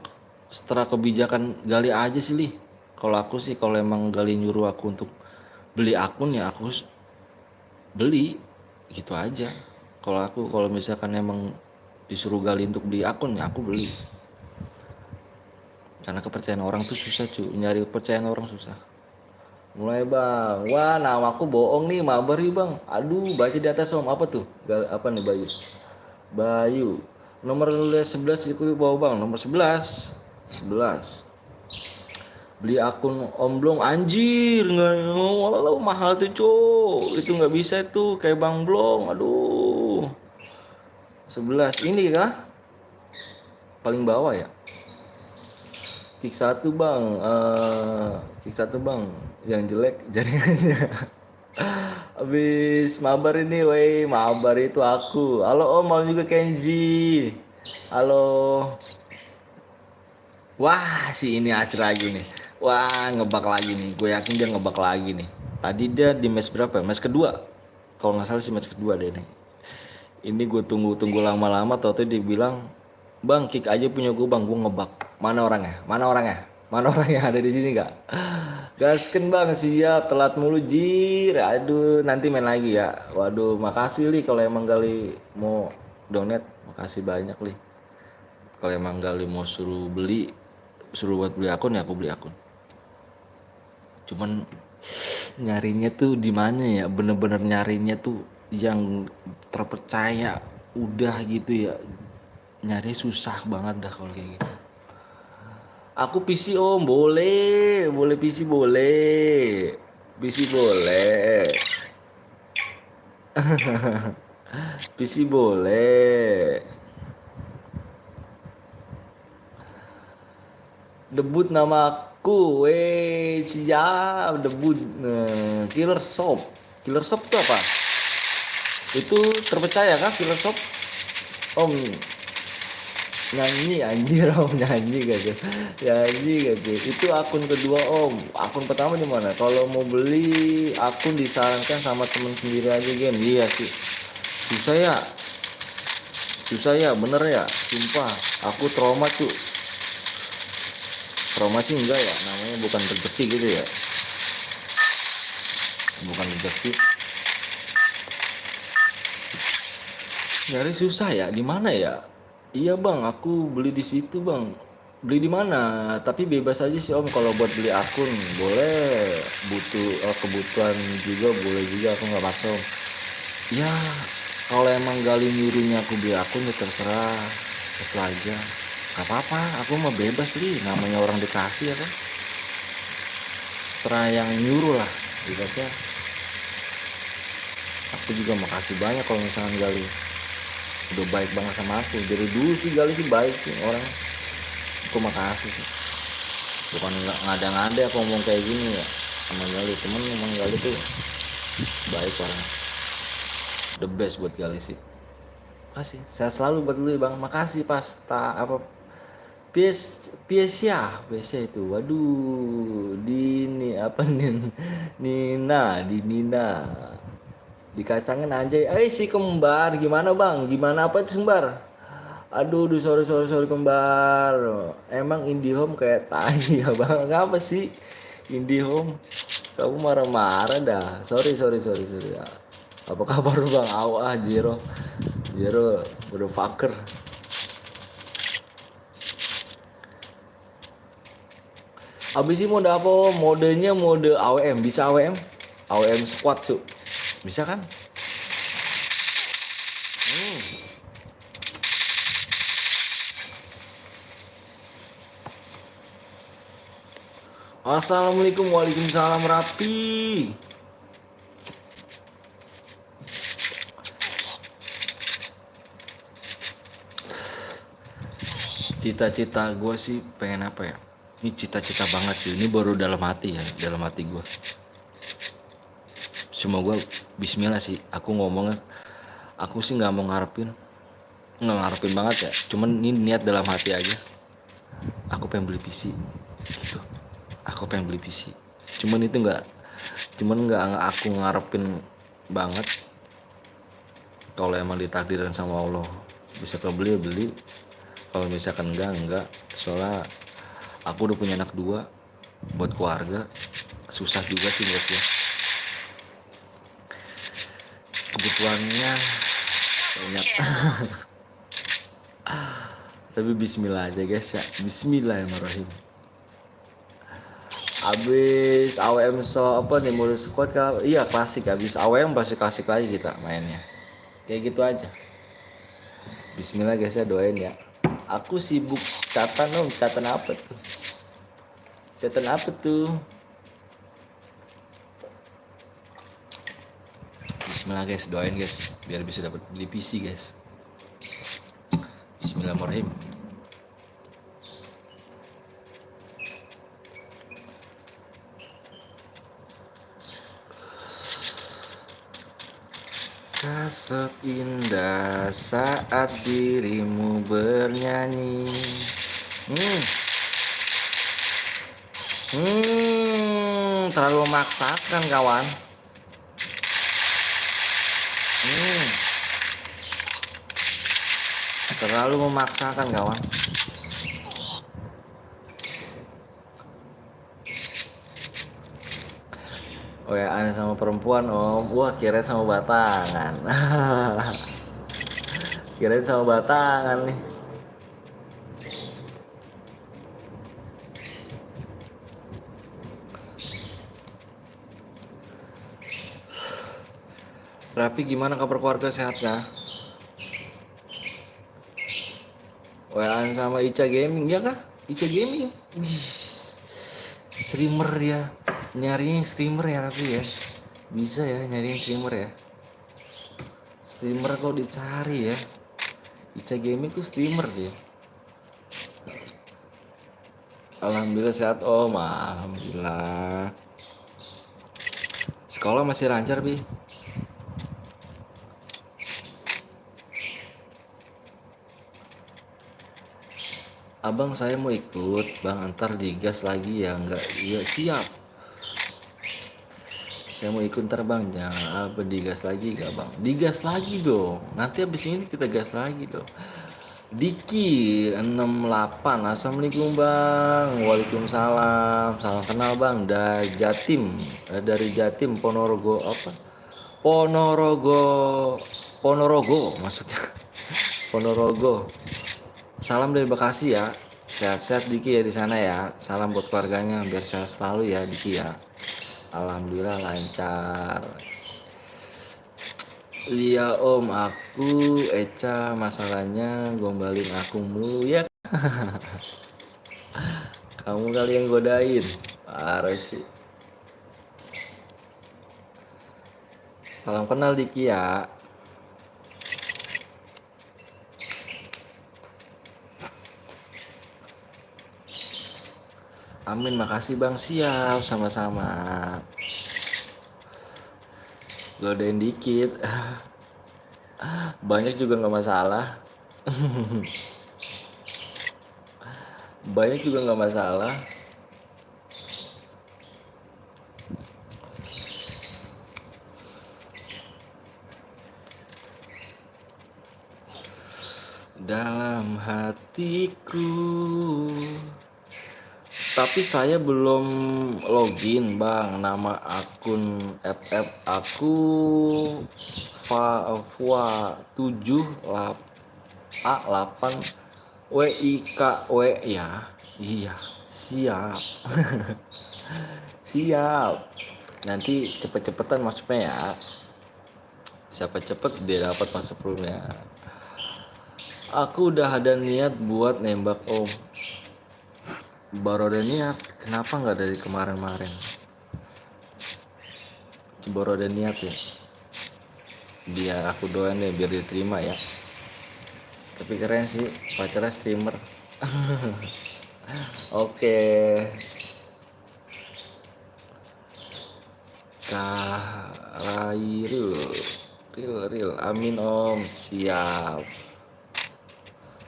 Speaker 1: setelah kebijakan Gali aja sih li. Kalau aku sih kalau emang Gali nyuruh aku untuk beli akun ya aku beli gitu aja. Kalau misalkan emang disuruh Gali untuk beli akun ya aku beli. Karena kepercayaan orang tuh susah cuy, nyari kepercayaan orang susah. Mulai bang, wah nama aku bohong nih, mabar yuk bang. Aduh baca di atas om, apa tuh? Apa nih Bayu, nomor 11 ikuti bawah bang, nomor 11. Beli akun Om Blong anjir, nggak mahal tuh cok, itu nggak bisa tuh kayak Bang Blong, aduh. 11 ini kah? Paling bawah ya. kick satu bang, kick satu bang, yang jelek jaringannya. Habis mabar ini, woi mabar itu aku. Halo om, mau juga Kenji. Halo. Wah si ini asli lagi nih. Wah ngebak lagi nih. Gue yakin dia ngebak lagi nih. Tadi dia di match berapa ya? Match kedua. Kalau nggak salah sih match kedua deh nih. Ini gue tunggu lama-lama, tau-tau dia bilang, bang kick aja punya gue bang, gue ngebak. Mana orangnya? Mana orangnya? Mana orang yang ada di sini gak? Gasken bang, siap, telat mulu jir. Aduh, nanti main lagi ya. Waduh, makasih li kalau emang Gali mau donate, makasih banyak li. Kalau emang Gali mau suruh buat beli akun ya aku beli akun. Cuman nyarinya tuh di mana ya? Bener-bener nyarinya tuh yang terpercaya udah gitu ya. Nyari susah banget dah kalau kayak gitu. Aku PC om, boleh PC boleh, PC boleh, PC boleh. Debut nama aku, siap debut. Killer Shop itu apa? Itu terpercaya kah Killer Shop? Om nyanyi anjir om, nyanyi gitu itu akun kedua om. Akun pertama di mana? Kalau mau beli akun disarankan sama temen sendiri aja game. Iya sih susah ya bener ya, sumpah aku trauma tuh. Trauma sih enggak ya, namanya bukan rezeki gitu ya, bukan rezeki. Nyari susah ya, di mana ya? Iya bang, aku beli di situ bang. Beli di mana? Tapi bebas aja sih om. Kalau buat beli akun boleh. Butuh kebutuhan juga boleh juga. Aku nggak maksa om. Ya kalau emang Gali nyuruhnya aku beli akun ya terserah. Itu aja. Gak apa-apa. Aku mah bebas nih. Namanya orang dikasih ya kan. Setelah yang nyuruh lah. Ibaratnya. Aku juga makasih banyak kalau misalnya Gali udah baik banget sama aku. Dari dulu sih Gali sih baik sih orang. Aku makasih sih. Bukan ngada-ngada aku ngomong kayak gini ya sama Gali. Temen ngomong Gali tuh baik orang. The best buat Gali sih. Makasih. Saya selalu buat dulu bang. Makasih pasta apa Piesia itu. Waduh, di apa nih? Nina. Dikacangin anjay. Si kembar gimana bang? Gimana apa itu kembar? Aduh, sorry kembar. Emang IndiHome kayak tai ya bang? Ngapa sih IndiHome? Kamu marah-marah dah. Sorry ya. Apa kabar bang? Jero udah fucker. Abis ini mode apa? Modenya mode AWM. Bisa AWM? AWM squad tuh. Bisa kan? Assalamualaikum, waalaikumsalam Rapi. Cita-cita gue sih pengen apa ya? Ini cita-cita banget sih. Ini baru dalam hati ya, dalam hati gue. Cuma gue bismillah sih. Aku ngomongnya, aku sih nggak ngarepin banget ya. Cuman ini niat dalam hati aja. Aku pengen beli PC, gitu. Aku pengen beli PC. Cuman nggak aku ngarepin banget. Kalau emang ditakdirkan sama Allah bisa kebeli beli. Kalau misalkan enggak. Soalnya aku udah punya anak 2, buat keluarga susah juga sih buat dia. Kebutuhannya banyak. Tapi bismillah aja guys ya. Bismillahirrahmanirrahim. Abis AWM apa nih mode squad kah? Iya klasik. Abis AWM pasti klasik lagi kita mainnya. Kayak gitu aja. Bismillah guys ya, doain ya. Aku sibuk catatan dong. Catatan apa tuh? Bismillah guys, doain guys biar bisa dapat beli PC guys. Bismillahirrahmanirrahim. Seindah saat dirimu bernyanyi. Terlalu memaksakan kawan. Terlalu memaksakan kawan. WA sama perempuan om. Wah kirain sama batangan. Kirain sama batangan nih. Rapi gimana kabar keluarga, sehat ya? WA sama Ica Gaming ya kah? Ica Gaming. Wih, streamer ya. Nyarinya streamer ya Rapi ya. Bisa ya nyariin streamer ya. Streamer kok dicari ya. Ica Gaming tuh streamer dia. Alhamdulillah sehat om. Alhamdulillah. Sekolah masih lancar Bi. Abang saya mau ikut bang, antar digas lagi ya? Enggak, iya siap. Saya mau ikut ntar bang, jangan apa digas lagi gak bang? Digas lagi dong, nanti abis ini kita gas lagi dong. Diki 68, assalamualaikum bang. Waalaikumsalam, salam kenal bang. Dari Jatim, dari Jatim Ponorogo apa? Ponorogo maksudnya. Ponorogo. Salam dari Bekasi ya. Sehat-sehat Diki ya di sana ya. Salam buat keluarganya biar sehat selalu ya Diki ya. Alhamdulillah lancar. Iya om, aku Eca masalahnya gombalin aku mulu ya. Kamu kali yang godain. Parah sih. Salam kenal Diki ya. Amin, makasih bang, siap, sama-sama. Godain dikit. Banyak juga nggak masalah. Banyak juga nggak masalah. Dalam hatiku. Tapi saya belum login bang, nama akun FF aku Fua 7 A8 WIKW ya. Iya siap. Siap. Nanti cepet-cepetan masuknya ya. Siapa cepet dia dapat masuk roomnya. Aku udah ada niat buat nembak om. Baru ada niat, kenapa nggak dari kemarin-kemarin? Baru ada niat ya. Biar aku doain deh biar diterima ya. Tapi keren sih, pacarnya streamer. Oke. Karairul, real, amin om, siap.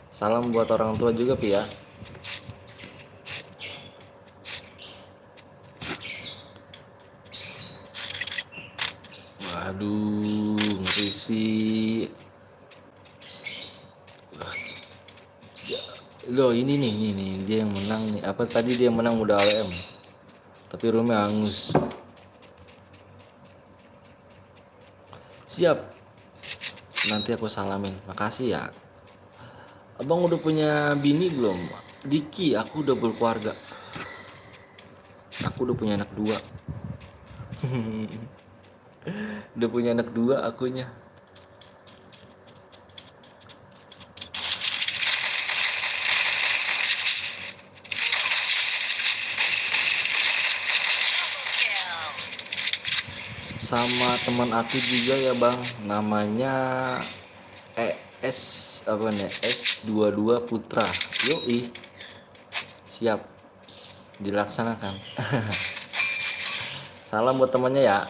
Speaker 1: Salam buat orang tua juga Pi ya. Waduh, ngeri sih. Loh ini nih, dia yang menang nih. Apa tadi dia yang menang udah AWM. Tapi roomnya hangus. Siap. Nanti aku salamin. Makasih ya. Abang udah punya bini belum? Diki, aku udah berkeluarga. Aku udah punya anak 2. Udah punya anak 2 akunya. Sama teman aku juga ya bang, namanya apa nih, S22 Putra. Yoi, siap dilaksanakan. Salam buat temannya ya.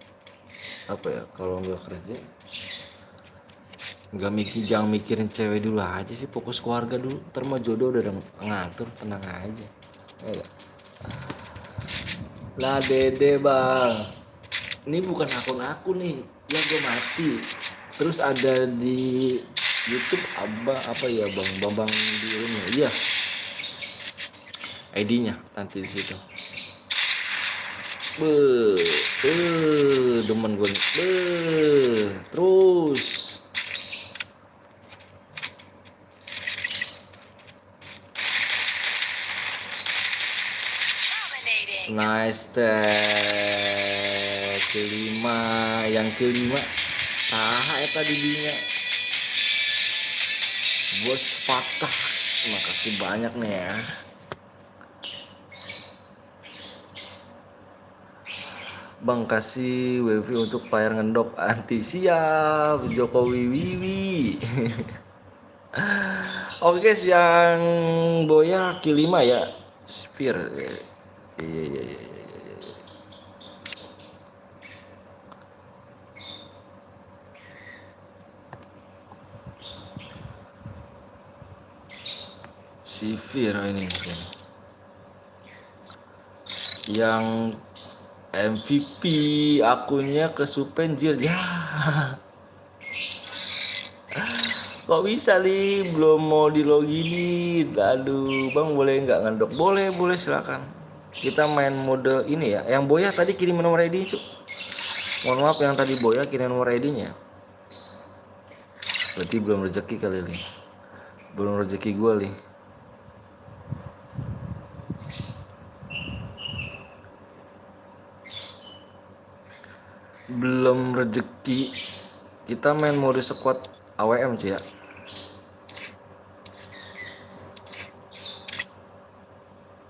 Speaker 1: apa ya, kalau nggak kerja nggak mikir, jangan mikirin cewek dulu aja sih, fokus keluarga dulu, ntar mau jodoh udah ada ngatur, tenang aja ya nggak? Nah dede bang, ini bukan akun aku nih yang gue mati, terus ada di YouTube apa ya bang, Bambang Dirumnya, iya ID-nya nanti di situ. Demen gue nih. Terus nice teh kelima, yang kelima saha eta didinya Bos Fatah, makasih banyak nih ya. Bang kasih wifi untuk player ngendok anti, siap Jokowi Wiwi. Oke guys, yang boya Q5 ya, Sphere. Iya iya iya iya. Sphere ini yang MVP akunnya ke Supenjir ya. Kok bisa li, belum mau di login. Aduh bang, boleh nggak ngendok? Boleh silakan. Kita main mode ini ya. Yang boya tadi kirim nomor ID itu. Mohon maaf yang tadi boya kirim nomor ID-nya. Berarti belum rezeki kali li. Belum rezeki gue li. Belum rezeki. Kita main mode squad AWM cuy ya.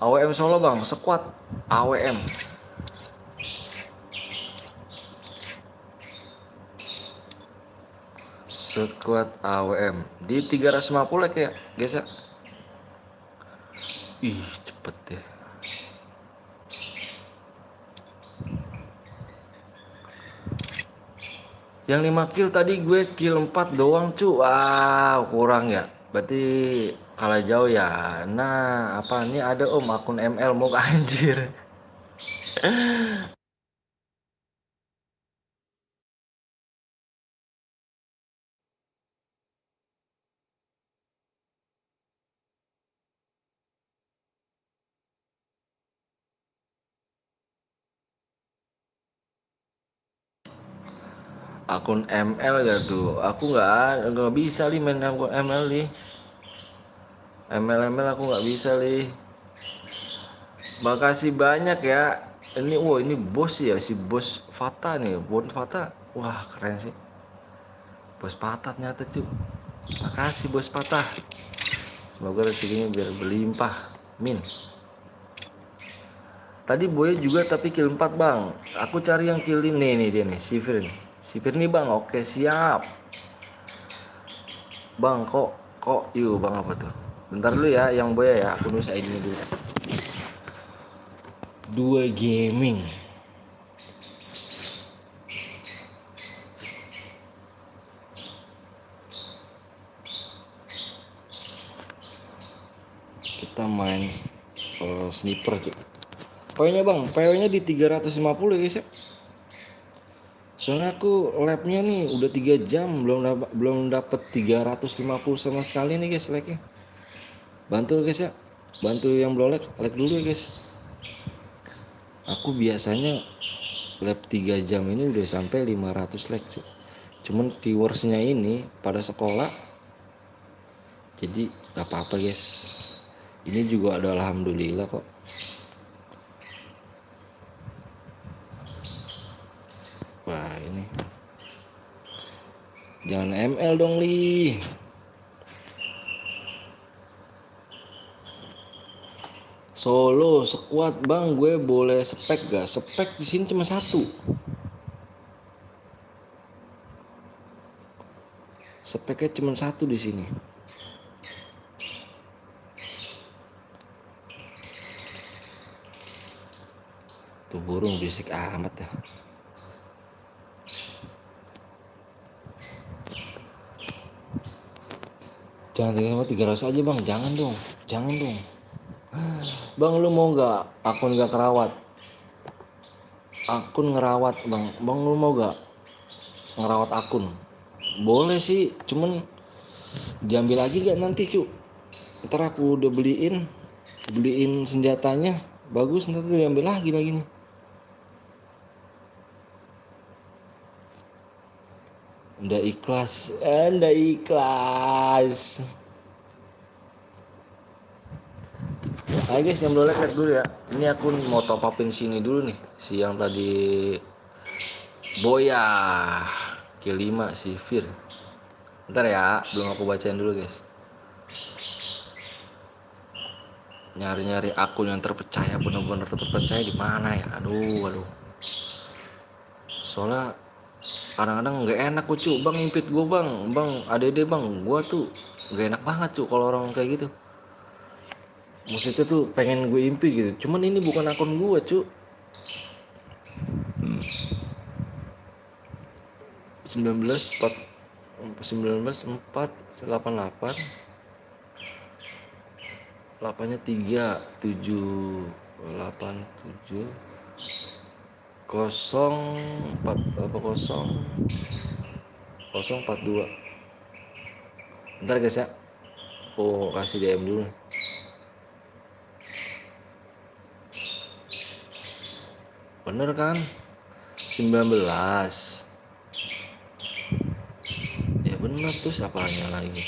Speaker 1: AWM Solo bang, squad AWM. Squad AWM di 350 like ya guys ya. Ih cepet deh. Yang 5 kill tadi gue kill 4 doang cu. Wow kurang ya. Berarti kalah jauh ya. Nah apa ini ada om akun ML mau anjir. Akun ML gak tuh? Aku nggak bisa li main akun ML li. ML aku nggak bisa li. Makasih banyak ya. Ini wah ini bos ya, si bos Fata nih, bos Fata. Wah keren sih. Bos Patah ternyata cu. Makasih bos Patah. Semoga rezekinya biar berlimpah. Min. Tadi boy juga tapi kill 4 bang. Aku cari yang kill ini nih dia nih, Sivir nih. Sivir nih bang, oke siap. Bang kok yuk bang apa tuh? Bentar dulu ya yang boy ya, aku nulis ID dulu. 2 gaming. Kita main sniper cuy. PO-nya bang, PO-nya di 350 ya guys ya. Soalnya aku labnya nih udah 3 jam belum dapat 350 sama sekali nih guys like-nya. Bantu guys ya. Bantu yang belum like dulu ya guys. Aku biasanya lab 3 jam ini udah sampai 500 like cuy. Cuman viewersnya ini pada sekolah. Jadi gak apa-apa guys. Ini juga ada alhamdulillah kok. Wah ini jangan ML dong li. Solo sekuat bang, gue boleh spek gak? Spek di sini cuma 1. Speknya cuma 1 di sini. Tuh burung berisik amat ya. Jangan 300 aja bang, jangan dong. Bang lu mau gak akun gak kerawat? Akun ngerawat bang lu mau gak ngerawat akun? Boleh sih, cuman diambil lagi gak nanti cu? Ntar aku udah beliin senjatanya, bagus, ntar tuh diambil lagi nih. Udah ikhlas. Ayo guys, yang belum like dulu ya. Ini aku mau top upin sini dulu nih. Si yang tadi Boya Q5 si Fir. Ntar ya, belum aku bacain dulu guys. Nyari akun yang terpercaya, bener-bener terpercaya di mana ya? Aduh. Soalnya kadang-kadang nggak enak cu, bang impit gue bang ADD bang, gue tuh nggak enak banget cu kalau orang kayak gitu. Maksudnya tuh pengen gue impit gitu, cuman ini bukan akun gue cu. 19.488 8-nya 3787 042. Bentar guys ya, aku kasih DM dulu. Bener kan? 19. Ya bener, terus apanya lagi?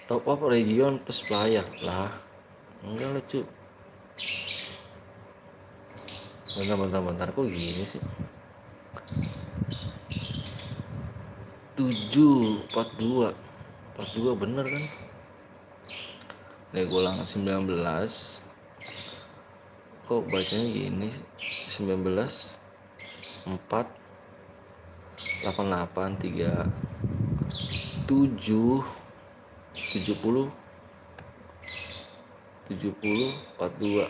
Speaker 1: Top up region plus player lah. Enggak lah cu. Bentar kok gini sih. 742 bener kan? Nih gue ulang 19. Kok bacanya gini? 19 4 88 3 7 70 42.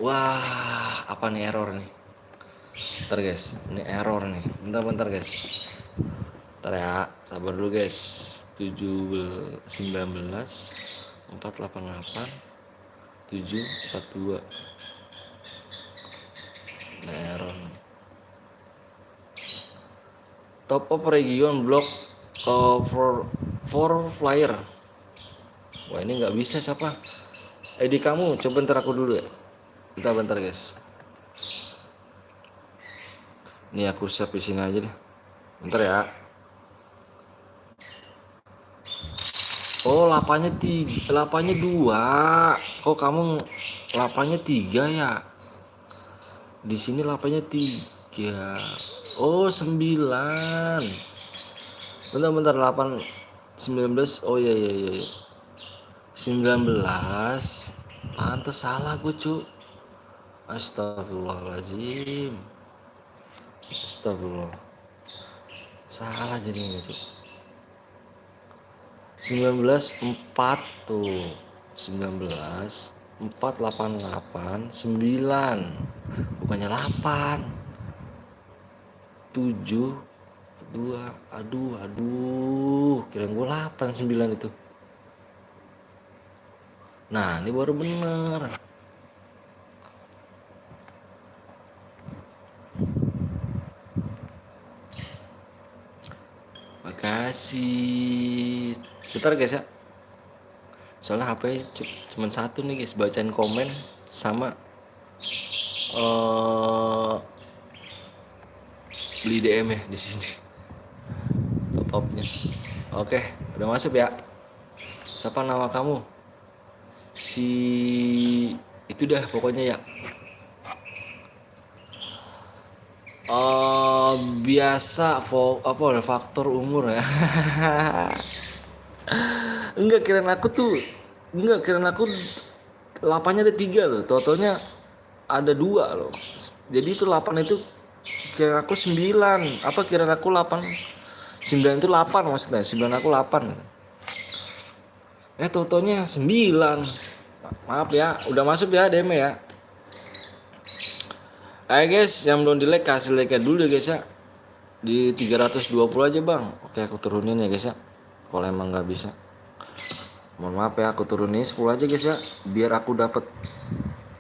Speaker 1: Wah, apa nih error nih? Bentar guys, ini error nih. Bentar guys. Bentar ya, sabar dulu guys. 19 488 742. Nah, error nih. Top up region block for flyer. Wah, ini nggak bisa siapa? ID kamu, coba ntar aku dulu ya. Bentar guys. Ini aku save di sini aja deh. Bentar ya. Oh, 8-nya 2. Kok kamu 8-nya 3 ya? Di sini 8-nya 3. Oh, 9. Bentar 8 19. Oh iya. 19. Pantes salah gue, cu. Astagfirullahaladzim. Astagfirullah. Salah jadinya, cu. 19.4 tuh. 19.488 9. Bukannya 8. 7 2. Aduh. Kirain gue 8 9 itu. Nah, ini baru bener. Makasih. Bentar guys ya. Soalnya HP cuma satu nih guys, bacain komen sama beli DM ya di sini. Top up-nya. Oke, udah masuk ya. Siapa nama kamu? Si itu dah pokoknya ya. Biasa faktor umur ya. Enggak, kirain aku 8-nya ada 3 loh. Totalnya ada 2 loh. Jadi itu 8 itu kirain aku 9. Apa kirain aku 8? 9 itu 8 maksudnya. 9 aku 8. Totalnya 9. Maaf ya, udah masuk ya DM ya. Ayo guys, yang belum di like kasih like dulu ya guys ya. Di 320 aja bang. Oke aku turunin ya guys ya. Kalau emang nggak bisa, mohon maaf ya, aku turunin 10 aja guys ya. Biar aku dapat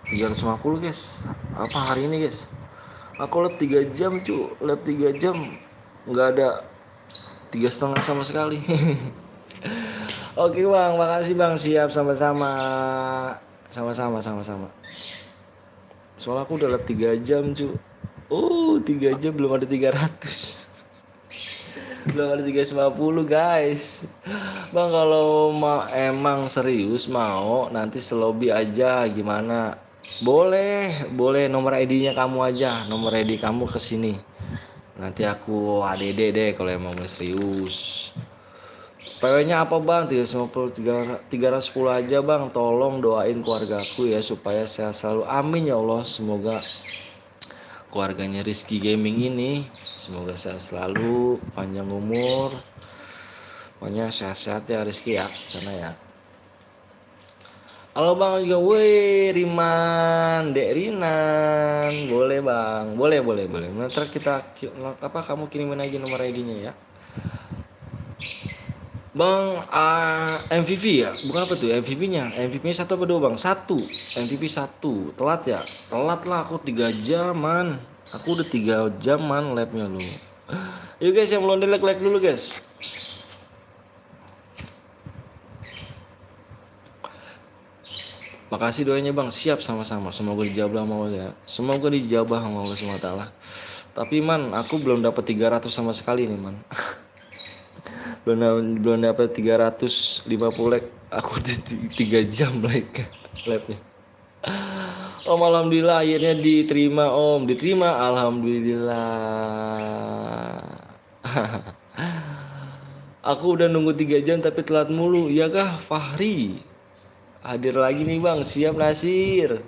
Speaker 1: 350 guys. Apa hari ini guys? Aku lab 3 jam cu, lab 3 jam nggak ada 3,5 sama sekali. Oke bang, makasih bang, siap sama-sama. Sama-sama. Soalnya aku udah lab 3 jam cu. 3 jam belum ada 300. Belum ada 350 guys. Bang kalau emang serius mau nanti selobi aja gimana? Boleh nomor ID-nya kamu aja, nomor ID kamu ke sini. Nanti aku ADD deh kalau emang mau serius. PW-nya apa bang? 350 310 aja bang. Tolong doain keluargaku ya supaya sehat selalu. Amin ya Allah. Semoga keluarganya Rizky Gaming ini semoga sehat selalu, panjang umur. Pokoknya sehat-sehat ya Rizky ya, sana ya. Halo bang juga, woi Riman, Dek Rinan, boleh bang, boleh. Nanti kita kamu kirimin aja nomor ID-nya ya. Bang, MVP ya? Bukan apa tuh MVP-nya? MVP-nya 1 apa 2 bang? 1, MVP 1. Telat ya? Telat lah, aku 3 jaman. Aku udah 3 jaman labnya lu. Yuk guys, yang belum di like dulu guys. Makasih doanya bang, siap sama-sama. Semoga dijabah sama Allah ya. Semoga dijabah sama Allah SWT. Tapi man, aku belum dapat 300 sama sekali nih man. belum dapat 350 like. Aku 3 jam like labnya. Om alhamdulillah akhirnya diterima om. Diterima alhamdulillah. Aku udah nunggu 3 jam tapi telat mulu. Iya kah Fahri? Hadir lagi nih bang. Siap Nasir.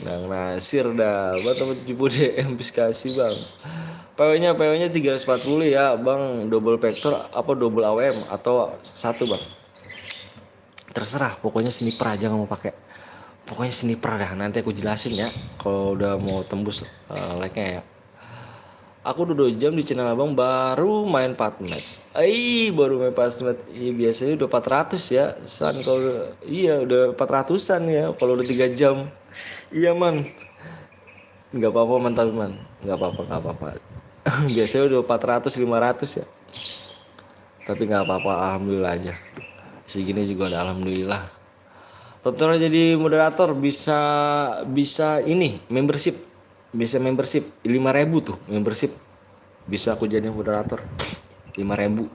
Speaker 1: Nang Nasir dah. Buat 70 DM kasih bang. PW-nya 340 ya bang, double vector apa double AWM atau 1 bang, terserah pokoknya sniper aja kamu pakai, pokoknya sniper dah, nanti aku jelasin ya kalau udah mau tembus like-nya ya. Aku udah 2 jam di channel abang baru main 4 match. Baru main 4 match. Biasanya udah 400 ya san, kalau udah 400an ya kalau udah 3 jam. Iya man, nggak apa-apa man, tapi man nggak apa-apa. Biasanya udah 400 500 ya, tapi nggak apa-apa, alhamdulillah aja. Segini juga udah alhamdulillah. Total jadi moderator bisa ini membership, bisa membership 5.000 tuh membership, bisa aku jadi moderator 5.000.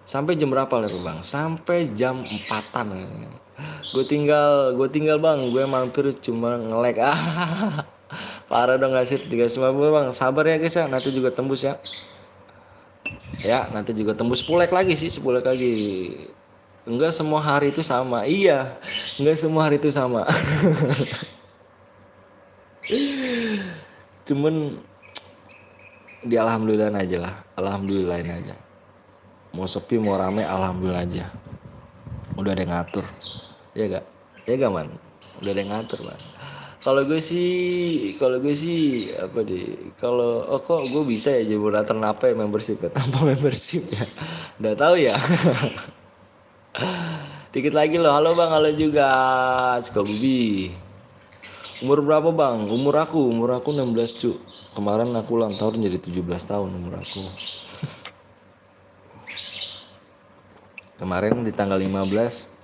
Speaker 1: Sampai jam berapa lah bang? Sampai jam 4-an. Gue tinggal bang, gue mampir cuma nge-lag. Parah dong gak sih 350 bang. Sabar ya guys ya, nanti juga tembus ya. Ya nanti juga tembus 10 like lagi sih, 10 like lagi. Enggak semua hari itu sama. Iya, enggak semua hari itu sama. Cuman di alhamdulillah aja lah, alhamdulillahin aja. Mau sepi mau rame alhamdulillah aja. Udah ada yang ngatur. Ya gak man? Udah ada yang ngatur man. Kalau gue sih apa deh? Kalau kok gue bisa ya jadi moderator apa ya membership ya, tanpa membership ya? Udah tahu ya. Dikit lagi loh. Halo bang, halo juga. Sukabumi. Umur berapa bang? Umur aku 16 cu. Kemarin aku ulang tahun jadi 17 tahun umur aku. Kemarin di tanggal 15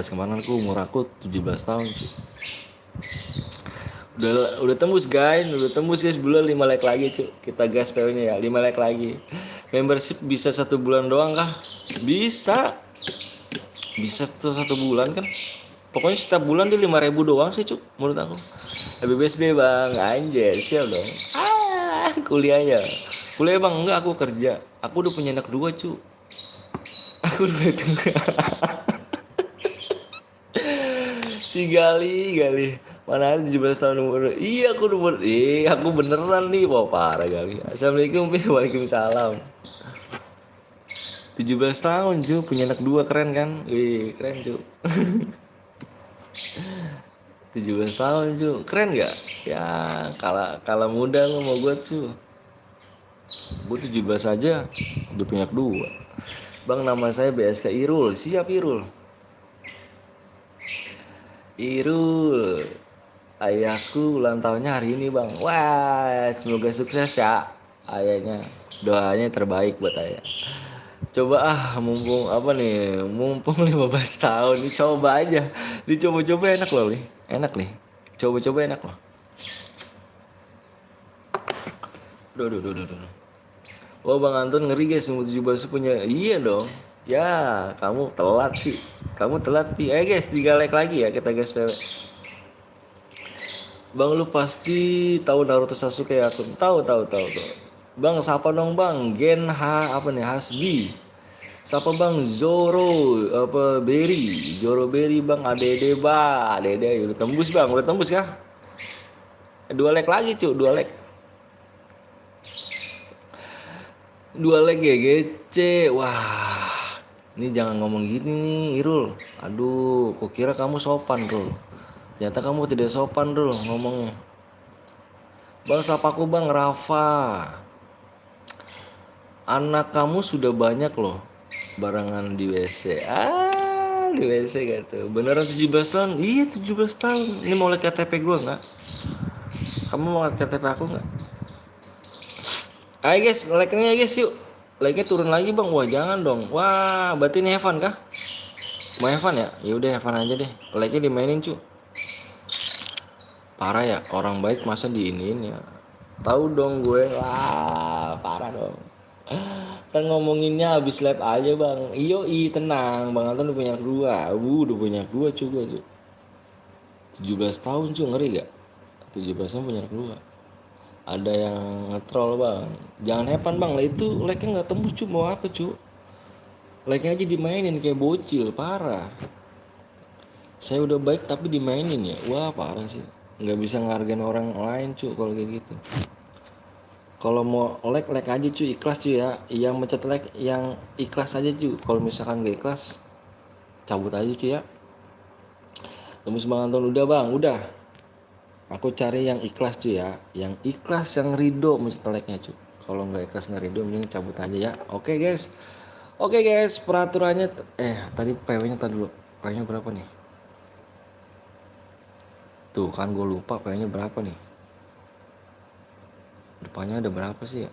Speaker 1: kemarin umur aku 17 tahun cu. Udah tembus guys, belum 5 like lagi cu. Kita gas PW-nya ya, 5 like lagi. Membership bisa 1 bulan doang kah? Bisa 1 bulan kan. Pokoknya setiap bulan dia 5.000 doang sih cu, menurut aku. Happy birthday bang, anjir, siap dong. Kuliah bang, enggak aku kerja. Aku udah punya anak 2 cu. Aku udah itu. Si Gali. Mana ada 17 tahun umur. Iya aku umur. Aku beneran nih. Wah parah Gali. Assalamualaikum. Waalaikumsalam. 17 tahun cu, punya anak 2, keren kan? Keren cu. 17 tahun cu, keren gak? Ya kalah muda lu mau gue cu. Gue 17 aja udah punya kedua. Bang, nama saya BSK Irul. Siap Irul. Irul, ayahku ulang tahunnya hari ini bang. Wah, semoga sukses ya ayahnya. Doanya terbaik buat ayah. Coba mumpung apa nih, mumpung 15 tahun nih, coba aja. Dicoba-coba enak loh nih. Enak nih. Coba-coba enak loh. Duh, duh, duh, duh, duh. Wah Bang Anton ngeri guys, umur 17 punya. Iya dong. Ya, kamu telat sih. Kamu telat sih. Guys, 3 like lagi ya kita guys. Bang lu pasti tahu Naruto Sasuke ya aku. Tahu. Bang siapa dong Bang? Gen H apa nih? Hasbi. Siapa Bang? Zoro apa Berry? Zoro Berry Bang, Adede Bang. Adede udah tembus Bang, udah tembus kah? 2 like lagi cu, 2 like. 2 like ya gece. Wah. Ini jangan ngomong gini nih Irul. Aduh, kok kira kamu sopan Rul. Ternyata kamu tidak sopan Rul ngomongnya. Bang sapaku Bang Rafa. Anak kamu sudah banyak loh barengan di WC. Di WC gitu. Beneran 17 tahun? Iya 17 tahun. Ini mau lihat KTP gue nggak? Kamu mau lihat KTP aku nggak? Ayo guys, like-nya guys yuk. Like-nya turun lagi bang. Wah jangan dong. Wah berarti ini Evan kah? Mau Evan ya? Ya udah Evan aja deh. Like-nya dimainin cu. Parah ya, orang baik masa diinin ya. Tahu dong gue. Wah parah dong. Kan ngomonginnya habis live aja bang. Tenang. Bang Anton udah punya kedua. Udah punya kedua juga cu. 17 tahun cu, ngeri gak? 17 tahun punya kedua. Ada yang ngetrol bang. Jangan hepan bang. Lah itu like-nya gak tembus cu. Mau apa cu? Like-nya aja dimainin kayak bocil. Parah. Saya udah baik tapi dimainin ya. Wah parah sih. Gak bisa ngargain orang lain cu kalau kayak gitu. Kalau mau like aja cuy, ikhlas cuy ya. Yang mencet like yang ikhlas aja cuy. Kalau misalkan gak ikhlas, cabut aja cuy ya. Tembus Bang Anton udah bang, udah. Aku cari yang ikhlas cuy ya. Yang ikhlas yang ridho mencet like-nya cuy. Kalau nggak ikhlas nggak ridho, mending cabut aja ya. Oke guys, peraturannya. Tadi PW-nya tadi dulu. PW-nya berapa nih? Tuh kan gue lupa PW-nya berapa nih. Depannya ada berapa sih ya?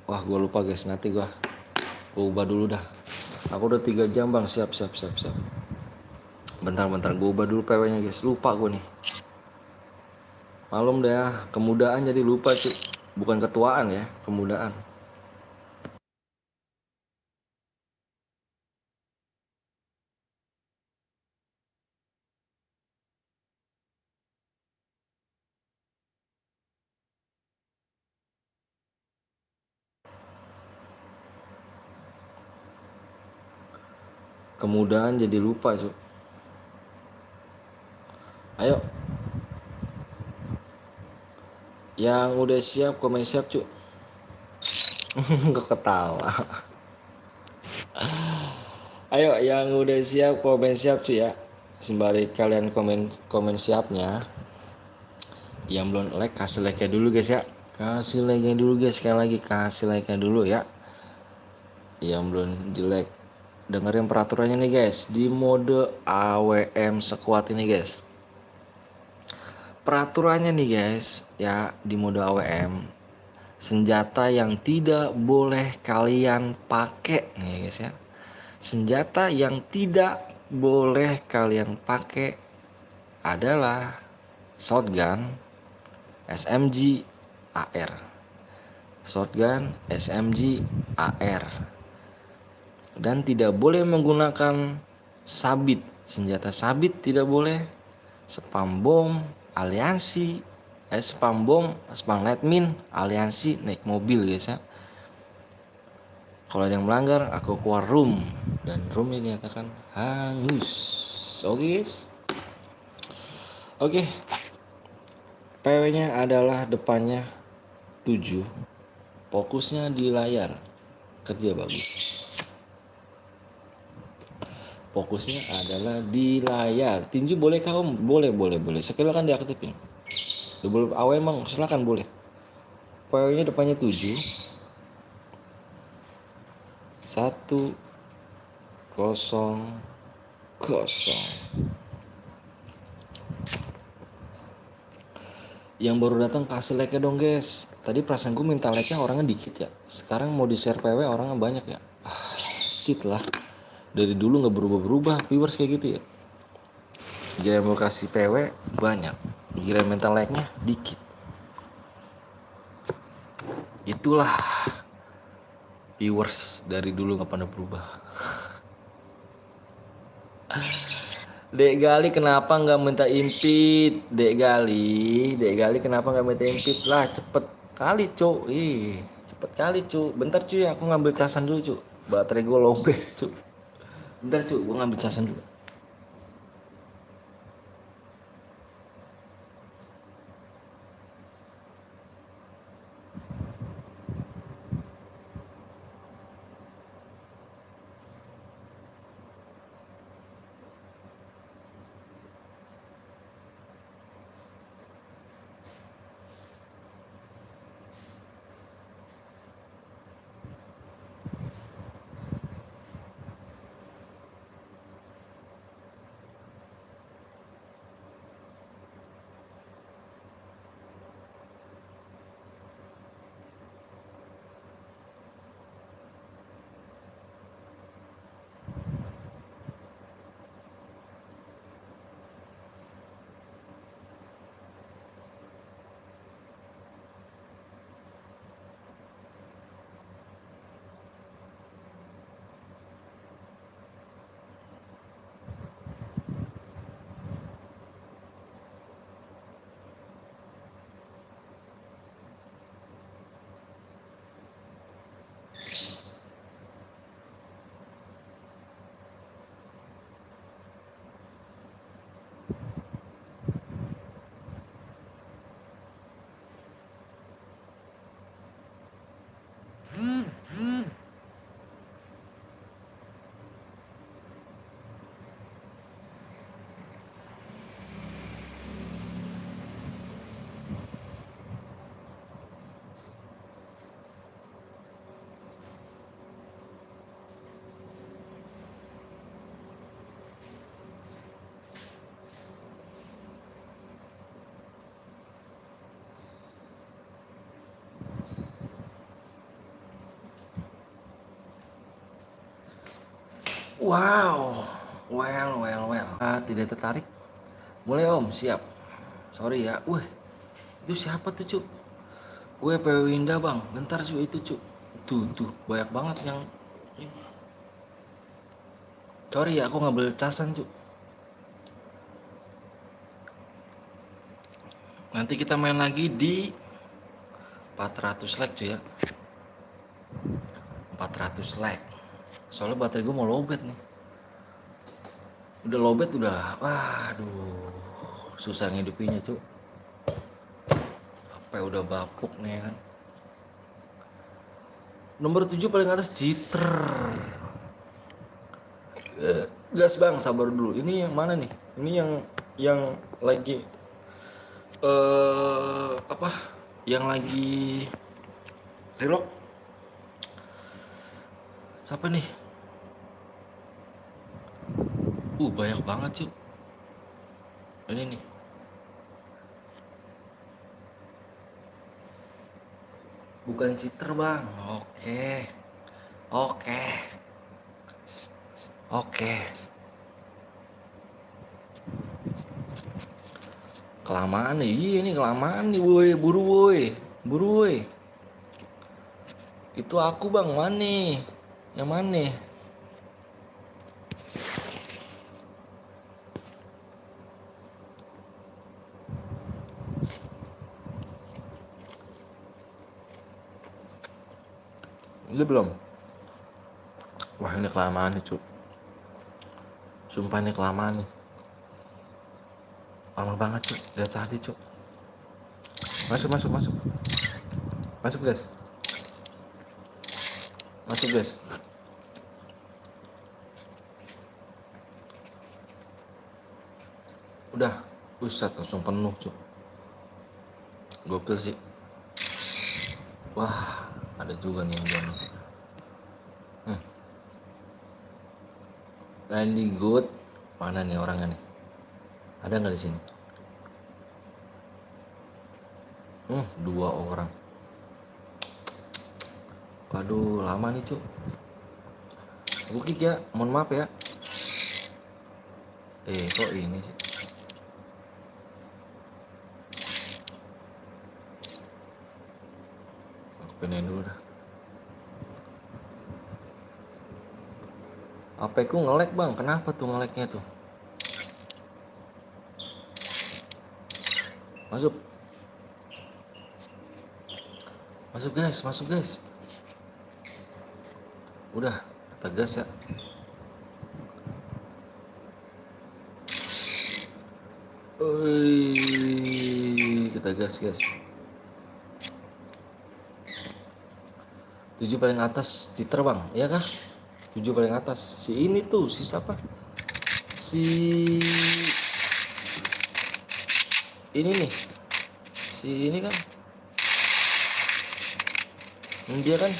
Speaker 1: Wah gue lupa guys, nanti gue ubah dulu dah. Aku udah 3 jam bang, siap. Bentar gue ubah dulu PW nya guys, lupa gue nih. Malum deh ya, kemudaan jadi lupa cuy. Bukan ketuaan ya, kemudaan. Kemudaan jadi lupa cuy. Ayo. Yang udah siap komen siap cuy. Kok ketawa. Ayo yang udah siap komen siap cuy ya. Sembari kalian komen siapnya. Yang belum like kasih like-nya dulu guys ya. Kasih like-nya dulu guys, sekali lagi kasih like-nya dulu ya. Yang belum di like, dengerin peraturannya nih guys. Di mode AWM sekuat ini guys. Peraturannya nih guys ya, di mode AWM, senjata yang tidak boleh kalian pakai nih guys ya. Senjata yang tidak boleh kalian pakai adalah shotgun, SMG, AR. Shotgun, SMG, AR. Dan tidak boleh menggunakan sabit. Senjata sabit tidak boleh. Spam bom, aliansi, spam bom, spam lightning, aliansi, naik mobil guys ya. Kalau ada yang melanggar, aku keluar room dan room ini dinyatakan hangus. Oke guys. Oke. PW-nya adalah depannya 7. Fokusnya di layar. Kerja bagus. Fokusnya adalah di layar. Tinju boleh kah om? Boleh. Silakan diaktifin. Double AW emang silakan boleh. PW-nya depannya 7 1 0 0. Yang baru datang kasih like-nya dong guys. Tadi perasaan gue minta like-nya orangnya dikit ya. Sekarang mau di share PW orangnya banyak ya. Shit lah. Dari dulu gak berubah-berubah viewers kayak gitu ya. Gila mau kasih PW banyak. Gila minta like-nya dikit. Itulah viewers dari dulu gak pernah berubah. Dek Gali kenapa nggak minta impit? Dek Gali kenapa nggak minta impit lah? Cepet kali cuk, cepet kali cuk. Bentar cuy, aku ngambil casan dulu cuk. Baterai gue lowbat cuk. Bentar cuk, gue ngambil casan dulu. Wow, well. Tidak tertarik? Mulai om, siap. Sorry ya. Wih, itu siapa tuh cuk? Gue PW Winda bang. Bentar cuk itu cuk. Tuh banyak banget yang. Sorry ya, aku ngambil casan cuk. Nanti kita main lagi di 400 like cuy ya. 400 like. Soalnya baterai gue mau lowbat nih. Udah lowbat udah. Waduh. Susah ngidupinnya cuy. Apa udah bapuk nih kan. Nomor 7 paling atas Citer. Gas bang, sabar dulu. Ini yang mana nih? Ini yang lagi apa? Yang lagi relock. Siapa nih? Banyak banget cuy. Ini nih. Bukan Citer bang. Oke. Kelamaan nih. Iya ini kelamaan nih woi. Buru woi. Itu aku bang. Mana? Yang mana? Ini belum. Wah ini kelamaan nih cuk. Sumpah ini kelamaan nih. Lama banget cuk. Dari tadi cuk. Masuk guys. Udah, pusat langsung penuh cuk. Gokil sih. Wah, ada juga nih yang jual. Randy Good, mana nih orangnya nih? Ada nggak di sini? 2 orang. Waduh, lama nih cuk. Aku kick ya, mohon maaf ya. Kok ini sih? Aku pindahin dulu dah. HP ku nge-lag bang, kenapa tuh nge-lagnya tuh? Masuk. Masuk guys. Udah, kita gas ya. Kita gas. 7 paling atas Citra bang, iya kah? 7 paling atas. Si ini tuh, si siapa? Si ini nih. Si ini kan. Dia kan.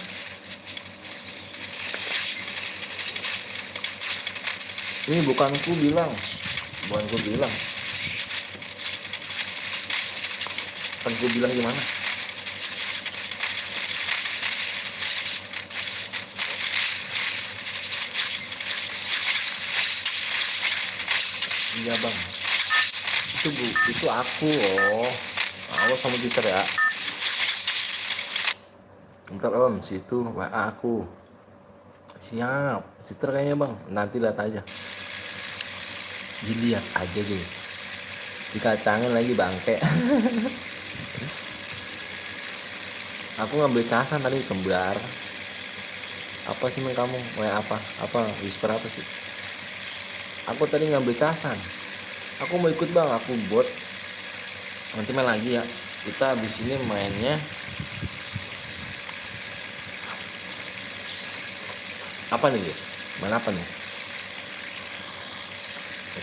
Speaker 1: Ini bukanku bilang. Kan gue bilang gimana? Iya bang, itu aku loh. Awas sama Twitter ya. Bentar om, situ WA aku. Siap, Twitter kayaknya bang. Nanti lihat aja. Dilihat aja guys. Dikacangin lagi bangke. Aku ngambil casan tadi kembar. Apa sih men kamu? Apa whisper apa sih? Aku tadi ngambil casan. Aku mau ikut bang, aku bot. Nanti main lagi ya. Kita habis ini mainnya apa nih guys? Main apa nih?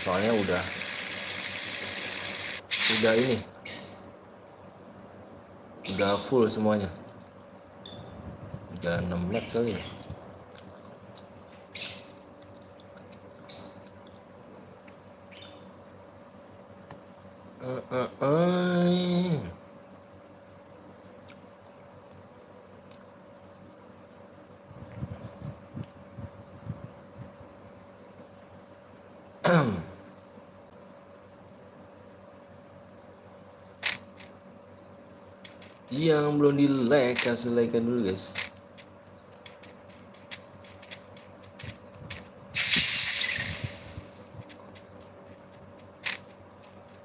Speaker 1: Soalnya udah ini. Udah full semuanya. Udah 6 menit kali ya. Yang belum di like, kasih like dulu guys.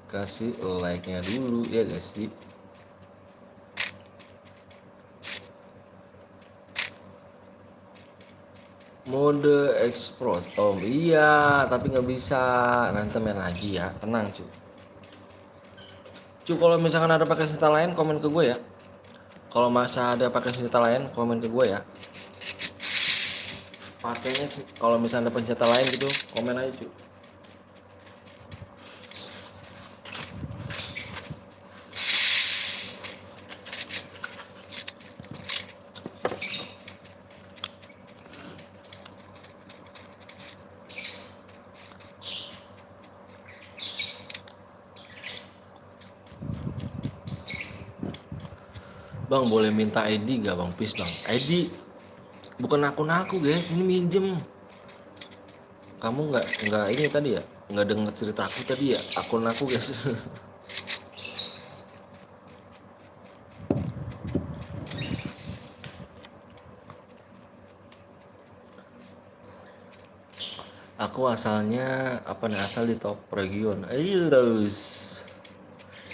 Speaker 1: Kasih like-nya dulu ya guys. Mode export om, iya tapi nggak bisa. Nanti main lagi ya, tenang cu. Kalau misalkan ada pakai senjata lain komen ke gue ya. Kalau masa ada pakai senjata lain komen ke gue ya. Pakainya sih kalau misalnya ada senjata lain gitu komen aja cu. Bang boleh minta ID gak bang? Please bang. ID bukan akun aku guys, ini minjem. Kamu nggak ini tadi ya? Nggak denger cerita aku tadi ya? Akun aku guys. Aku asalnya asal di top region. Ayo terus.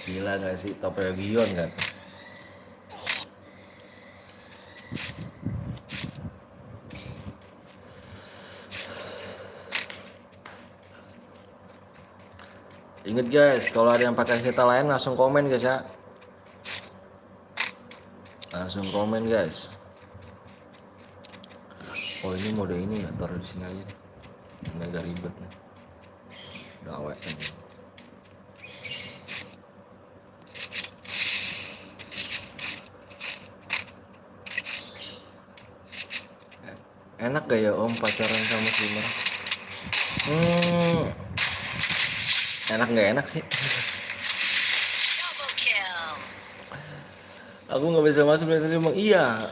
Speaker 1: Gila nggak sih top region kan? Ingat guys, kalau ada yang pakai senjata lain langsung komen guys ya. Langsung komen guys. Oh ini mode ini ya, taruh di sini aja nih. Ini agak ribet nih. Udah awet nih. Enak gak ya om pacaran sama swimmer? Enak nggak enak sih. Aku nggak bisa masuk dari tadi emang iya.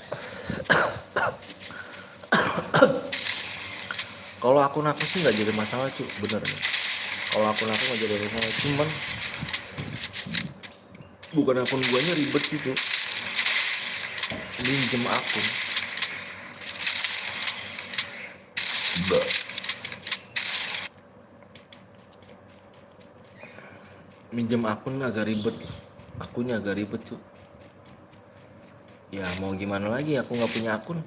Speaker 1: Kalau akun aku sih nggak jadi masalah cuy, bener ya. Kalau akun aku nggak jadi masalah, cuman bukan akun guanya ribet sih tuh, minjem akun. Minjem akun agak ribet, akunnya agak ribet tuh. Ya mau gimana lagi, aku nggak punya akun,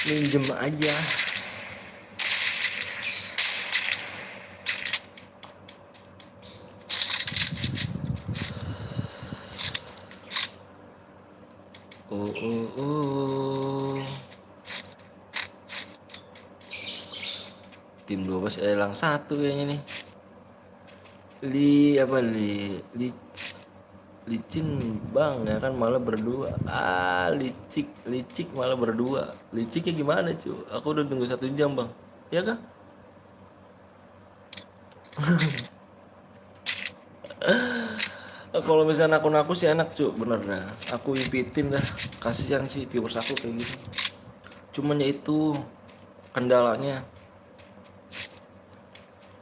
Speaker 1: minjem aja. Tim 12 elang 1 kayaknya nih. Licin bang ya kan, malah berdua. Licik malah berdua. Liciknya gimana cuy? Aku udah tunggu 1 jam bang, ya kan? Kalau misalnya akun aku sih enak cuy, bener dah. Aku impitin dah, kasihan sih viewers aku kayak gitu. Cuman ya itu kendalanya,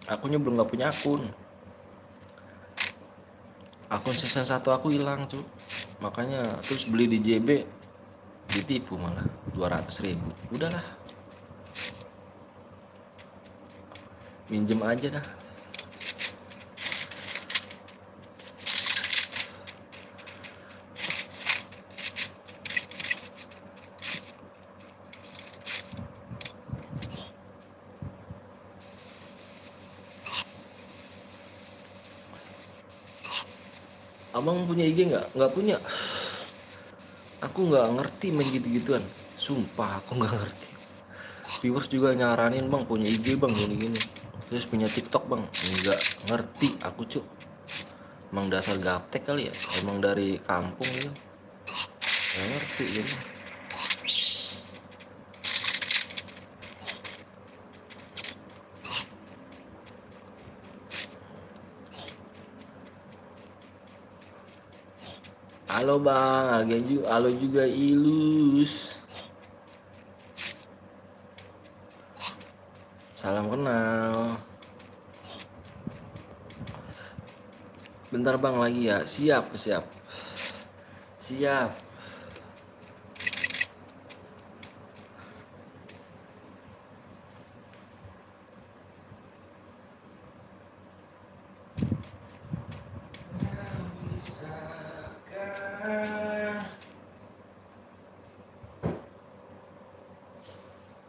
Speaker 1: akunya belum nggak punya akun. Akun season 1 aku hilang tuh, makanya terus beli di JB ditipu malah 200.000. Udahlah, minjem aja dah. Abang punya IG nggak? Nggak punya. Aku nggak ngerti main gitu-gituan. Sumpah aku nggak ngerti. Viewers juga nyaranin bang punya IG bang gini-gini. Terus punya TikTok bang. Nggak ngerti aku cuy. Emang dasar gaptek kali ya. Emang dari kampung gitu. Nggak ngerti gitu. Halo bang, halo juga Ilus. Salam kenal. Bentar bang lagi ya. Siap.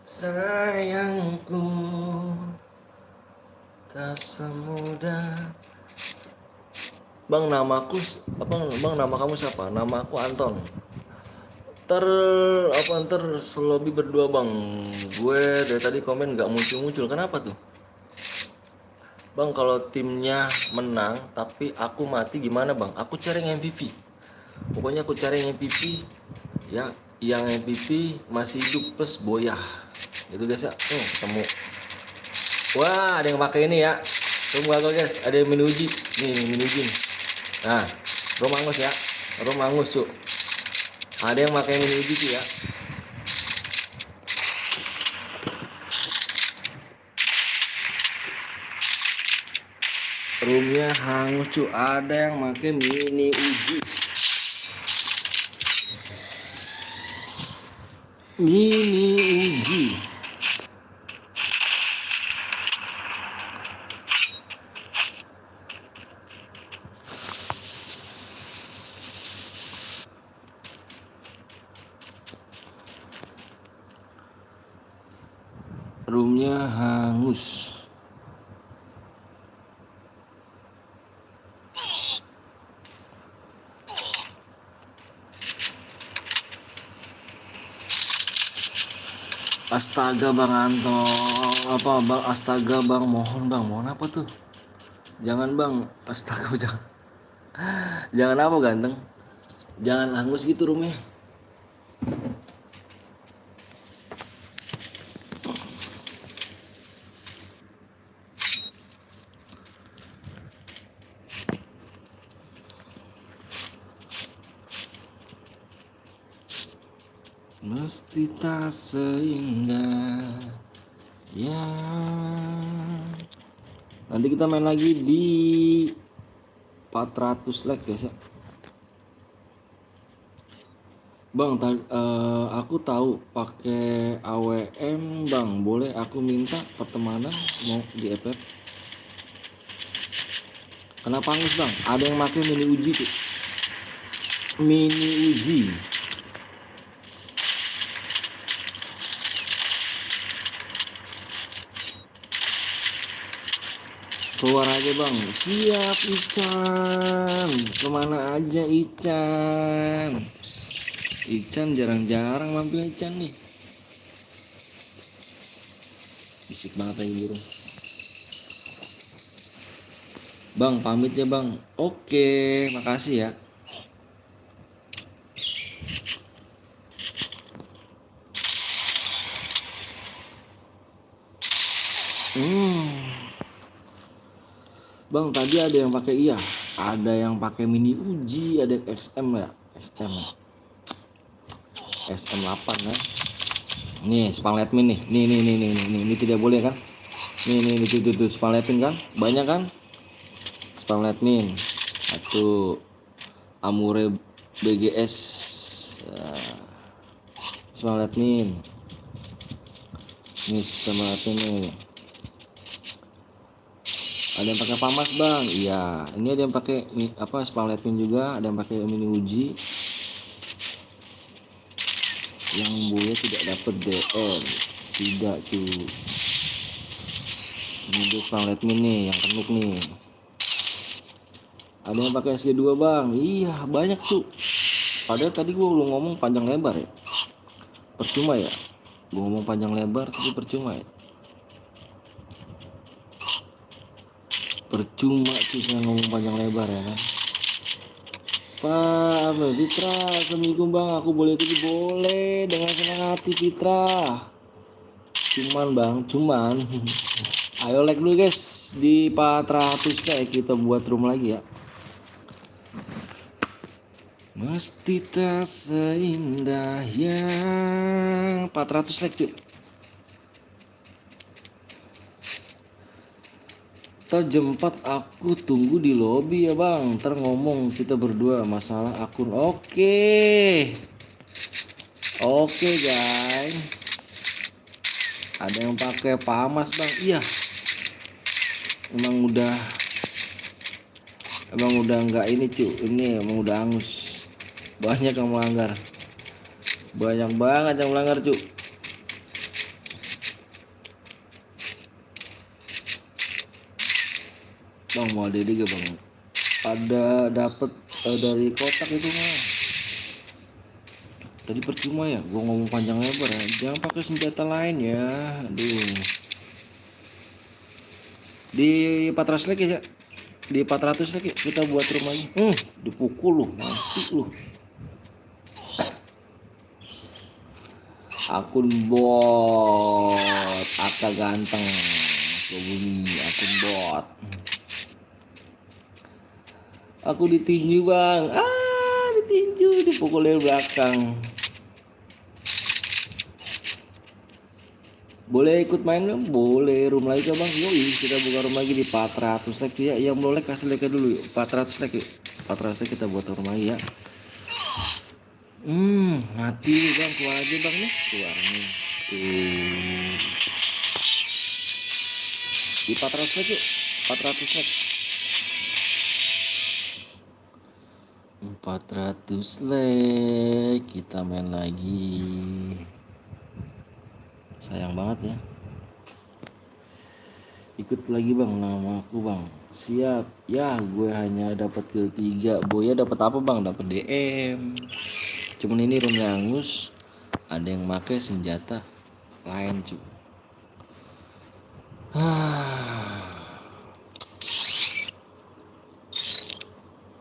Speaker 1: Sayangku tak semudah. Bang namaku bang nama kamu siapa? Nama aku Anton. Ntar selobi berdua bang. Gue dari tadi komen nggak muncul. Kenapa tuh? Bang kalau timnya menang tapi aku mati gimana bang? Aku cari MVP. Pokoknya aku cari MVP ya, yang MVP masih hidup plus boyah. Itu guys ya. Ketemu. Wah, ada yang pakai ini ya. Tunggu guys, ada yang menuji. Nih, menuji. Nah, Romangus ya. Romangus tuh. Ada yang pakai menuji tuh ya. Roomnya hangus cuy, ada yang pakai mini uji. Roomnya hangus. Astaga bang Anton, apa bang? Astaga bang, mohon apa tuh? Jangan bang, astaga jangan apa ganteng, jangan hangus gitu rumahnya. Mesti tak seindah ya. Nanti kita main lagi di 400 like guys ya. Bang, aku tahu pakai AWM bang, boleh aku minta pertemanan mau di FF? Kenapa Angus bang? Ada yang pakai mini uji tuh. Mini uji. Keluar aja bang. Siap Ican. Kemana aja Ican? Ican jarang-jarang mampir Ican nih. Bisik banget lagi burung. Bang pamit ya bang. Oke, makasih ya. Bang tadi ada yang pakai ada yang pakai mini uji, ada yang XM ya, SM8 ya. Nih Spangletmin nih, ini tidak boleh kan? Nih tuh Spangletmin kan, banyak kan? Spangletmin, satu Amure BGS, Spangletmin, nih Spangletmin nih. Ada yang pakai pamas bang, iya. Ini ada yang pakai Spangletmin juga, ada yang pakai mini uji. Yang buaya tidak dapat DM, tidak cuy. Ini dia Spangletmin nih, yang kenuk nih. Ada yang pakai SG2 bang, iya banyak tuh. Padahal tadi gua belum ngomong panjang lebar ya, percuma ya. Gua ngomong panjang lebar tapi percuma ya. Percuma cuy saya ngomong panjang lebar ya kan. Pak Fitra, assalamualaikum bang, aku boleh ikut? Boleh dengan senang hati Fitra. Cuman ayo like dulu guys di 400 kayak kita buat room lagi ya. Mesti tak seindah yang 400 like cuy. Jam 4 aku tunggu di lobby ya bang. Ntar ngomong kita berdua masalah akun. Oke guys. Ada yang pakai pamas bang. Iya. Emang udah nggak ini cuy. Ini emang udah angus. Banyak yang melanggar. Banyak banget yang melanggar cuy. Bang mau ada gak bang? Ada dapet dari kotak itu mah. Tadi percuma ya, gua ngomong panjang lebar ya. Jangan pakai senjata lain ya. Aduh. Di 400 lagi ya. Di 400 lagi kita buat rumah lagi. Dipukul lu, mati lu. Akun bot, Aka ganteng. Bunyi akun bot. Aku ditinju bang, ditinju, dipukul dari belakang. Boleh ikut main bang? Boleh, room lagi bang. Yoi, kita buka room lagi di 400 like ya. Yang belum like kasih like dulu yuk. 400 like yuk. 400 like kita buat room lagi ya. Mati bang, keluar aja bang nih. Keluar nih. Tuh. Di 400 like yuk. 400 like. 400 like kita main lagi. Sayang banget ya. Ikut lagi bang, nama aku bang. Siap ya, gue hanya dapat kill 3. Boya dapat apa bang? Dapat DM. Cuman ini roomnya angus. Ada yang pakai senjata lain cuy.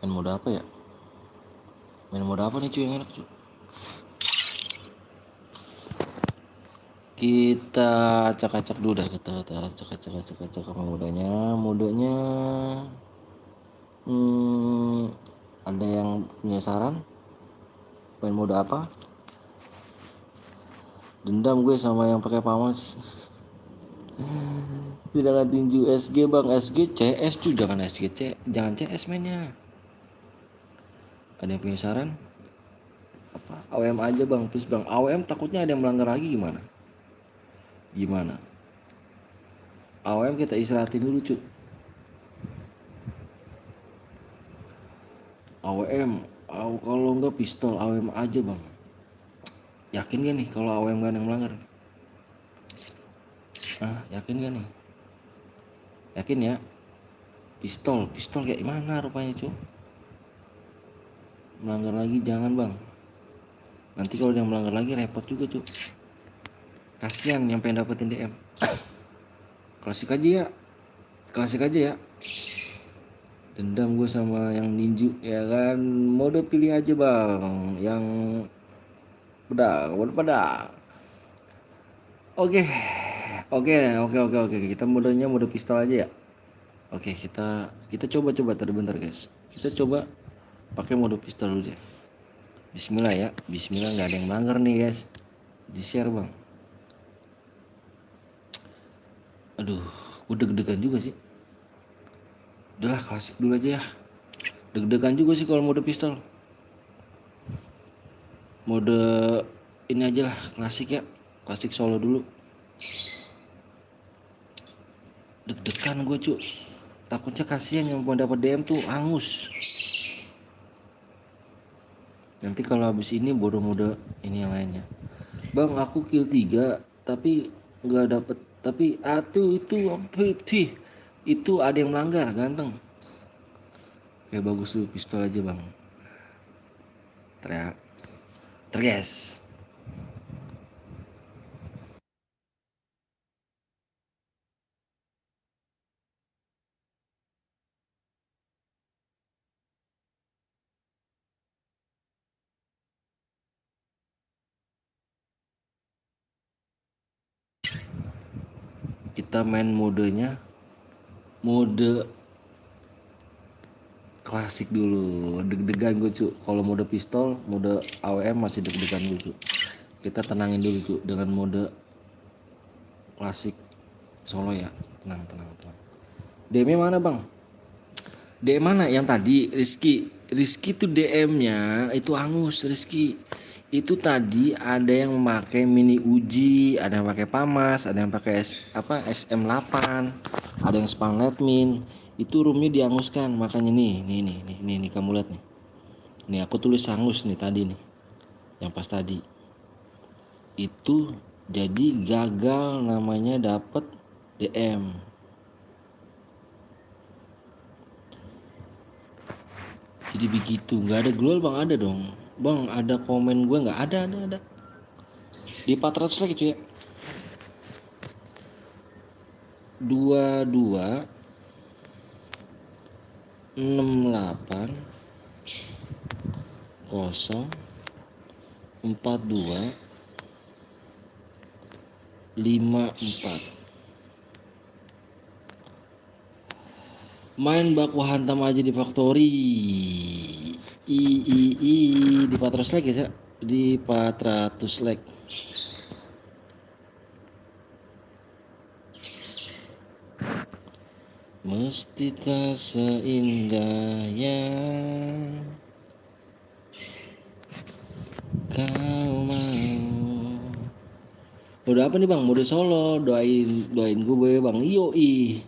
Speaker 1: Main mode apa ya? Main mode apa nih cuy yang enak cuy? Kita acak-acak dulu dah, kita acak-acak modenya. Ada yang punya saran? Main mode apa? Dendam gue sama yang pakai pamas. Tidak tinju SG bang, SG CS cuy, jangan SG jangan CS mainnya. Ada yang punya saran? Apa? AWM aja bang, please bang. AWM takutnya ada yang melanggar lagi gimana? AWM kita istirahatin dulu cuy. AWM, kalau enggak pistol AWM aja bang. Yakin gak nih kalau AWM gak ada yang melanggar? Yakin gak nih? Yakin ya? Pistol kayak mana rupanya cuy? Melanggar lagi jangan bang. Nanti kalau dia melanggar lagi repot juga cuy. Kasian yang pengen dapetin DM. Klasik aja ya. Dendam gue sama yang ninju ya kan. Mode pilih aja bang. Yang pedang. Oke. Kita modenya mode pistol aja ya. Oke, kita coba tadi bentar guys. Kita coba pakai mode pistol dulu deh. Bismillah ya. Bismillah, nggak ada yang melanggar nih guys. Di share bang. Aduh, gue deg-degan juga sih. Udahlah klasik dulu aja ya. Deg-degan juga sih kalau mode pistol. Mode ini aja lah, klasik ya. Klasik solo dulu. Deg-degan gue cuy. Takutnya kasihan yang mau dapat DM tuh angus. Nanti kalau habis ini bodoh mode ini yang lainnya. Bang, aku kill 3 tapi nggak dapet. Tapi itu ada yang melanggar ganteng. Oke, bagus dulu pistol aja bang. Terges. Kita main modenya mode klasik dulu. Deg-degan gue cuy. Kalau mode pistol, mode AWM masih deg-degan dulu cuy. Kita tenangin dulu cuy dengan mode klasik solo ya. Tenang. DM mana bang? DM mana yang tadi Rizky tuh DM-nya itu angus Rizky. Itu tadi ada yang memakai mini Uji, ada yang pakai Pamas, ada yang pakai XM8, ada yang Span Letmin. Itu roomnya dianguskan, makanya nih kamu lihat nih. Nih aku tulis angus nih tadi nih. Yang pas tadi. Itu jadi gagal namanya dapet DM. Jadi begitu, nggak ada global bang, ada dong. Bang, ada komen gue nggak? Ada. Di 400 lagi cuy ya. 22 68 0 42 54. Main baku hantam aja di factory. Di 400 like ya, di 400 like. Mesti tak seindah yang kau mau. Udah apa nih bang? Mode solo, doain gue bang. Yoi.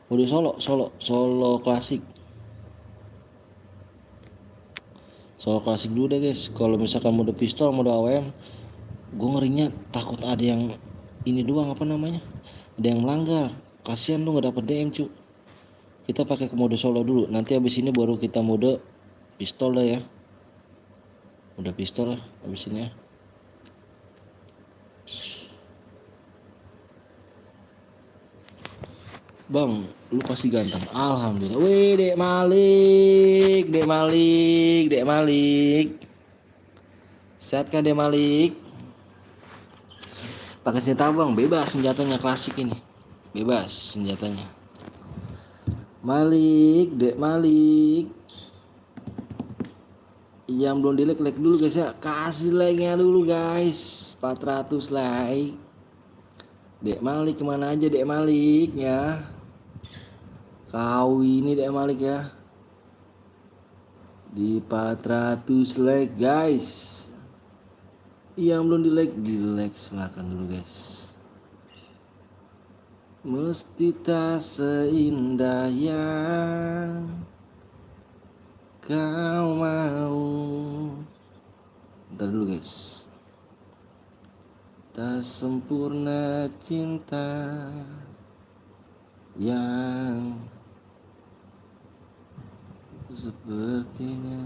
Speaker 1: Mode solo klasik. Solo klasik dulu deh guys. Kalau misalkan mode pistol, mode AWM, gue ngerinya takut ada yang ini doang apa namanya? Ada yang melanggar. Kasian lu nggak dapet DM cu. Kita pakai ke mode solo dulu. Nanti abis ini baru kita mode pistol dah ya. Udah pistol lah abis ini ya. Bang, lu pasti ganteng. Alhamdulillah. Wih, Dek Malik. Sehat kan Dek Malik? Pakai senjata bang, bebas senjatanya, klasik ini. Bebas senjatanya. Dek Malik. Yang belum di like dulu guys ya. Kasih like-nya dulu guys. 400 like. Dek Malik kemana aja Dek Malik ya? Kau ini Dek Malik ya. Di 400 like guys. Yang belum di like silakan dulu guys. Mesti tak seindah yang kau mau. Bentar dulu guys. Tak sempurna cinta yang sepertinya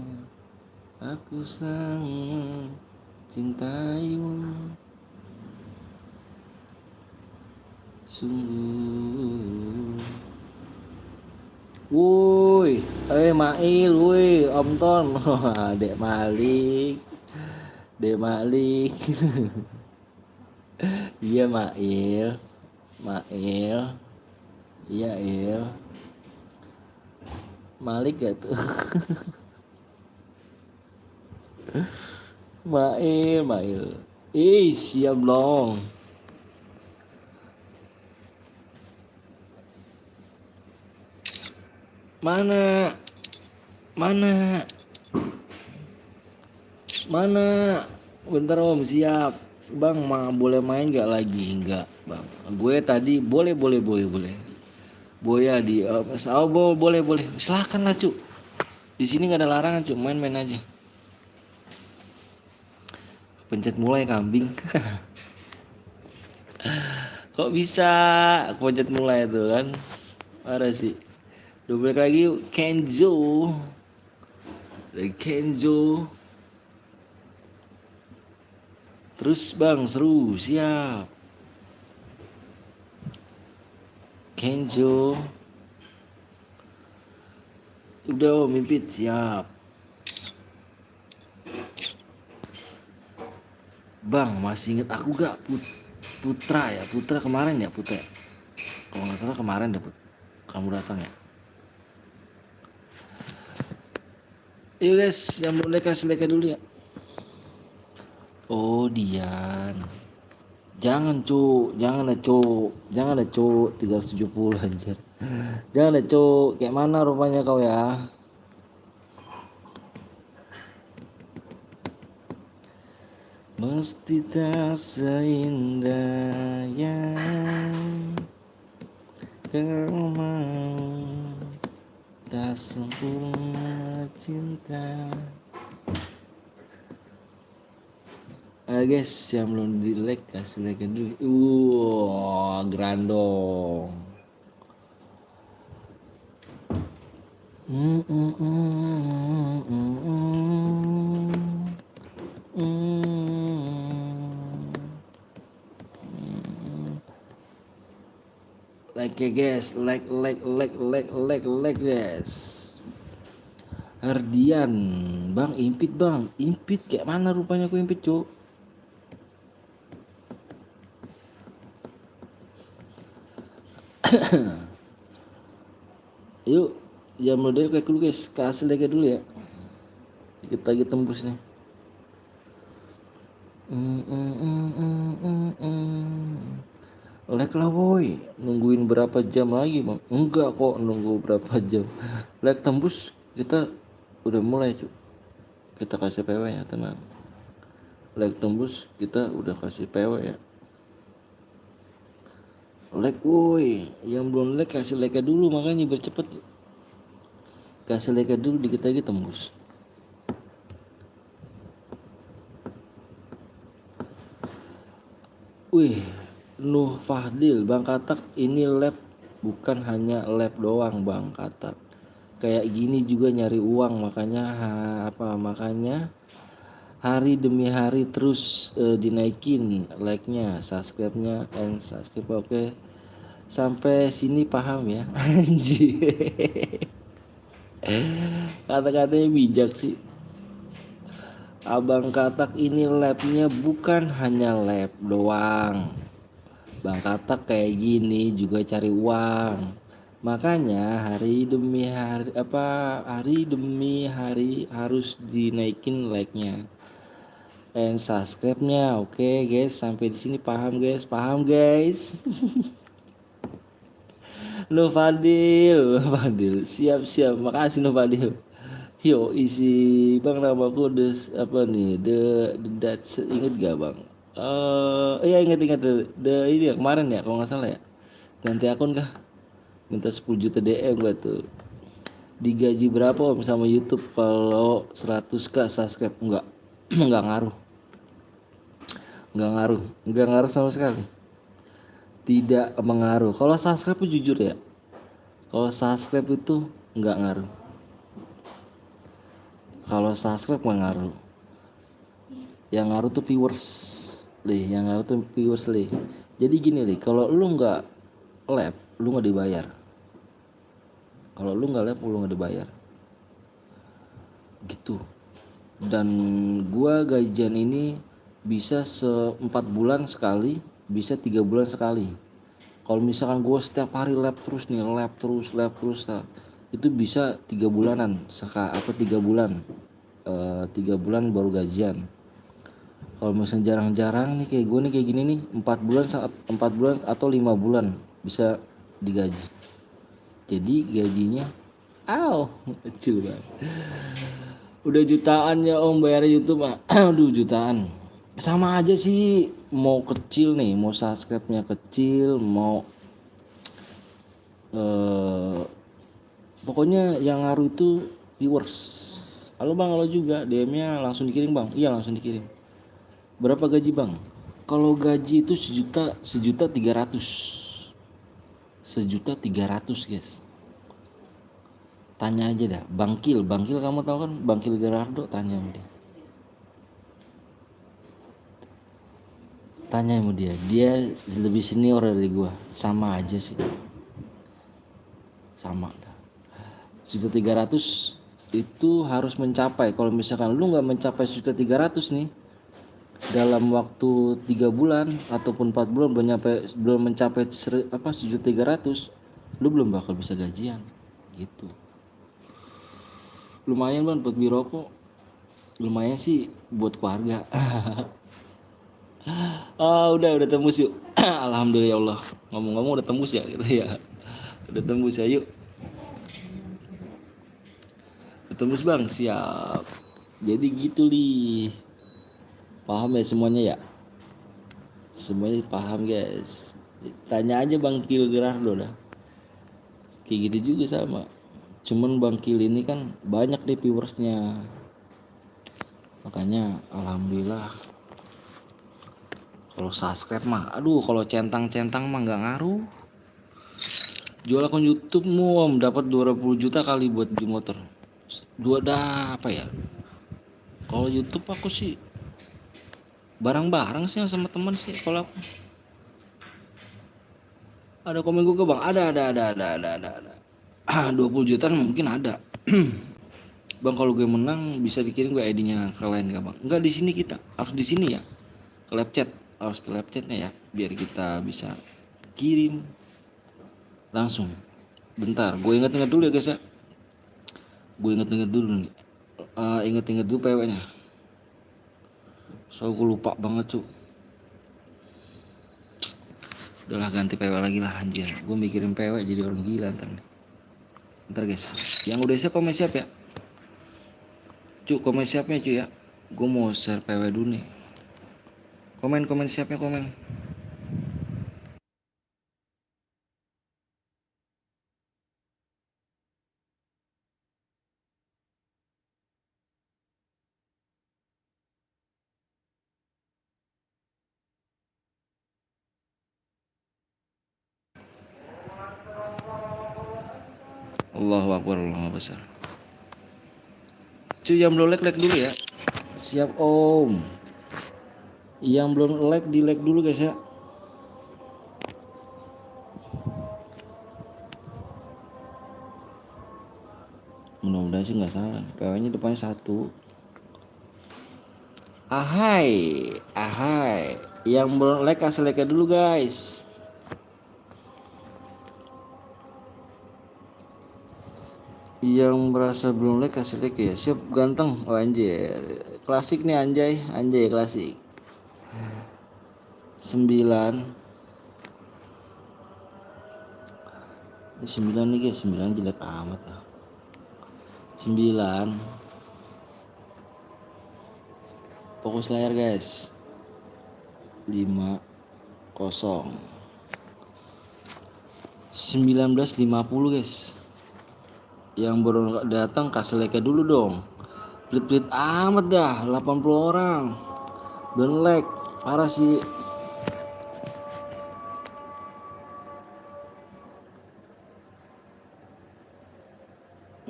Speaker 1: aku sangat cintaimu sungguh. Woi, Mail, woi, Om Ton. Dek Malik. Dek Malik. Iya Mail. Mail. Iya Il. Malik gak tuh? Mail. Siap dong. Mana? Bentar Om, siap. Bang, boleh main gak lagi? Enggak, Bang. Gue tadi boleh. Boya di boleh. Silakan lah, Cuk. Di sini nggak ada larangan, Cuk. Main aja. Pencet mulai kambing. Kok bisa pencet mulai itu kan? Parah sih. Udah balik lagi yuk. Kenzo. Terus Bang, seru, siap. Kenzo. Udah mimpit, siap. Bang, masih inget aku gak? Putra kemarin ya Putra. Kalau nggak salah kemarin deh Put. Kamu datang ya. Yuk guys, yang belum like kasih like dulu ya. Oh Dian. Jangan lah Cuk 370 anjir. Jangan lah Cuk, kayak mana rupanya kau ya? Mesti tak seindah yang kau mau, tak sempurna cinta. Guys, yang belum di like kasih like dulu. Grandong. Like ya guys, like guys. Herdian, Bang impit kayak mana rupanya aku impit Cuk. Yuk, jam model kayak dulu guys, kasih like dulu ya. Kita lagi tembus nih. Like lah woi, nungguin berapa jam lagi Bang? Enggak kok nunggu berapa jam. Like tembus kita udah mulai Cuk. Kita kasih PW ya, tenang. Like tembus kita udah kasih PW ya. Like woi, yang belum like kasih like dulu makanya biar cepet. Kasih like dulu dikit lagi tembus. Wih, Nuh Fahdil, Bang Katak ini lab bukan hanya lab doang Bang Katak. Kayak gini juga nyari uang makanya makanya hari demi hari terus dinaikin like-nya, subscribe-nya, and subscribe. Oke. Sampai sini paham ya. Anjir. Kata-katanya bijak sih. Abang Katak ini labnya bukan hanya lab doang. Bang Katak kayak gini juga cari uang. Makanya hari demi hari harus dinaikin like-nya. and subscribe-nya. Oke guys, sampai di sini paham guys. Nur Fadil, siap, makasih Nur Fadil. Yo isi bang, namaku apa nih, the Dutch, inget gak bang? Iya inget ini ya kemarin ya kalau nggak salah ya, ganti akun kah, minta 10 juta DM gak tuh. Digaji berapa om sama YouTube kalau 100k subscribe? Enggak. Enggak ngaruh, enggak ngaruh sama sekali, tidak mengaruh. Kalau subscribe tuh jujur ya, kalau subscribe itu enggak ngaruh. Kalau subscribe nggak ngaruh, yang ngaruh tuh viewers lih. Jadi gini lih, kalau lu nggak live lu nggak dibayar. Kalau lu nggak live lu nggak dibayar gitu. Dan gua gajian ini bisa 4 bulan sekali, bisa 3 bulan sekali. Kalau misalkan gua setiap hari live terus nah, itu bisa 3 bulanan 3 bulan, 3 bulan baru gajian. Kalau misalnya jarang-jarang nih kayak gue nih kayak gini nih, 4 bulan atau 5 bulan bisa digaji. Jadi gajinya kecil banget. Udah jutaan ya om bayar YouTube mah. Aduh jutaan. Sama aja sih, mau kecil nih, mau subscribe-nya kecil, mau pokoknya yang ngaruh itu viewers. Halo bang, halo juga, DM-nya langsung dikirim bang. Iya langsung dikirim. Berapa gaji bang? Kalau gaji itu sejuta 300 guys. Tanya aja dah, Bangkil kamu tahu kan, Bangkil Gerardo, tanya sama dia. Dia lebih senior dari gua, sama aja sih, sama dah. 1.300 itu harus mencapai. Kalau misalkan lu nggak mencapai 1.300 nih dalam waktu 3 bulan ataupun 4 bulan belum mencapai 1.300, lu belum bakal bisa gajian gitu. Lumayan bang buat beli rokok, lumayan sih buat keluarga. Udah tembus yuk. Alhamdulillah ya Allah, ngomong-ngomong udah tembus ya gitu ya, udah tembus ya, yuk tembus bang, siap. Jadi gitu li, paham ya semuanya ya, semuanya paham guys. Tanya aja Bang Kil Gerardo dah, kayak gitu juga sama. Cuman Bang Kil ini kan banyak deh viewersnya, makanya alhamdulillah. Kalau subscribe mah aduh, kalau centang mah nggak ngaruh. Jual akun YouTube mu om dapat 20 juta kali buat beli motor. Apa ya, kalau YouTube aku sih barang-barang sih sama teman sih. Kalau aku ada komen gue bang, ada 20 juta mungkin ada. Bang kalau gue menang bisa dikirim gue ID-nya ke lain gak bang? Enggak, di sini kita harus di sini ya, ke live chat, harus ke live chatnya ya, biar kita bisa kirim langsung. Bentar, gue inget dulu ya guys ya, gue inget dulu nih, inget dulu PW-nya. So gue lupa banget cuy. Udahlah ganti PW lagi lah anjir, gue mikirin PW jadi orang gila ntar nih. Ntar guys, yang udah siap komen siap ya cuy, komen siapnya cuy ya, gue mau share PW dulu nih. Komen siapnya, komen. Allahu Akbar, Allahu besar. Cuy yang belum like dulu ya. Siap om. Yang belum like di like dulu guys ya. Mudah-mudahan sih nggak salah. PW-nya depannya 1. Ahai. Yang belum like kasih like dulu guys. Yang berasa belum like kasih like ya. Siap ganteng. Oh anjir. Klasik nih anjay. Anjay klasik. 9. Ini 9 nih guys. 9 jelek amat lah. 9. Fokus layar guys. 5 0 19.50 guys. Yang baru datang kasih like dulu dong. Pelit-pelit amat dah. 80 orang belum like. Parah sih.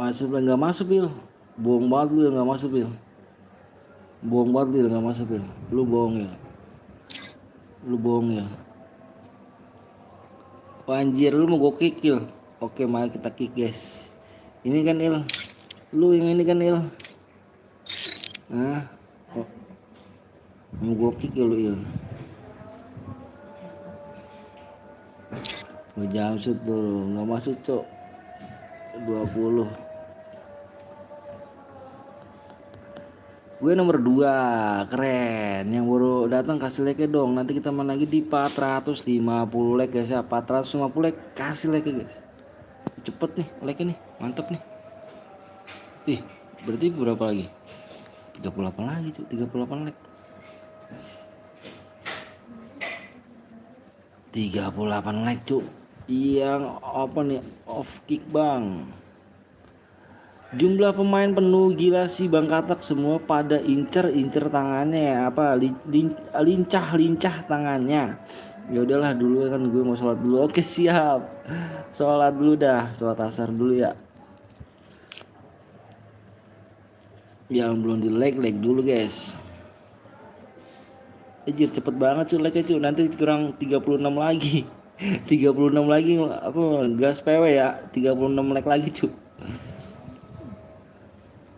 Speaker 1: Masuk lah nggak masuk Pil. Bohong banget lu nggak masuk Pil. Bohong banget lu nggak masuk Pil. Lu bohong ya. Lu bohong ya. Wah, anjir lu mau gue kick Il. Oke mari kita kick guys. Ini kan Il. Lu yang ini kan Il. Hah? Oh. Mau gue kick ya lu Il. Gue jamsut tuh nggak masuk cok. 20. Gue nomor 2. Keren. Yang baru datang kasih like dong. Nanti kita main lagi di 450 like guys ya. 450 like kasih like guys. Cepet nih like nih. Mantap nih. Ih, berarti berapa lagi? 38 lagi cuy. 38 like. 38 like cuy. Yang apa nih? Off kick bang. Jumlah pemain penuh gila sih Bang Katak, semua pada incer tangannya apa lincah tangannya. Ya udahlah dulu kan gue mau sholat dulu. Oke siap. Sholat dulu dah, sholat asar dulu ya. Yang belum di like dulu guys. Anjir cepet banget cuy like cuy. Nanti kurang 36 lagi. 36 lagi apa gas PW ya. 36 like lagi cuy.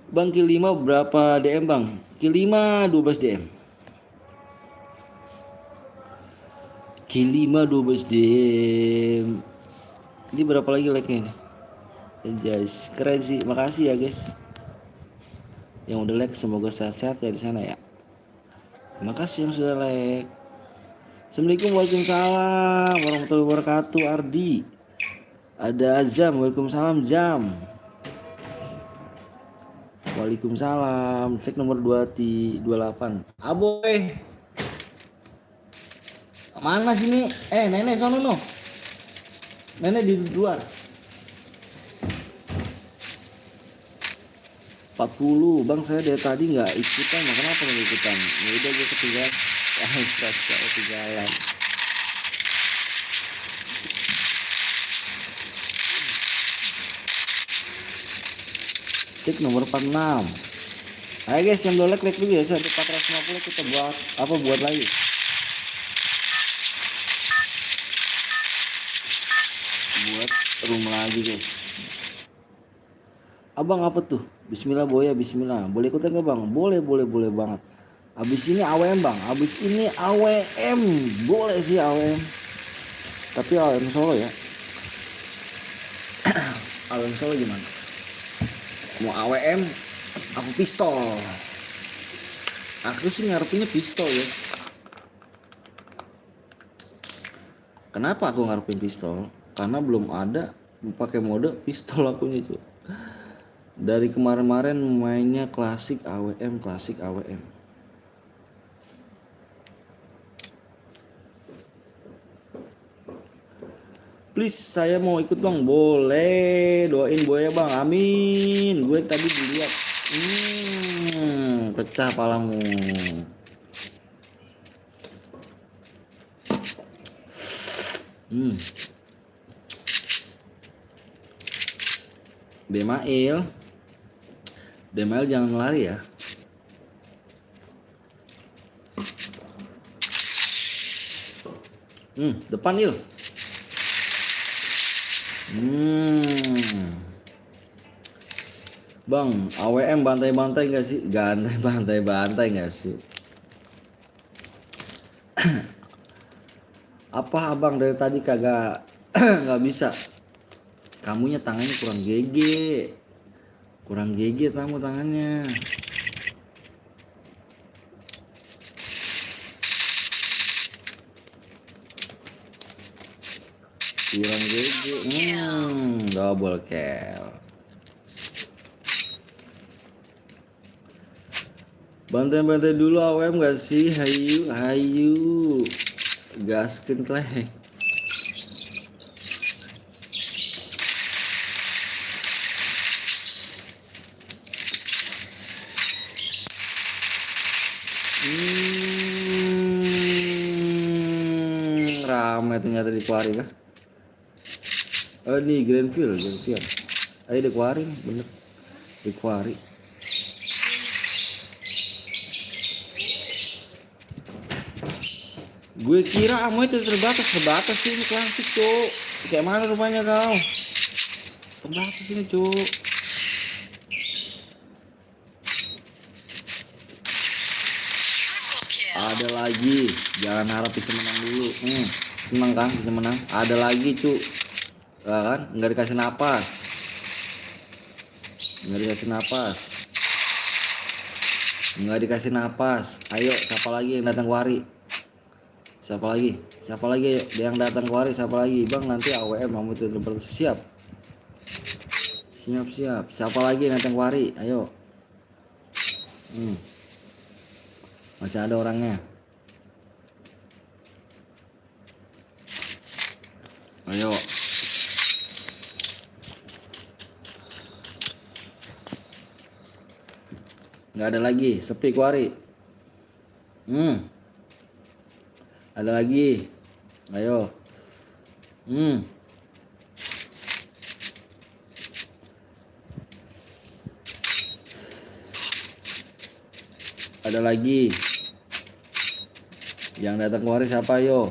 Speaker 1: Bang kill 5 berapa DM bang? Kill 5 12 DM. Kill 5 12 DM. Ini berapa lagi like-nya nih? Guys, keren sih. Makasih ya guys. Yang udah like semoga sehat-sehat ya di sana ya. Makasih yang sudah like. Assalamualaikum waalaikumsalam warahmatullahi wabarakatuh Ardi. Ada Azam, waalaikumsalam Jam. Waalaikumsalam. Cek nomor 28. Aboy. Mana sini? Nenek sono no. Nenek di luar. 40. Bang saya dari tadi nggak ikutan. Kenapa nggak ikutan? Ya udah gue ketinggalan. Ketinggalan. Cek nomor 46. Ayo guys yang belum like dulu ya. Ada 450 kita buat lagi. Buat room lagi guys. Abang apa tuh? Bismillah boya bismillah. Boleh ikutan gak bang? Boleh banget. Abis ini AWM bang. Abis ini AWM. Boleh sih AWM. Tapi AWM Solo ya. AWM Solo gimana? Mau AWM aku pistol. Aku sih ngarepinnya pistol guys. Kenapa aku ngarepin pistol? Karena belum ada pakai mode pistol akunya cuy. Dari kemarin-kemarin mainnya klasik AWM. Please saya mau ikut bang. Boleh. Doain gue ya bang. Amin. Gue tadi dilihat. Pecah palamu. Demail jangan lari ya. Depan Il. Bang, AWM bantai-bantai gak sih? Bantai gak sih? Apa abang dari tadi kagak nggak bisa? Kamunya tangannya kurang GG. Kurang GG tamu tangannya. Kurang GG. Double kill. Bantai-bantai dulu AWM gak sih? Hayu, hayu. Gaskeun teh. Ramai ternyata di Kuari kah? Oh ini Greenfield. Ayo di Kuari nih, bener. Di Kuari. Gue kira Amoy itu terbatas tuh, ini klasik cuk. Kayak mana rumahnya kau? Terbatas ini cuk. Ada lagi, jangan harap bisa menang dulu. Seneng kan bisa menang? Ada lagi cuk. Ya kan? Nggak dikasih napas. Nggak dikasih napas. Ayo, siapa lagi yang datang Kuari? Siapa lagi yang datang Kuari? Siapa lagi? Bang nanti AWM kamu itu siap. Siapa lagi yang datang Kuari? Ayo. Masih ada orangnya. Ayo. Nggak ada lagi, sepi Kuari. Ada lagi. Ayo. Ada lagi. Yang datang Kuari siapa yo?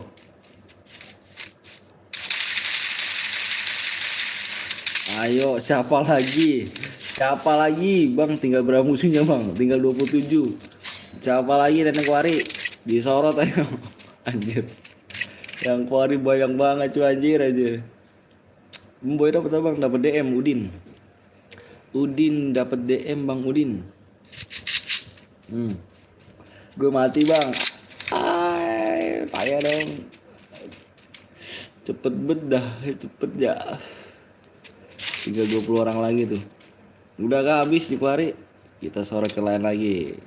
Speaker 1: Ayo, siapa lagi? Bang, tinggal berapa musuhnya bang? Tinggal 27. Siapa lagi datang Kuari? Disorot ayo. Anjir. Yang Kuari bayang banget cuy anjir. Boy dapat apa bang? Dapat DM Udin dapat DM Bang Udin. Gue mati bang. Payah dong. Cepet ya. Tinggal 20 orang lagi tuh. Udah gak habis di Kuari? Kita sore ke lain lagi.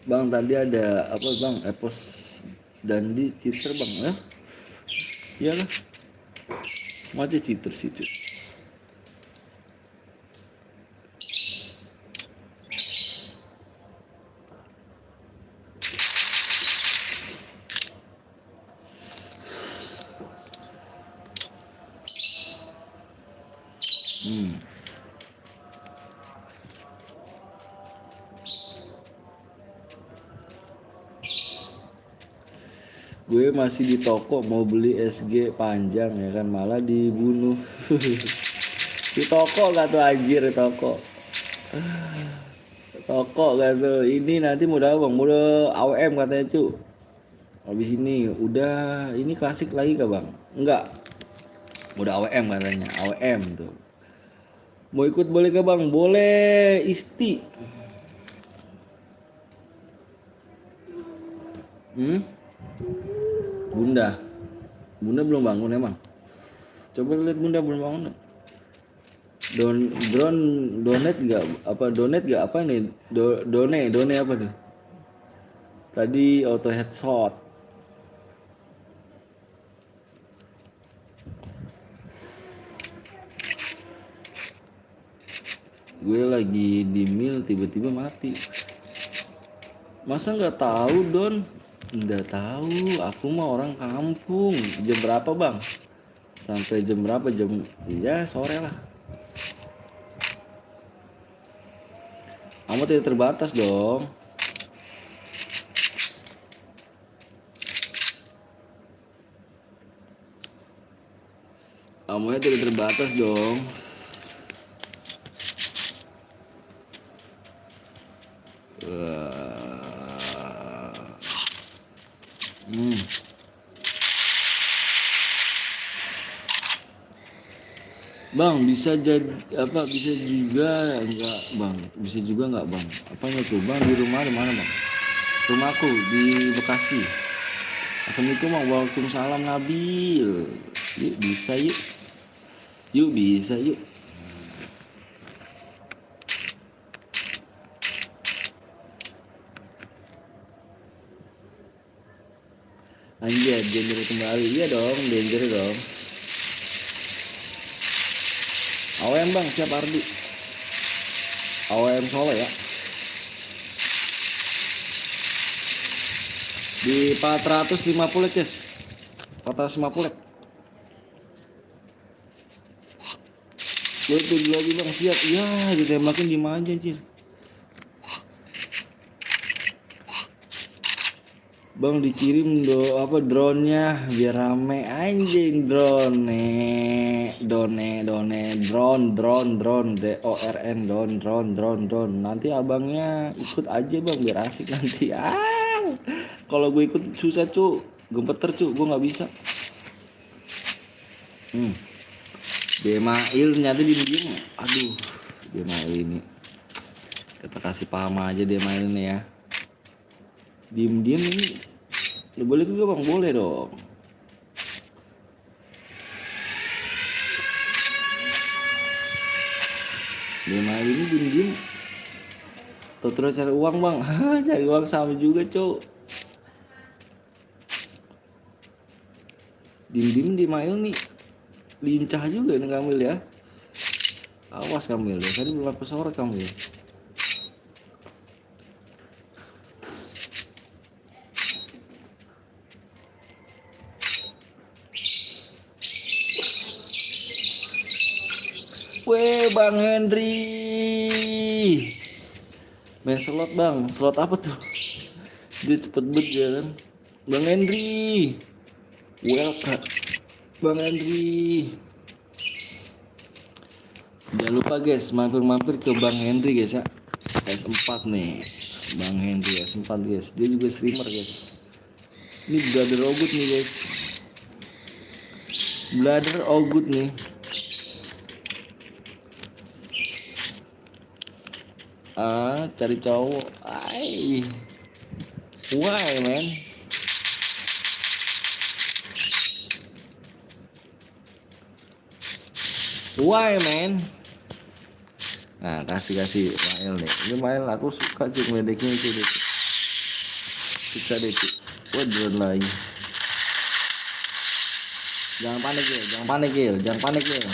Speaker 1: Bang tadi ada apa bang? Epos Dandi cheater bang ya? Iya lah. Macam cheater sih cuy. Gue masih di toko mau beli SG panjang ya kan malah dibunuh. Di toko gak tuh anjir di toko. Gak tuh. Ini nanti mudah bang, mudah AWM katanya cu. Habis ini udah ini klasik lagi kah bang? Enggak. Udah AWM katanya, AWM tuh. Mau ikut boleh kah bang? Boleh Isti. Bunda belum bangun emang. Coba lihat Bunda belum bangun. Donate gak apa nih? Done apa tuh? Tadi auto headshot. Gue lagi di mil tiba-tiba mati. Masa nggak tahu Don? Nggak tahu. Aku mah orang kampung. Jam berapa bang? Sampai jam berapa? Jam ya sore lah. Kamu tidak terbatas dong. Kamu tidak terbatas dong. Bang, bisa jadi apa? Bisa juga enggak, Bang? Bisa juga enggak, Bang? Apanya tuh, Bang? Di rumah di mana, Bang? Rumahku di Bekasi. Assalamualaikum, Bang. Waalaikumsalam, Nabil. Yuk, bisa yuk. Yuk, bisa yuk. Anjir, Danger kembali. Iya dong, Danger dong. AWM, Bang, siap Ardi. AWM Solo ya. Di 450, guys. 450. Gue tuh lagi, Bang, siap. Ya, ditembakin di mana aja, anjir. Bang, dikirim apa drone-nya biar rame anjing. Drone drone drone. Nanti abangnya ikut aja, Bang, biar asik nanti. Kalau gue ikut susah, cu. Gempeter, cu. Gue nggak bisa. Demail ternyata diem. Aduh, Demail ini. Kita kasih paham aja Demail ini ya. Diem ini. Boleh juga, Bang, boleh dong. Demail ini diem. Terus cari uang, Bang. Cari uang sama juga, Cok. Diem Demail nih. Lincah juga nih Kamil ya. Awas Kamil ya. Tadi belum aku sore Kamil. Weh, Bang Henry. Main slot, Bang. Slot apa tuh? Dia cepet banget ya kan. Bang Henry. Welcome. Bang Henry. Jangan lupa guys, mampir ke Bang Henry guys ya. S4 nih. Bang Henry S4 guys. Dia juga streamer guys. Ini Brother Ogut nih guys. Brother Ogut nih. Cari cowok. Why man? Why man? Nah, kasih Mael nih. Ini Mael aku suka sih ngedeknya itu deh. Suka deh tuh. Wah, drone lagi. Jangan panik Il. Jangan panik Il.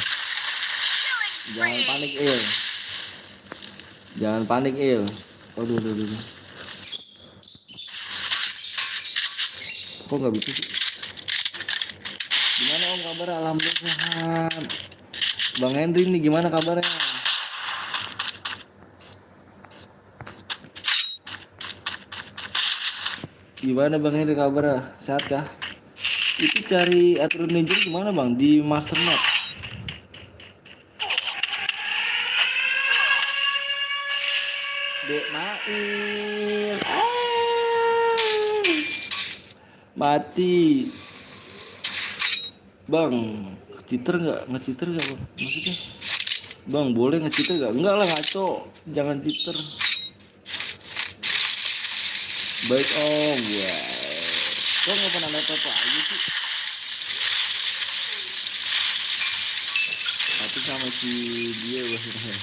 Speaker 1: Jangan panik Il. Aduh. Kok nggak bisa sih? Gimana Om kabar? Alhamdulillah sehat. Bang Henry nih gimana kabarnya? Gimana Bang Henry kabarnya? Sehat kah? Itu cari aturan ninja gimana Bang? Di master map. Dek Mail. Mati. Bang, ngeciter nggak Bang? Maksudnya, Bang boleh ngeciter nggak? Enggak lah ngaco, jangan cheater. Baik Om, ya. Kok nggak pernah lihat apa aja sih? Tapi sama si dia maksudnya.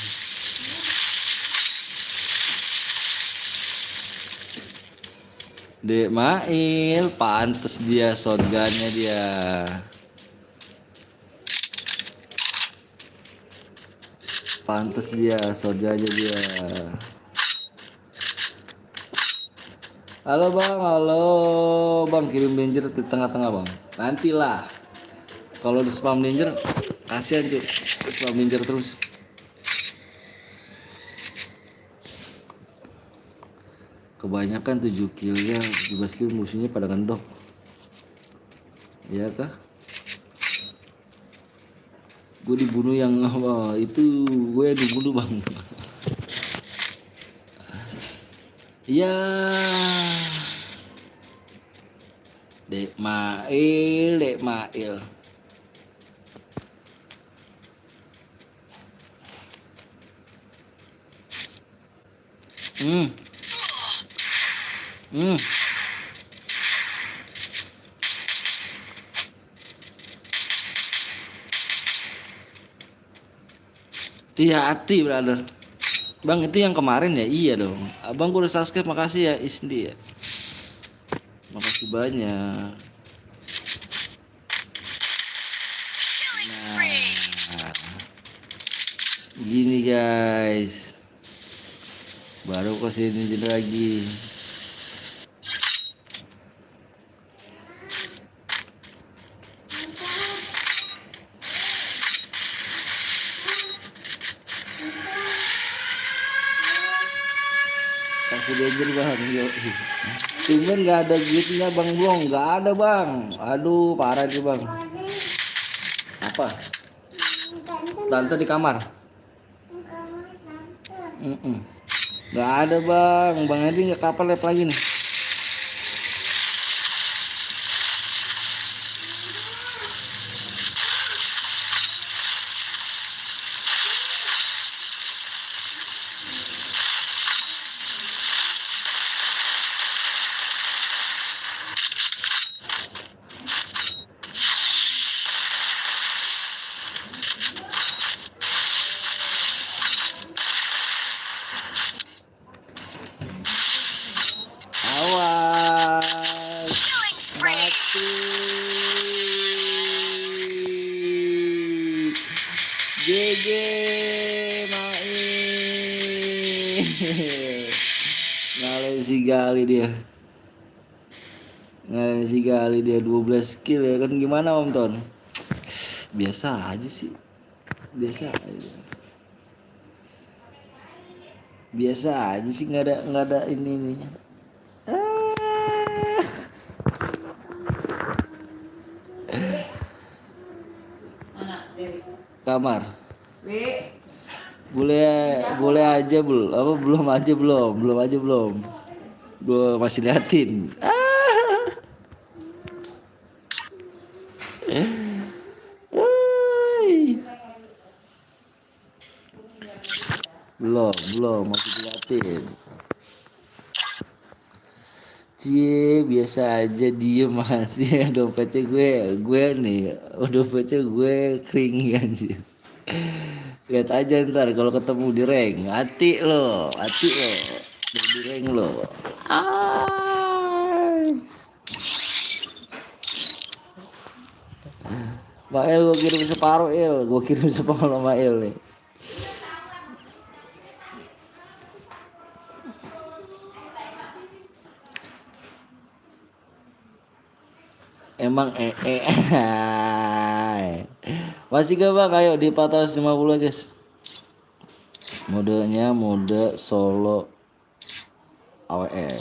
Speaker 1: Dek Mail, pantes dia shotgunnya dia. Pantes dia shotgunnya dia. Halo Bang, kirim danger di tengah-tengah Bang. Nantilah. Kalau di spam danger, kasihan cuy. Spam danger terus. Kebanyakan 7 kill ya, 17 kill musuhnya pada ngendok. Iya kah? Gue dibunuh yang itu gue dibunuh Bang. Iya. Dek Mail. Hmm. Hmm. Hati-hati, brother. Bang, itu yang kemarin ya? Iya dong. Abang udah subscribe, makasih ya Isndi ya. Makasih banyak. Nah, gini guys. Baru kesini lagi. Kasih danger bang. Yo. Cuman nggak ada duitnya bang Blong. Nggak ada bang. Aduh parah nih bang. Apa? Tante di kamar. Nggak ada bang. Bang Edi nggak kapal lep lagi nih. Awas. Mati. GG main. Ngalahin si Gali dia. Ngalahin si Gali dia 12 kill ya kan, gimana Om Ton? Biasa aja sih. Biasa aja. Biasa aja sih, nggak ada ininya.
Speaker 4: Mana Dewi?
Speaker 1: Kamar.
Speaker 4: Wi.
Speaker 1: Boleh aja belum? Apa belum aja belum? Belum aja belum. Gue masih liatin. Hai. Belum masih diliatin. Cie, biasa aja diem mati. Dompetnya gue nih, dompetnya gue keringi anjir. Lihat aja ntar kalau ketemu di rank, hati lo. Di rank lo. Mael gue kirim separuh gue kirim separuh sama Mael nih. Emang masih gak bang? Ayo di 450 guys. Modenya mode solo AWM.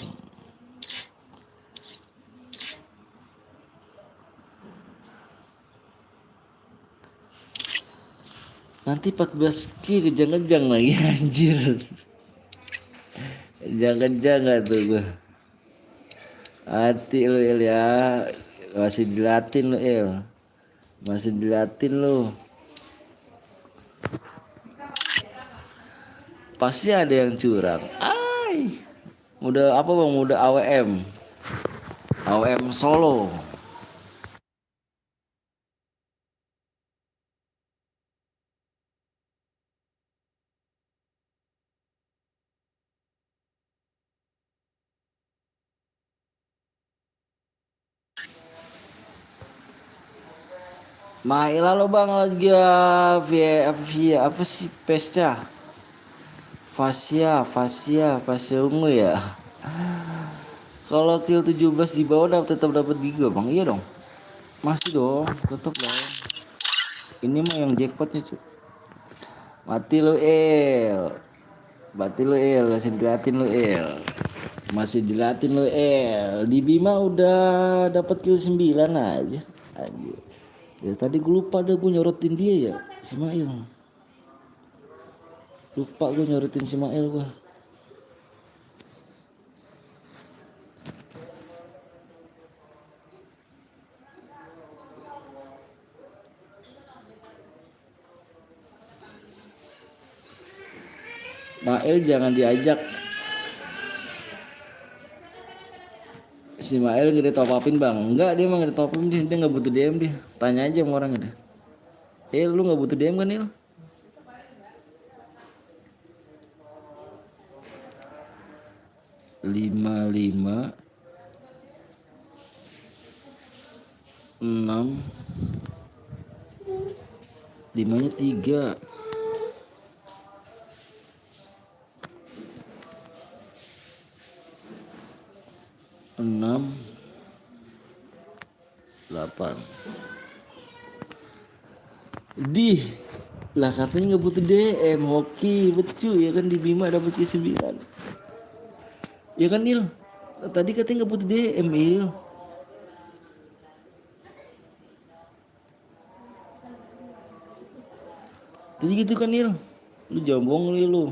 Speaker 1: Nanti 14 ki kejang-kejang lagi anjir. Jangan-jangan gak tuh gue. Hati lu Il ya. Masih dilatin lu Il. Masih dilatin lu. Pasti ada yang curang. Udah apa bang? Udah AWM. AWM solo. Maila lo bang lagi via apa sih pesta? Fasya ungu ya. Kalau kill 17 di bawah tetap dapat giga bang, iya dong. Masih dong, tetap dong. Ini mah yang jackpotnya cuy. Mati lo masih dilatin lo masih dilatin lo Di Bima udah dapat kill 9 aja. Anjir. Ya tadi gue lupa gue nyorotin dia ya, Ismail. Lupa gue nyorotin Ismail gue. Nael jangan diajak Si Mael nggak ditopapin bang? Enggak, dia emang nggak ditopapin, dia nggak butuh DM dia. Tanya aja sama orang deh. Lu nggak butuh DM kan Il? Lima lima enam limanya 3 6 8 lah katanya nggak butuh DM hoki betul ya kan di Bima dapat ke 9 ya kan Il tadi katanya nggak butuh DM Il tadi gitu kan Il lu jambong lu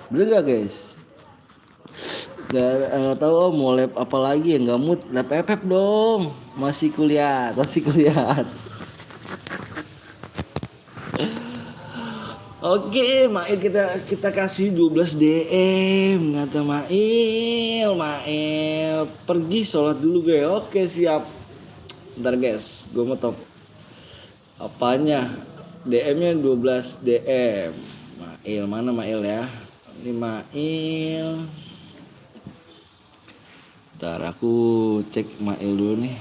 Speaker 1: bener gak guys? Gak tahu mau lab apa lagi ya, nggak mood lab FF dong, masih kuliah. Oke, Mail kita kasih 12 DM kata Mail pergi sholat dulu gue. Oke siap. Ntar guys, gue mau top apanya? DM-nya 12 DM. Mail mana Mail ya? Ini Mail. Ntar aku cek Mail dulu nih.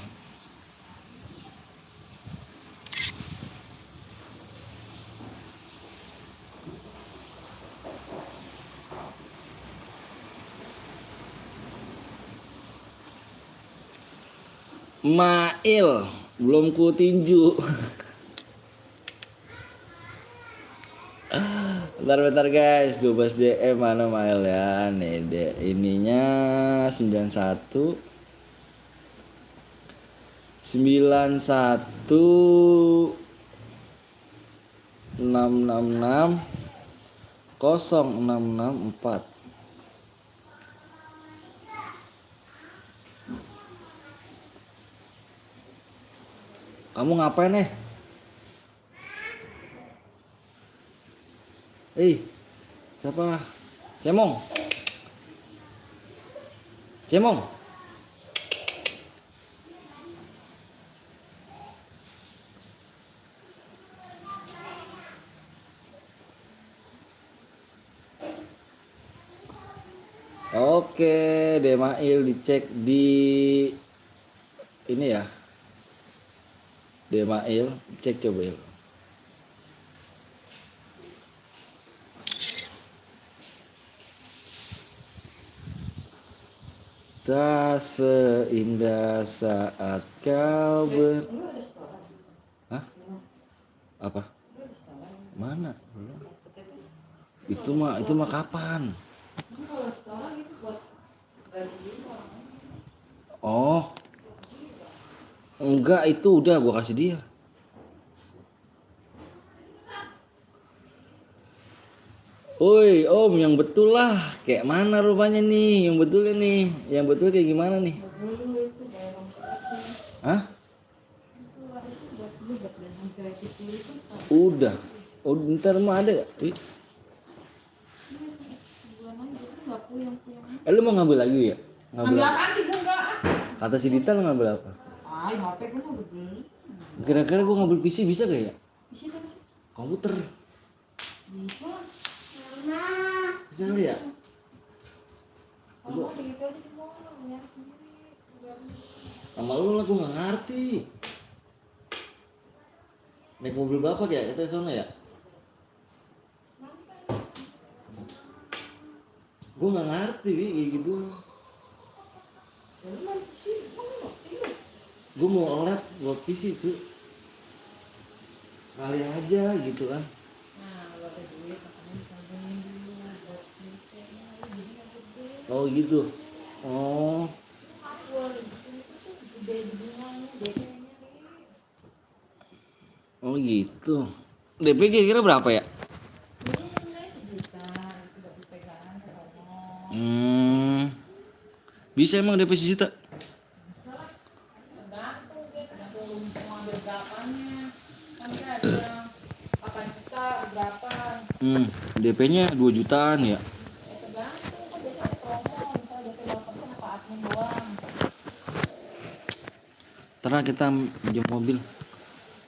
Speaker 1: Mail belum ku tinju. Bentar guys, 12 DM mana Mail ya? Nih ininya 91 666 0664. Kamu ngapain nih? Siapa? Cemong. Oke, Demail dicek di ini ya. Demail cek coba ya. Tak seindah saat kau Hah? Apa? Mana? Itu mah kapan? Oh. Enggak, itu udah gua kasih dia. Woi om, yang betul lah. Kayak mana rupanya nih? Yang betulnya nih. Yang betul kayak gimana nih? Hah? Udah. Oh, ntar mah ada gak? Lu mau ngambil lagi ya?
Speaker 3: Ngambil apaan sih gue enggak?
Speaker 1: Kata si Dita lu ngambil apa?
Speaker 3: HP gue udah beli.
Speaker 1: Kira-kira gua ngambil PC bisa gak ya?
Speaker 3: Bisa kan sih?
Speaker 1: Komputer.
Speaker 3: Bisa.
Speaker 1: Bisa nggak ya?
Speaker 3: Kalau mau gitu aja di mall, nyari sendiri.
Speaker 1: Sama lu lah gua nggak ngerti. Naik mobil bapak ya? Itu sana ya? Gua nggak ngerti kayak gitu. Gua mau lab buat PC cuy. Kali aja gitu kan. Oh gitu. Oh. Oh gitu. DP kira-kira berapa ya? Bisa emang DP 1 juta?
Speaker 3: Tergantung mau ambil berapanya. Kan ada 8 juta berapa
Speaker 1: DP-nya 2 jutaan ya.
Speaker 3: Tergantung kok jadi ada promo, misalnya DP 2% apa admin doang.
Speaker 1: Terus kita pinjam mobil.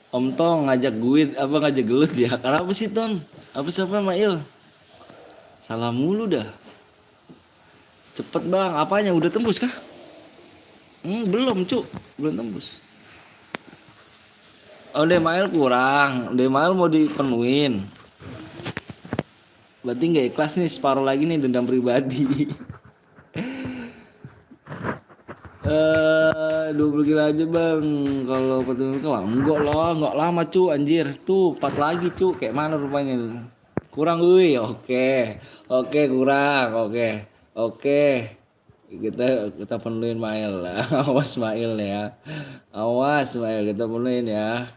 Speaker 1: Om Tong ngajak gue apa ngajak gelut ya? Kenapa sih Ton? Apa siapa Mail? Salah mulu dah. Cepet bang, apanya udah tembus kah? Belum cuk, belum tembus. Oh Demail kurang, Demail mau dipenuhin. Berarti nggak ikhlas nih, separuh lagi nih dendam pribadi. 20 kilo aja bang, kalau 40 kilo enggak lama cu, anjir tuh 4 lagi cu, kayak mana rupanya kurang gue, oke kurang, oke kita penuhin Mail lah. Awas Mail ya, awas Mail kita penuhin ya.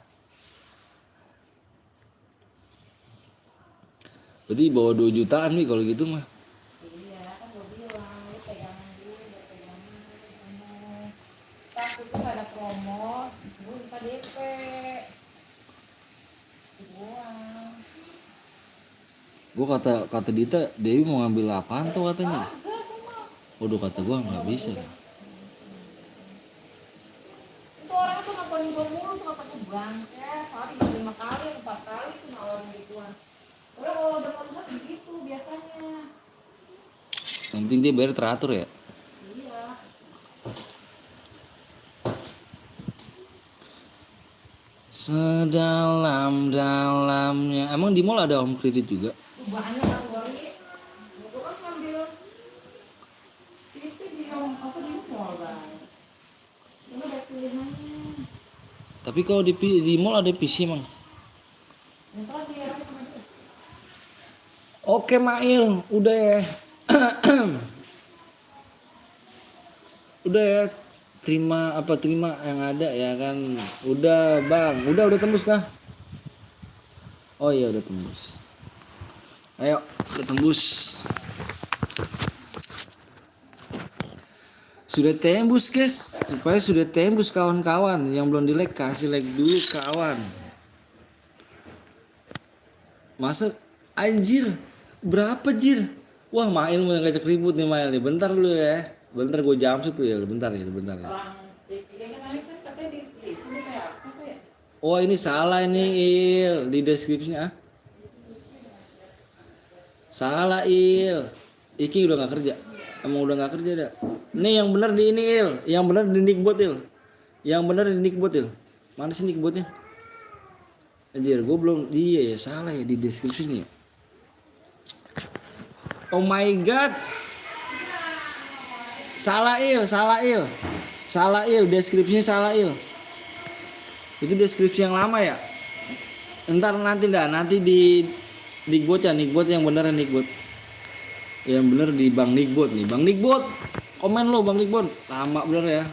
Speaker 1: Berarti bawa 2 jutaan nih kalau gitu mah.
Speaker 3: Iya, kan gue bilang, lu pegangan dulu, udah pegangan. Takut tuh gak ada promo, gue buka DP. Doang.
Speaker 1: Gue kata Dita, Dewi mau ngambil apaan tuh katanya.
Speaker 3: Kagak tuh mah.
Speaker 1: Waduh kata gue nggak bisa.
Speaker 3: Itu orangnya tuh ngapain gue mulu tuh kata gue bangke. Sehari bisa 5 kali, 4 kali tuh nawarin gituan. Udah kalau udah kontak begitu biasanya.
Speaker 1: Yang penting dia bayar teratur ya.
Speaker 3: Iya.
Speaker 1: Sedalam-dalamnya. Emang di mall ada home credit juga?
Speaker 3: Banyak kan gue lihat. Gue kan ngambil itu di home apa di mall bang. Ini ada pilihannya.
Speaker 1: Tapi kalau di mall ada PC emang.
Speaker 3: Ntar dia sama dia.
Speaker 1: Oke Mail, udah ya. Udah ya. Terima yang ada ya kan. Udah bang, udah tembus kah? Oh iya udah tembus. Ayo, udah tembus. Sudah tembus guys, supaya sudah tembus kawan-kawan. Yang belum di like kasih like dulu kawan. Masa anjir, berapa jir? Wah Mail mau ngajak ribut nih Mail nih. Bentar dulu ya. Bentar gue jamsut tuh ya, bentar ya.
Speaker 3: Orang si Kiki kan katanya di itu dia kayak apa ya?
Speaker 1: Oh ini salah ini Il di deskripsinya. Salah Il. Iki udah nggak kerja. Emang udah nggak kerja dah. Nih yang benar di ini Il, yang benar di Nickbot Il. Yang benar di Nickbot Il. Mana sih Nickbotnya? Anjir, gue belum ya salah ya di deskripsinya. Oh my god. Salah Il. Salah Il, deskripsinya salah Il. Itu deskripsi yang lama ya. Ntar nanti di Nickbot ya, Nickbot yang bener Nickbot. Yang bener di Bang Nickbot nih, Bang Nickbot. Komen lo Bang Nickbot, lama bener ya.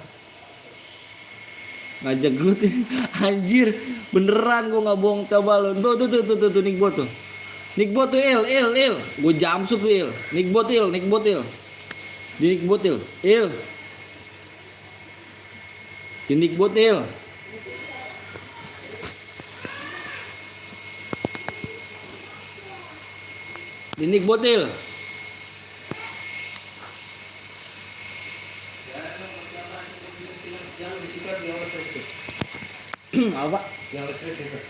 Speaker 1: Ngajak gelut ini, anjir, beneran gue nggak bohong, coba lo. Tuh Nickbot tuh. Nickbot tuh il. Gue jamsut tuh il. Nickbot il. Di Nickbot il. Di Nickbot il. Di Nickbot il. Apa?
Speaker 6: Tiang listrik itu.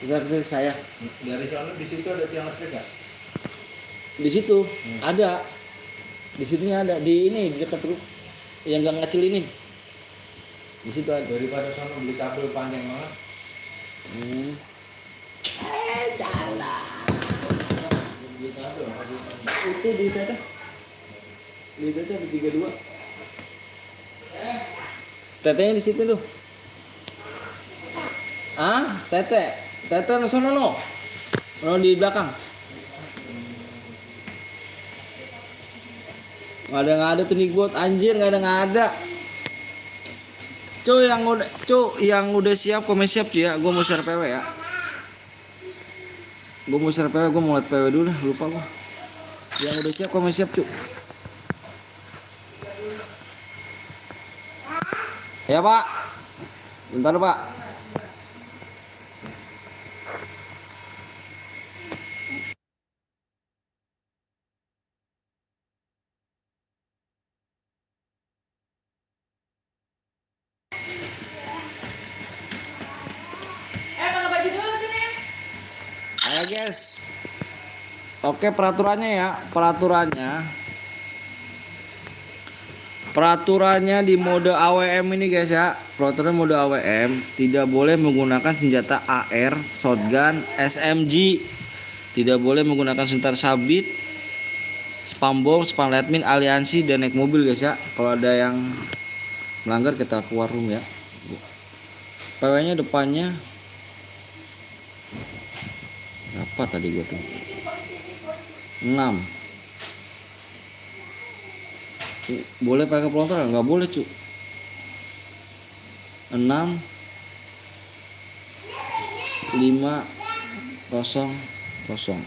Speaker 1: Listrik saya.
Speaker 6: Dari sana di situ ada tiang listrik nggak?
Speaker 1: Di situ ada. Di situnya ada di ini di dekat rumah yang gang kecil ini. Di situ ada.
Speaker 6: Daripada sana beli kabel panjang banget.
Speaker 1: Itu di teteh. Di teteh ada 32. Tetehnya di situ tuh. Teteh di sana no. No di belakang. Nggak ada tuh Nickbot, anjir nggak ada. Yang udah siap komen siap cuy ya. Gue mau share PW ya. Gue mau liat PW dulu dah, lupa gue. Yang udah siap komen siap cuy. Ya Pak. Bentar Pak. Ya guys. Oke, peraturannya di mode AWM ini guys ya. Peraturan mode AWM tidak boleh menggunakan senjata AR, shotgun, SMG. Tidak boleh menggunakan senjata sabit, spam bom, spam lightning, aliansi dan naik mobil guys ya. Kalau ada yang melanggar kita keluar room ya. PW-nya depannya apa tadi gua tuh? 6. Boleh pakai pelontar nggak boleh cu. 6 5 0 0.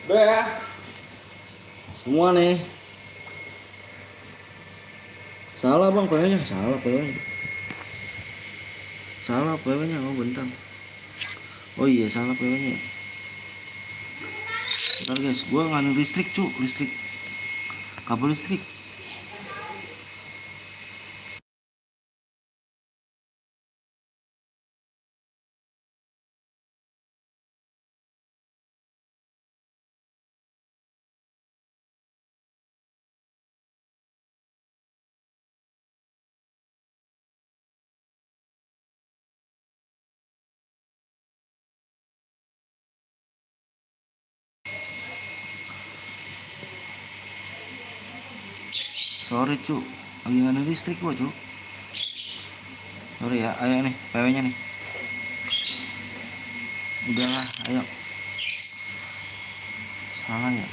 Speaker 1: Udah ya. Semua nih. Salah bang PW-nya, salah PW-nya. Salah PW-nya, oh bentar. Oh iya salah PW-nya. Bentar guys, gua nggak ada listrik cu, listrik. Kabel listrik. Sorry cu, lagi nggak ada listrik gua cu. Sorry ya, ayo nih PW-nya nih. Udahlah, ayo. Salah ya.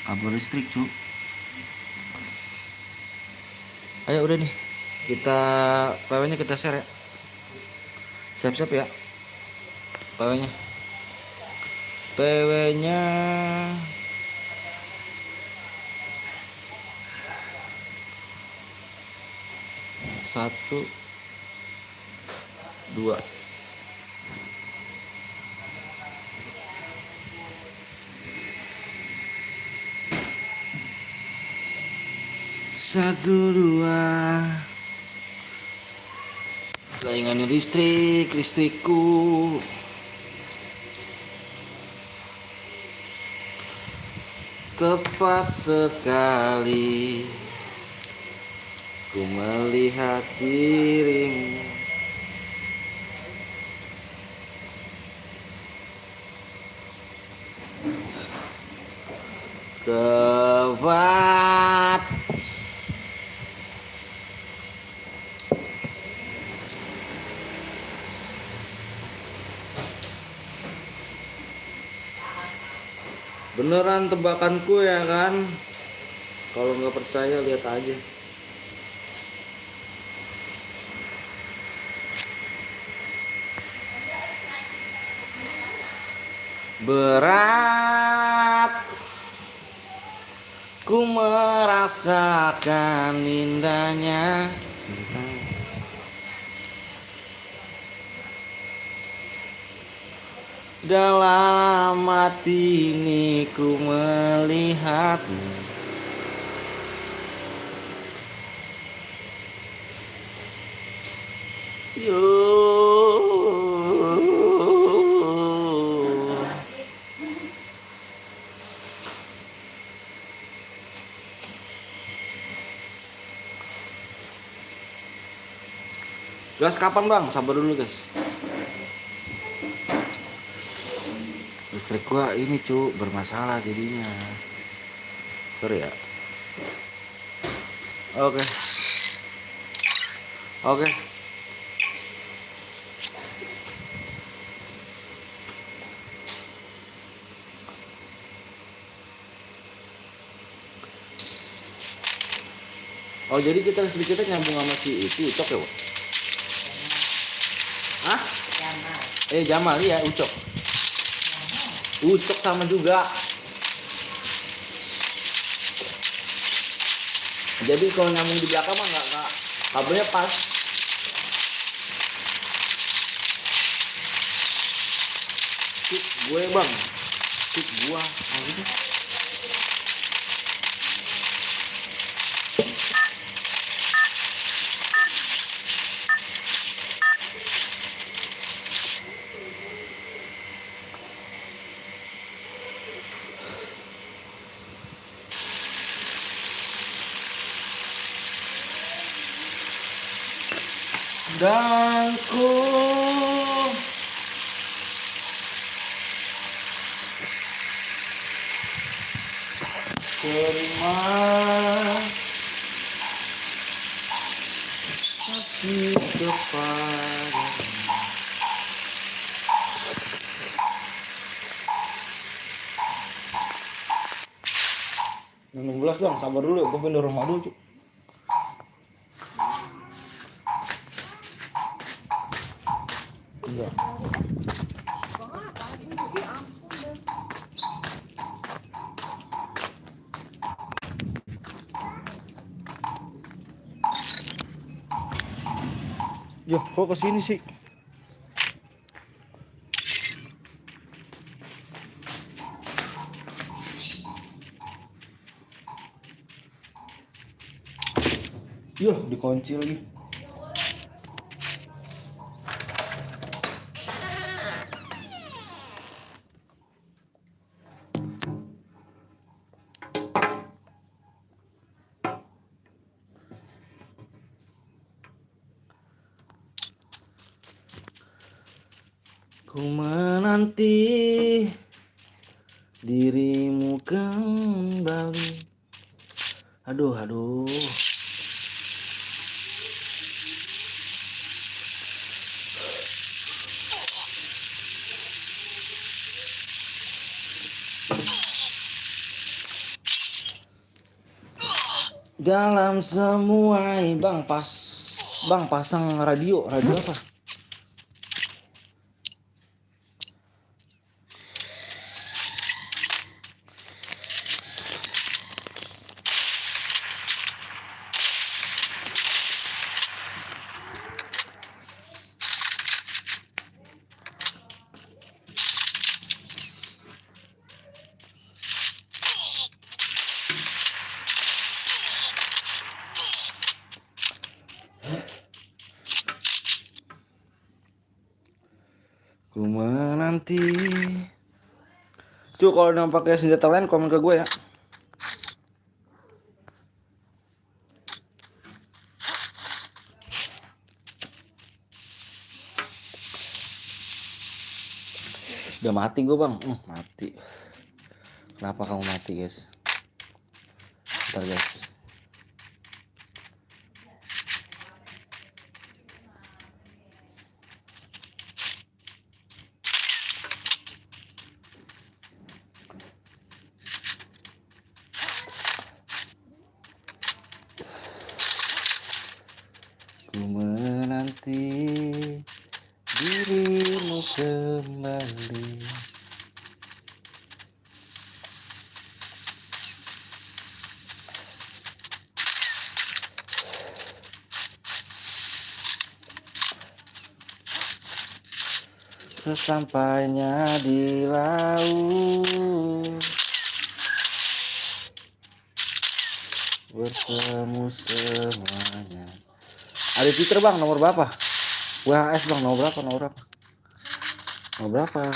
Speaker 1: Kabel listrik cu. Ayo udah nih. Kita PW-nya kita share ya. Siap-siap ya. PW-nya. PW-nya 1 2 1 2 Layangan listrikku tepat sekali ku melihat dirimu. Tepat beneran tebakanku ya kan? Kalau nggak percaya lihat aja. Berat ku merasakan indahnya cinta. Dalam hati ini ku melihatmu. Gas kapan bang? Sabar dulu guys. Listrik gua ini cu bermasalah jadinya. Sorry ya. Oke. Oke. Oh jadi kita listrik kita nyambung sama si itu Ucok ya, Wak? Hah?
Speaker 4: Jamal.
Speaker 1: Jamal ya, Ucok. Ucok sama juga. Jadi kalau nyambung di belakang mah nggak kabelnya pas. Cik gue bang, cik gua, gitu. Dan ku terima kasih kepada 16 bang, sabar dulu, gue pindah rumah dulu cu. Enggak. Yo, kok kesini sih? Yo, dikunci lagi. Ku menanti dirimu kembali. Aduh, aduh. Dalam semua bang pasang radio apa? Ku menanti. Cuy, kalau udah pakai senjata lain komen ke gue ya. Udah mati gue bang, mati. Kenapa kamu mati guys? Bentar guys. Ku menanti dirimu kembali. Sesampainya di laut bersemu semuanya. Ada Twitter bang, nomor berapa? WHS bang, nomor berapa? Nomor berapa?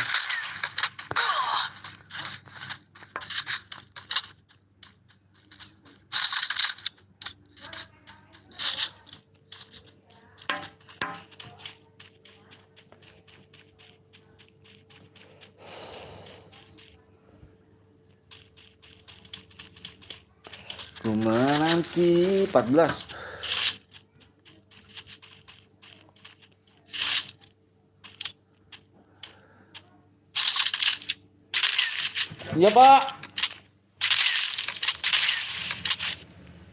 Speaker 1: Ku menanti 14. Iya pak.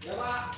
Speaker 1: Ya pak.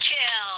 Speaker 7: kill.